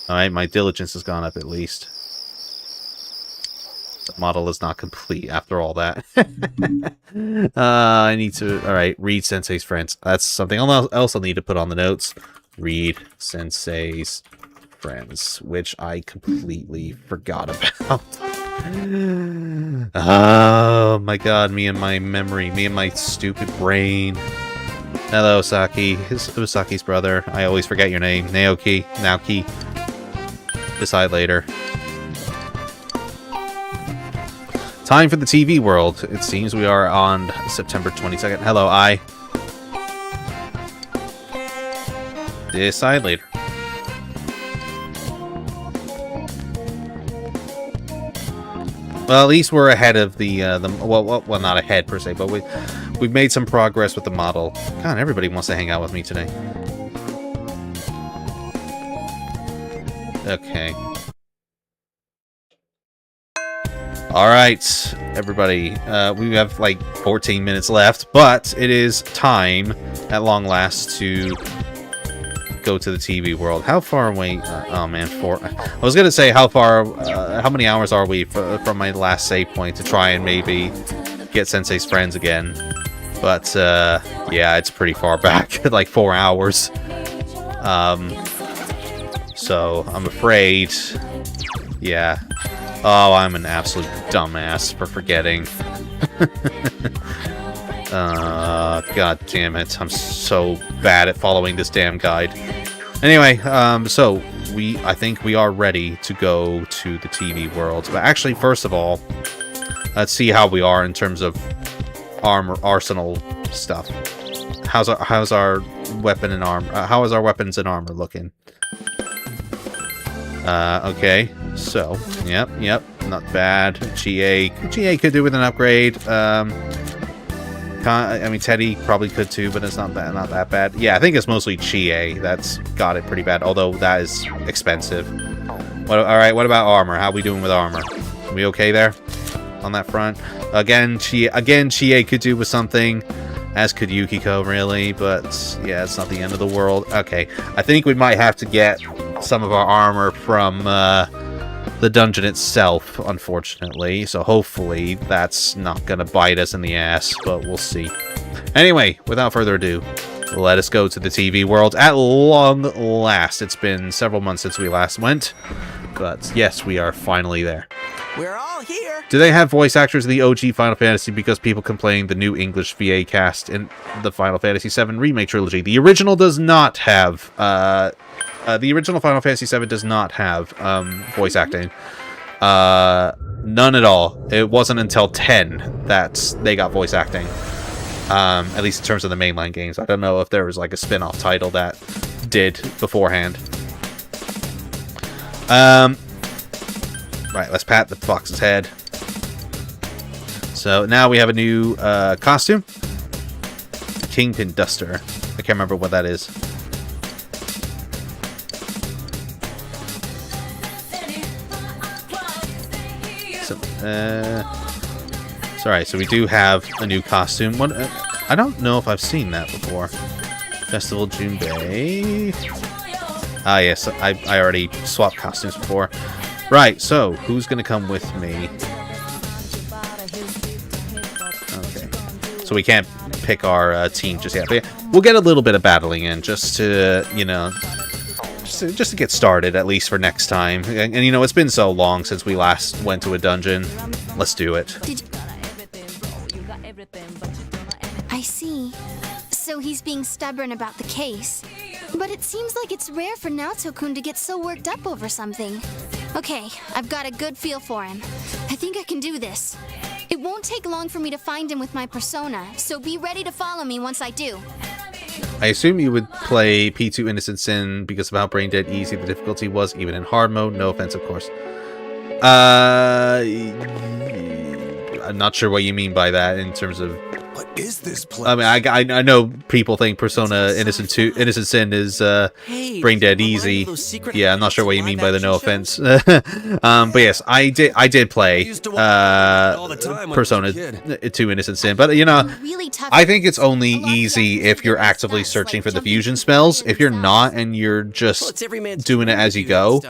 Alright, my diligence has gone up at least. The model is not complete after all that. I need to... Alright, read Sensei's Friends. That's something else I'll need to put on the notes. Read Sensei's Friends, which I completely forgot about. Oh my god, me and my memory, me and my stupid brain. Hello, Saki. Saki's brother. I always forget your name. Naoki. Decide later. Time for the TV world. It seems we are on September 22nd. Hello, I. Decide later. Well, at least we're ahead of the well, not ahead per se, but we've made some progress with the model. God, everybody wants to hang out with me today. Okay. Alright, everybody. We have like 14 minutes left, but it is time, at long last, to go to the TV world. How far away? Oh man, I was gonna say how many hours are we from my last save point to try and maybe get Sensei's friends again. But, yeah, it's pretty far back, like 4 hours. So, I'm afraid, yeah. Oh, I'm an absolute dumbass for forgetting. God damn it. I'm so bad at following this damn guide. Anyway, so I think we are ready to go to the TV world. But actually, first of all, let's see how we are in terms of arsenal stuff. How's our weapon and armor? How is our weapons and armor looking? Okay. So, yep, not bad. GA could do with an upgrade. I mean, Teddy probably could too, but it's not that bad. Yeah, I think it's mostly GA that's got it pretty bad, although that is expensive. Alright, what about armor? How are we doing with armor? Are we okay there? On that front? Again, GA could do with something, as could Yukiko, really, but yeah, it's not the end of the world. Okay, I think we might have to get some of our armor from, the dungeon itself, unfortunately, so hopefully that's not gonna bite us in the ass, but we'll see. Anyway, without further ado, let us go to the TV world at long last. It's been several months since we last went, but yes, we are finally there. We're all here. Do they have voice actors in the OG Final Fantasy? Because people complain the new English VA cast in the Final Fantasy VII Remake Trilogy. The original does not have, the original Final Fantasy VII does not have voice acting. None at all. It wasn't until 10 that they got voice acting. At least in terms of the mainline games. I don't know if there was like a spin-off title that did beforehand. Right, let's pat the fox's head. So now we have a new costume. Kingpin Duster. I can't remember what that is. Sorry, so we do have a new costume. What? I don't know if I've seen that before. Festival Junbei. Ah, yes, I already swapped costumes before. Right, so who's gonna come with me? Okay, so we can't pick our team just yet, but yeah, we'll get a little bit of battling in just to, you know, just to get started, at least for next time. And you know, it's been so long since we last went to a dungeon. Let's do it. I see. So he's being stubborn about the case. But it seems like it's rare for Naoto-kun to get so worked up over something. Okay, I've got a good feel for him. I think I can do this. It won't take long for me to find him with my persona, so be ready to follow me once I do. I assume you would play P2 Innocent Sin because of how brain dead easy the difficulty was, even in hard mode. No offense, of course. I'm not sure what you mean by that in terms of... What is this place? I mean, I know people think Persona Innocent Sin is brain dead easy. Yeah, I'm not sure what you mean by the no offense. But yes, I did play Persona 2 Innocent Sin. But you know, I think it's only easy if you're actively searching for the fusion spells. If you're not and you're just doing it as you go,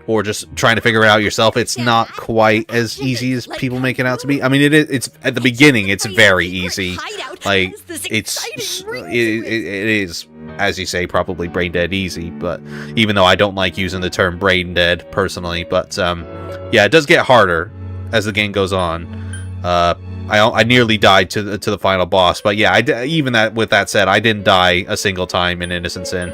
or just trying to figure it out yourself, it's not quite as easy as people make it out to be. I mean, it's at the beginning, it's very easy. Like, it is, as you say, probably brain dead easy, but even though I don't like using the term brain dead personally, but yeah, it does get harder as the game goes on. I nearly died to the final boss, but yeah, even with that said, I didn't die a single time in Innocent Sin.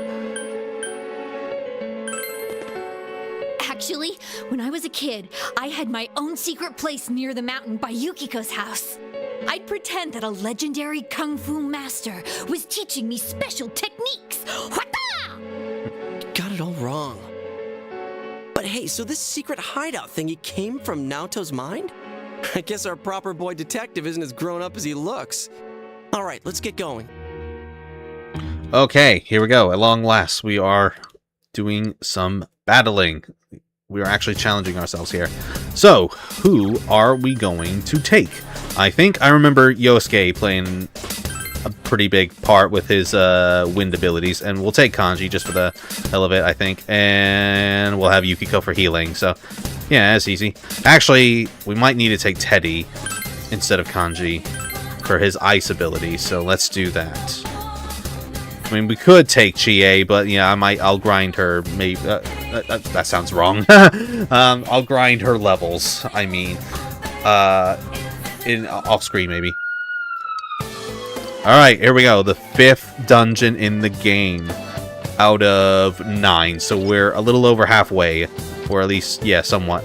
Actually, when I was a kid, I had my own secret place near the mountain by Yukiko's house. I'd pretend that a legendary kung fu master was teaching me special techniques. Got it all wrong. But hey, so this secret hideout thingy came from Naoto's mind? I guess our proper boy detective isn't as grown up as he looks. All right, let's get going. Okay, here we go. At long last, we are doing some battling. We are actually challenging ourselves here. So, who are we going to take? I think I remember Yosuke playing a pretty big part with his wind abilities, and we'll take Kanji just for the hell of it, I think, and we'll have Yukiko for healing, so yeah, that's easy. Actually, we might need to take Teddy instead of Kanji for his ice ability, so let's do that. I mean, we could take Chie, but yeah, I'll grind her, maybe, that sounds wrong. I'll grind her levels, I mean, off screen maybe. Alright, here we go. The 5th dungeon in the game out of 9. So we're a little over halfway. Or at least, yeah, somewhat.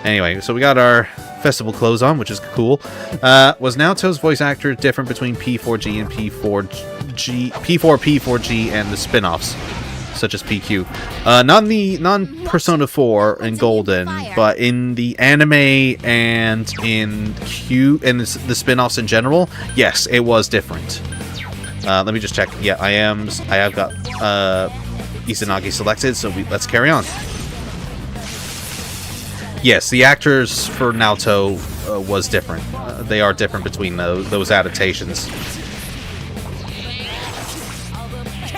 Anyway, so we got our festival clothes on, which is cool. Was Naoto's voice actor different between P4G and P4G, P4G and the spin-offs, such as PQ? Non-Persona 4 and Golden, but in the anime and in Q and the spin-offs in general, yes, it was different. Let me just check. Yeah, I have got Izanagi selected, so let's carry on. Yes, the actors for Naoto was different. They are different between those adaptations.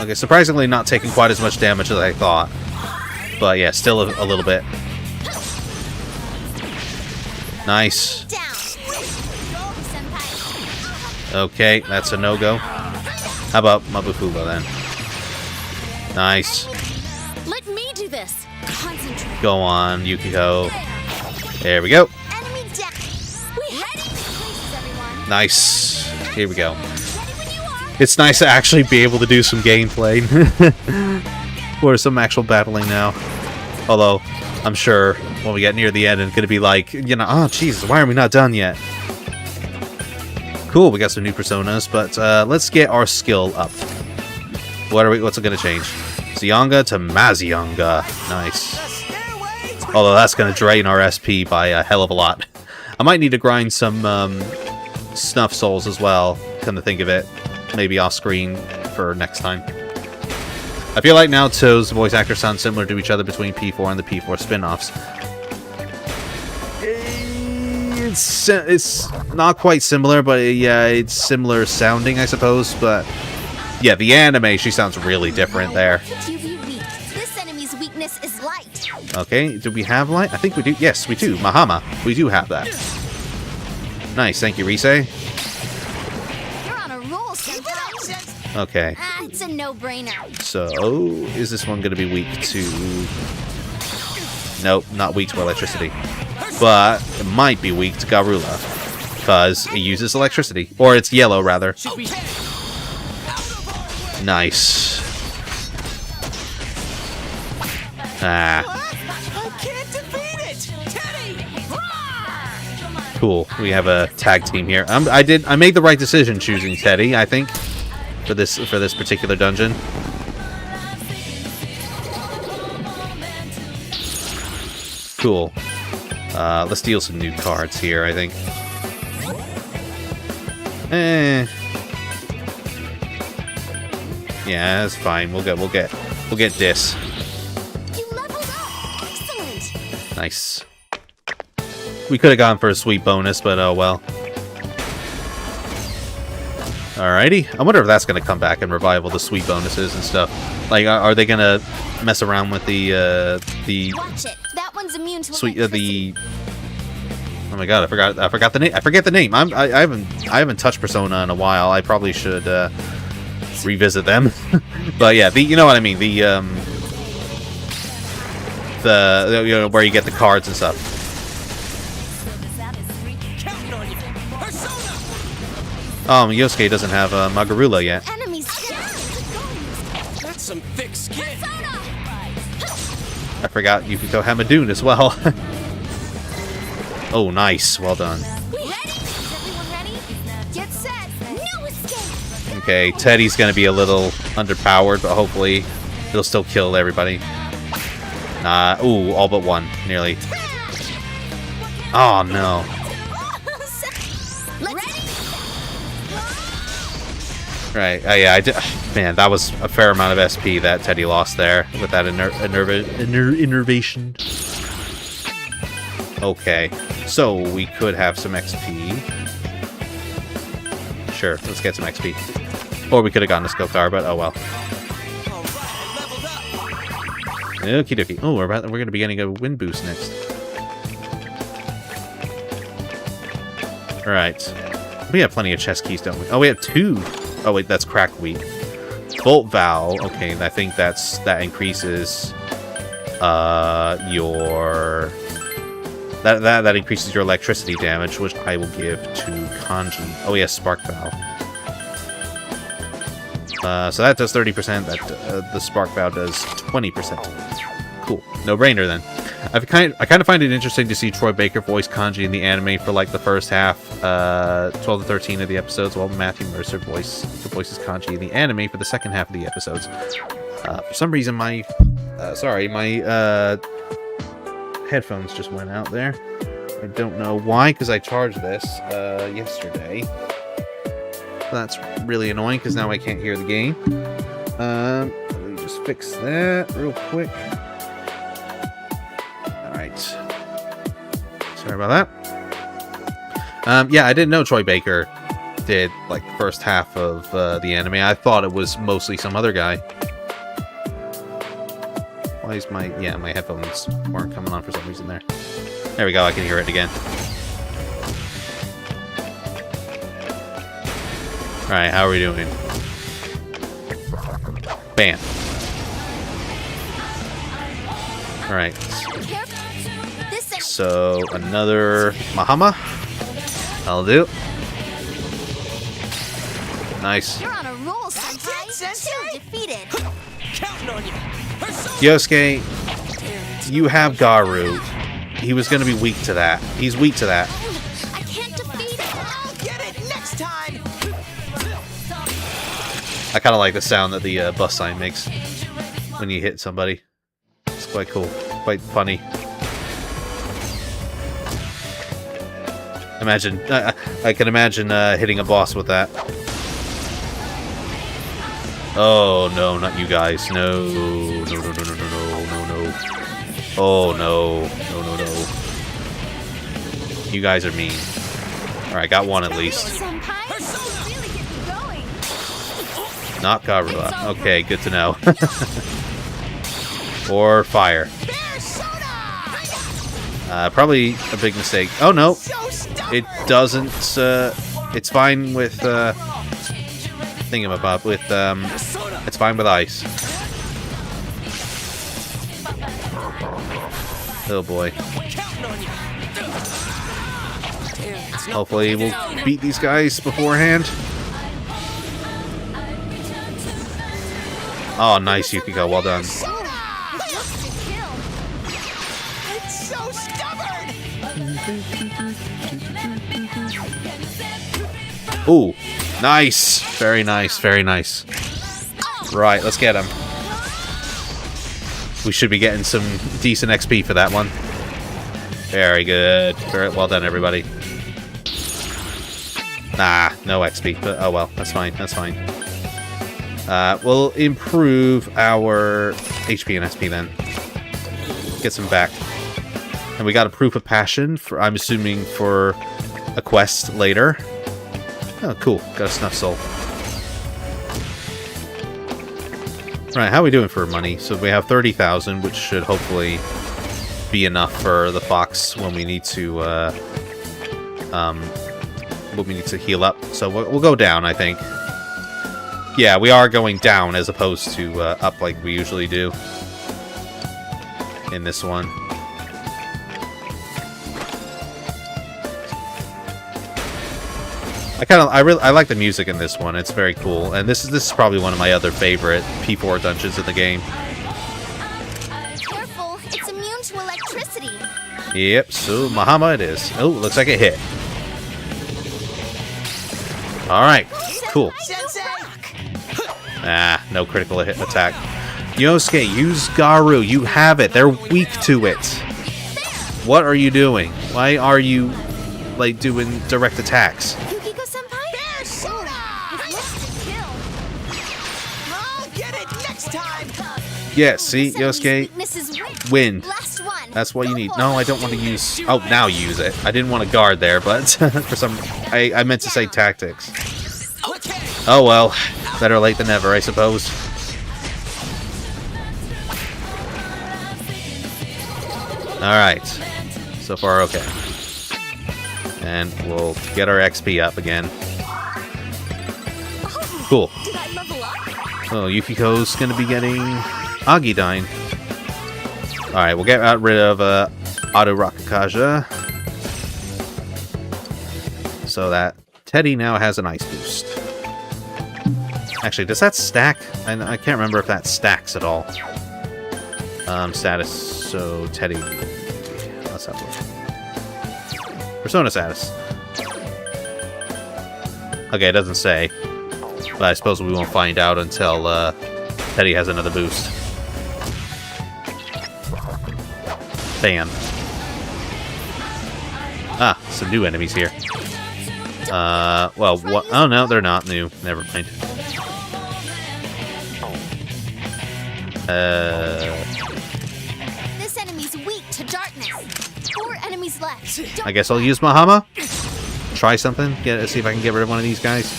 Okay, surprisingly not taking quite as much damage as I thought. But yeah, still a little bit. Nice. Okay, that's a no-go. How about Mabufuba then? Nice. Let me do this. Concentrate. Go on, Yukiko. There we go. Nice. Here we go. It's nice to actually be able to do some gameplay. Or some actual battling now. Although, I'm sure when we get near the end, it's going to be like, you know, oh, Jesus, why are we not done yet? Cool, we got some new personas, but let's get our skill up. What's it going to change? Zyonga to Mazionga. Nice. Although that's going to drain our SP by a hell of a lot. I might need to grind some Snuff Souls as well, come to think of it. Maybe off screen for next time. I feel like Naoto's voice actors sound similar to each other between P4 and the P4 spin-offs. It's not quite similar, but yeah, it's similar sounding, I suppose. But yeah, the anime, she sounds really different there. This enemy's weakness is light. Okay, do we have light? I think we do. Yes, we do. Mahama. We do have that. Nice, thank you, Rise. You're on a roll, Senpai. Okay. It's a no-brainer. So, is this one going to be weak to... Nope, not weak to electricity. But it might be weak to Garula, because it uses electricity. Or it's yellow, rather. Nice. Ah. Cool. We have a tag team here. I made the right decision choosing Teddy, I think, for this particular dungeon. Cool. Let's deal some new cards here, I think. Yeah, that's fine. We'll get this. You leveled up. Excellent. Nice. We could have gone for a sweet bonus, but oh well. Alrighty. I wonder if that's going to come back and revival the sweet bonuses and stuff. Like, are they going to mess around with the Watch it. That one's immune to sweet the? Oh my god, I forgot the name. I forget the name. I haven't touched Persona in a while. I probably should revisit them. But yeah, you know what I mean. The you know, where you get the cards and stuff. Oh, Yosuke doesn't have Magarula yet. Enemies. That's some thick skin. I forgot Yukiko Hamadoon as well. Oh, nice. Well done. Okay, Teddy's gonna be a little underpowered, but hopefully it'll still kill everybody. Ooh, all but one. Nearly. Oh, no. Right. Oh, yeah, I did. Man, that was a fair amount of SP that Teddy lost there with that innervation. Okay, so we could have some XP. Sure, let's get some XP. Or we could have gotten a skill car, but oh well. Okie dokie. Oh, we're going to be getting a wind boost next. All right. We have plenty of chest keys, don't we? Oh, we have 2. Oh wait, that's crack wheat. Bolt valve. Okay, I think that increases your that increases your electricity damage, which I will give to Kanji. Oh yes, spark valve. So that does 30%. That the spark valve does 20%. Cool, no brainer then. I kind of find it interesting to see Troy Baker voice Kanji in the anime for like the first half, 12 to 13 of the episodes, while Matthew Mercer voices Kanji in the anime for the second half of the episodes. For some reason, my headphones just went out there. I don't know why, because I charged this yesterday. That's really annoying, because now I can't hear the game. Let me just fix that real quick. Sorry about that. Yeah, I didn't know Troy Baker did like the first half of the anime. I thought it was mostly some other guy. Why is my headphones weren't coming on for some reason there. There we go, I can hear it again. Alright, how are we doing? Bam. Alright. So, another Mahama. That'll do. Nice. You're on a roll, Senpai. Two defeated. Counting on you. Yosuke, you have Garu. He was going to be weak to that. He's weak to that. I can't defeat it. I'll get it next time. I kind of like the sound that the bus sign makes when you hit somebody. It's quite cool. Quite funny. Imagine, I can imagine hitting a boss with that. Oh no, not you guys! No, no, no, no, no, no, no, no, no! Oh no, no, no, no! You guys are mean. All right, got one at least. Not Garula. Okay, good to know. Or fire. Probably a big mistake. Oh no, it doesn't. It's fine with thingamabob. With it's fine with ice. Oh boy. Hopefully we'll beat these guys beforehand. Oh, nice, Yukiko. Well done. Ooh, nice. Very nice, very nice. Right, let's get him. We should be getting some decent XP for that one. Very good. Very well done, everybody. Nah, no XP, but oh well, that's fine, that's fine. We'll improve our HP and SP then. Get some back. And we got a proof of passion for, I'm assuming, for a quest later. Oh, cool. Got a snuff soul. Right, how are we doing for money? So we have 30,000, which should hopefully be enough for the fox when we need to heal up. So we'll go down, I think. Yeah, we are going down as opposed to up like we usually do in this one. I like the music in this one. It's very cool, and this is probably one of my other favorite P4 dungeons in the game. Careful, it's immune to electricity. Yep, so Mahama it is. Oh, looks like it hit. Alright, cool. Ah, no critical hit attack. Yosuke, use Garu. You have it. They're weak to it. What are you doing? Why are you, like, doing direct attacks? Yukiko-senpai? I'll get it next time. Yeah, see, Yosuke? Wind. Last one. That's what you need. No, I don't want to use... Oh, now use it. I didn't want to guard there, but for some... I meant to say tactics. Oh well. Better late than never, I suppose. Alright. So far, okay. And we'll get our XP up again. Cool. Oh, Yukiko's gonna be getting Agidine. Alright, we'll get rid of Auto Rakakaja. So that Teddy now has an ice boost. Actually, does that stack? I can't remember if that stacks at all. Status. So Teddy. Let's have a look. Persona status. Okay, it doesn't say. But I suppose we won't find out until Teddy has another boost. Bam. Ah, some new enemies here. Well, what? Oh no, they're not new. Never mind. This enemy's weak to darkness. 4 enemies left. I guess I'll use Mahama. Try something. See if I can get rid of one of these guys.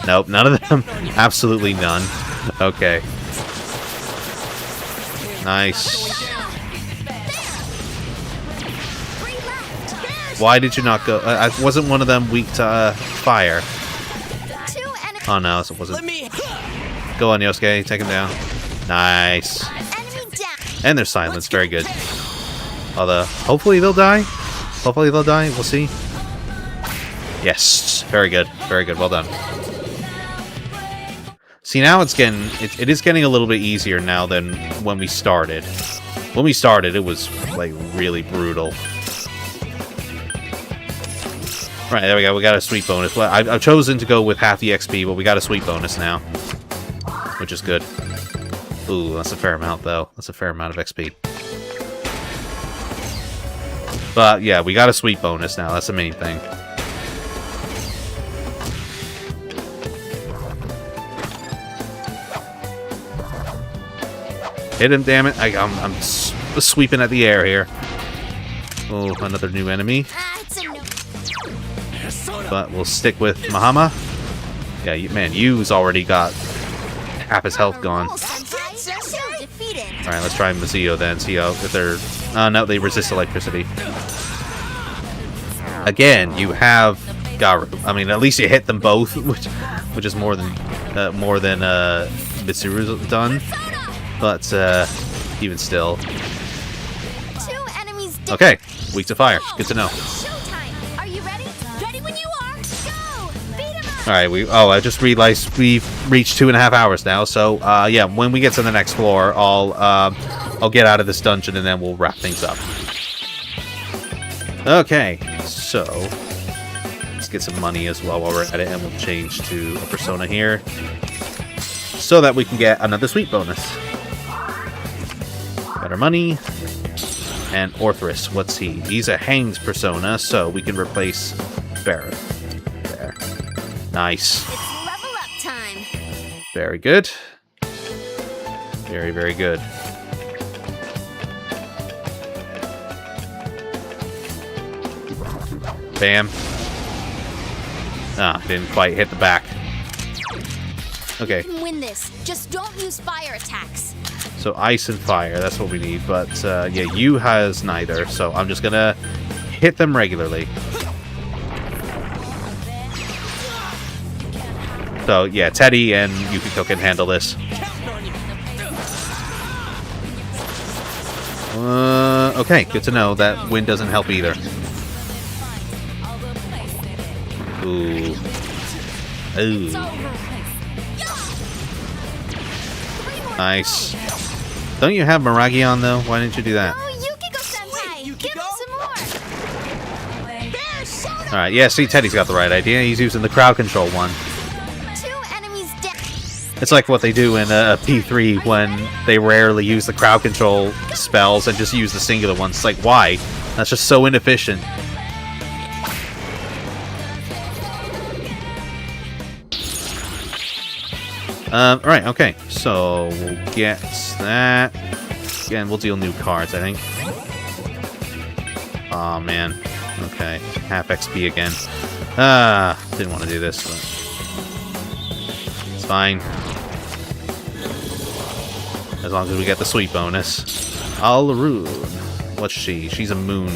Nope, none of them. Absolutely none. Okay. Nice. Why did you not go? Wasn't one of them weak to fire? Oh no, it wasn't. Go on, Yosuke. Take him down. Nice. And there's silence. Very good. Although, hopefully they'll die. Hopefully they'll die. We'll see. Yes. Very good. Very good. Well done. See, now it's getting... It is getting a little bit easier now than when we started. When we started, it was, like, really brutal. Right, there we go. We got a sweet bonus. Well, I've chosen to go with half the XP, but we got a sweet bonus now. Which is good. Ooh, that's a fair amount, though. That's a fair amount of XP. But, yeah, we got a sweet bonus now. That's the main thing. Hit him, damn it. I'm sweeping at the air here. Oh, another new enemy. But we'll stick with Mahama. Yeah, man, Yu's already got half his health gone. Alright, let's try Mazio then. See how if they're... no, they resist electricity. Again, you have Garu. I mean, at least you hit them both, which is more than Mitsuru's done. But even still. Okay, weak to fire. Good to know. Alright, I just realized we've reached 2.5 hours now, so yeah, when we get to the next floor, I'll get out of this dungeon and then we'll wrap things up. Okay, so let's get some money as well while we're at it, and we'll change to a persona here so that we can get another sweet bonus. Better money. And Orthrus, what's he? He's a hanged persona, so we can replace Barrett. There. Nice. It's level up time. Very good. Very, very good. Bam. Ah, didn't quite hit the back. Okay. You can win this. Just don't use fire attacks. So ice and fire, that's what we need. But yeah, Yu has neither, so I'm just gonna hit them regularly. So yeah, Teddy and Yukiko can handle this. Okay, good to know that wind doesn't help either. Ooh. Ooh. Nice. Don't you have Miragi on, though? Why didn't you do that? Alright, yeah, see, Teddy's got the right idea. He's using the crowd control one. It's like what they do in P3 when they rarely use the crowd control spells and just use the singular ones. It's like, why? That's just so inefficient. Alright, okay. So, we'll get that. Again, we'll deal new cards, I think. Aw, man. Okay. Half XP again. Didn't want to do this, but... it's fine. As long as we get the sweet bonus. Alaroon. What's she? She's a moon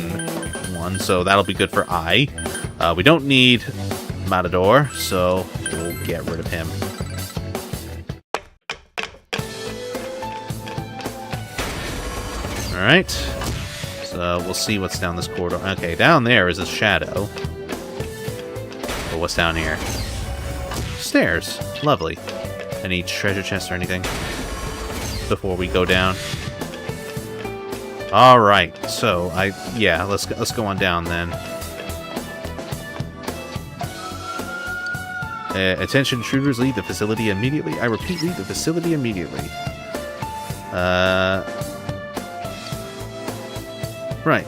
one, so that'll be good for I. We don't need Matador, so we'll get rid of him. Alright. So we'll see what's down this corridor. Okay, down there is a shadow. But what's down here? Stairs. Lovely. Any treasure chests or anything before we go down? Alright, so let's go on down then. Attention intruders, leave the facility immediately. I repeat, leave the facility immediately. Right.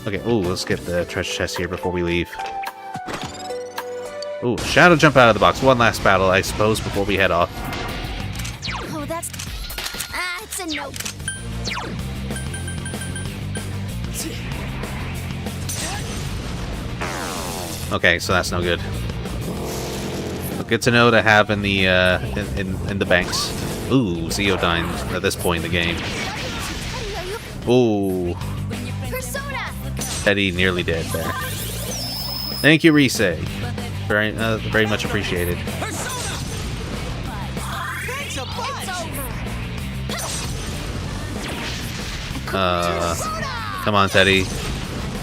Okay, let's get the treasure chest here before we leave. Ooh, shadow jump out of the box. One last battle, I suppose, before we head off. Oh, that's... it's a no. Okay, so that's no good. Good to know to have in the in the banks. Ooh, Zeodyne at this point in the game. Ooh. Teddy nearly dead there. Thank you, Rise. Very much appreciated. Come on, Teddy.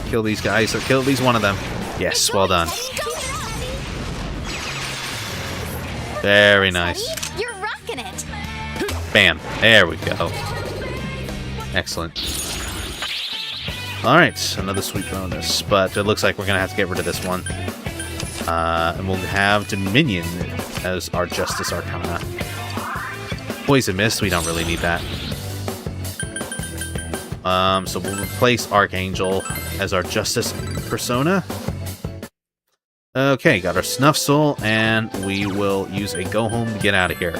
Kill these guys, or kill at least one of them. Yes, well done. Very nice. You're rocking it. Bam. There we go. Excellent. Alright, another sweet bonus. But it looks like we're going to have to get rid of this one. And we'll have Dominion as our Justice Arcana. Poison Mist, we don't really need that. So we'll replace Archangel as our Justice Persona. Okay, got our Snuff Soul, and we will use a Go Home to get out of here.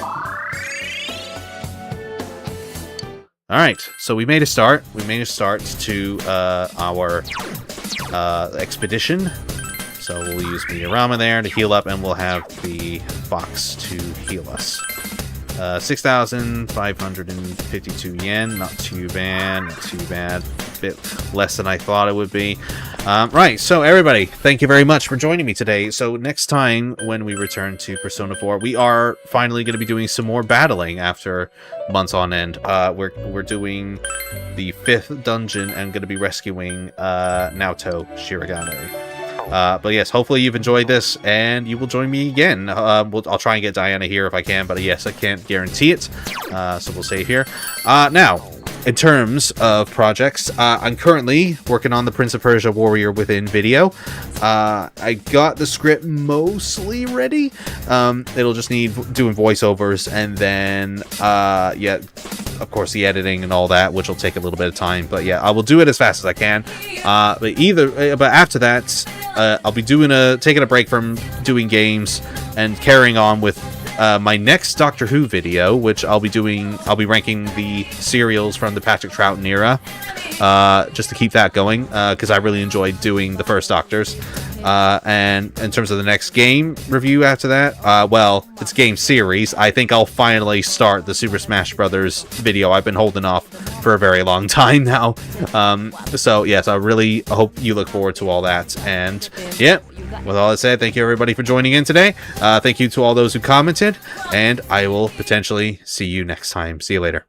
Alright, so we made a start. We made a start to our expedition. So we'll use Meteorama there to heal up, and we'll have the Fox to heal us. 6,552 yen. Not too bad. Not too bad. Bit less than I thought it would be. Right, so everybody, thank you very much for joining me today. So next time when we return to Persona 4, we are finally going to be doing some more battling after months on end. We're doing the 5th dungeon and going to be rescuing Naoto Shirogane. But yes, hopefully you've enjoyed this, and you will join me again. I'll try and get Diana here if I can, but yes, I can't guarantee it. So we'll save here. Now, in terms of projects, I'm currently working on the Prince of Persia Warrior Within video. I got the script mostly ready. It'll just need doing voiceovers, and then, yeah, of course, the editing and all that, which will take a little bit of time. But yeah, I will do it as fast as I can. But after that, I'll be taking a break from doing games and carrying on with my next Doctor Who video, which I'll be ranking the serials from the Patrick Troughton era, just to keep that going, because I really enjoyed doing the first Doctors. And in terms of the next game review after that, well, it's game series. I think I'll finally start the Super Smash Brothers video. I've been holding off for a very long time now. So yes, I really hope you look forward to all that. And yeah, with all that said, thank you everybody for joining in today. Thank you to all those who commented, and I will potentially see you next time. See you later.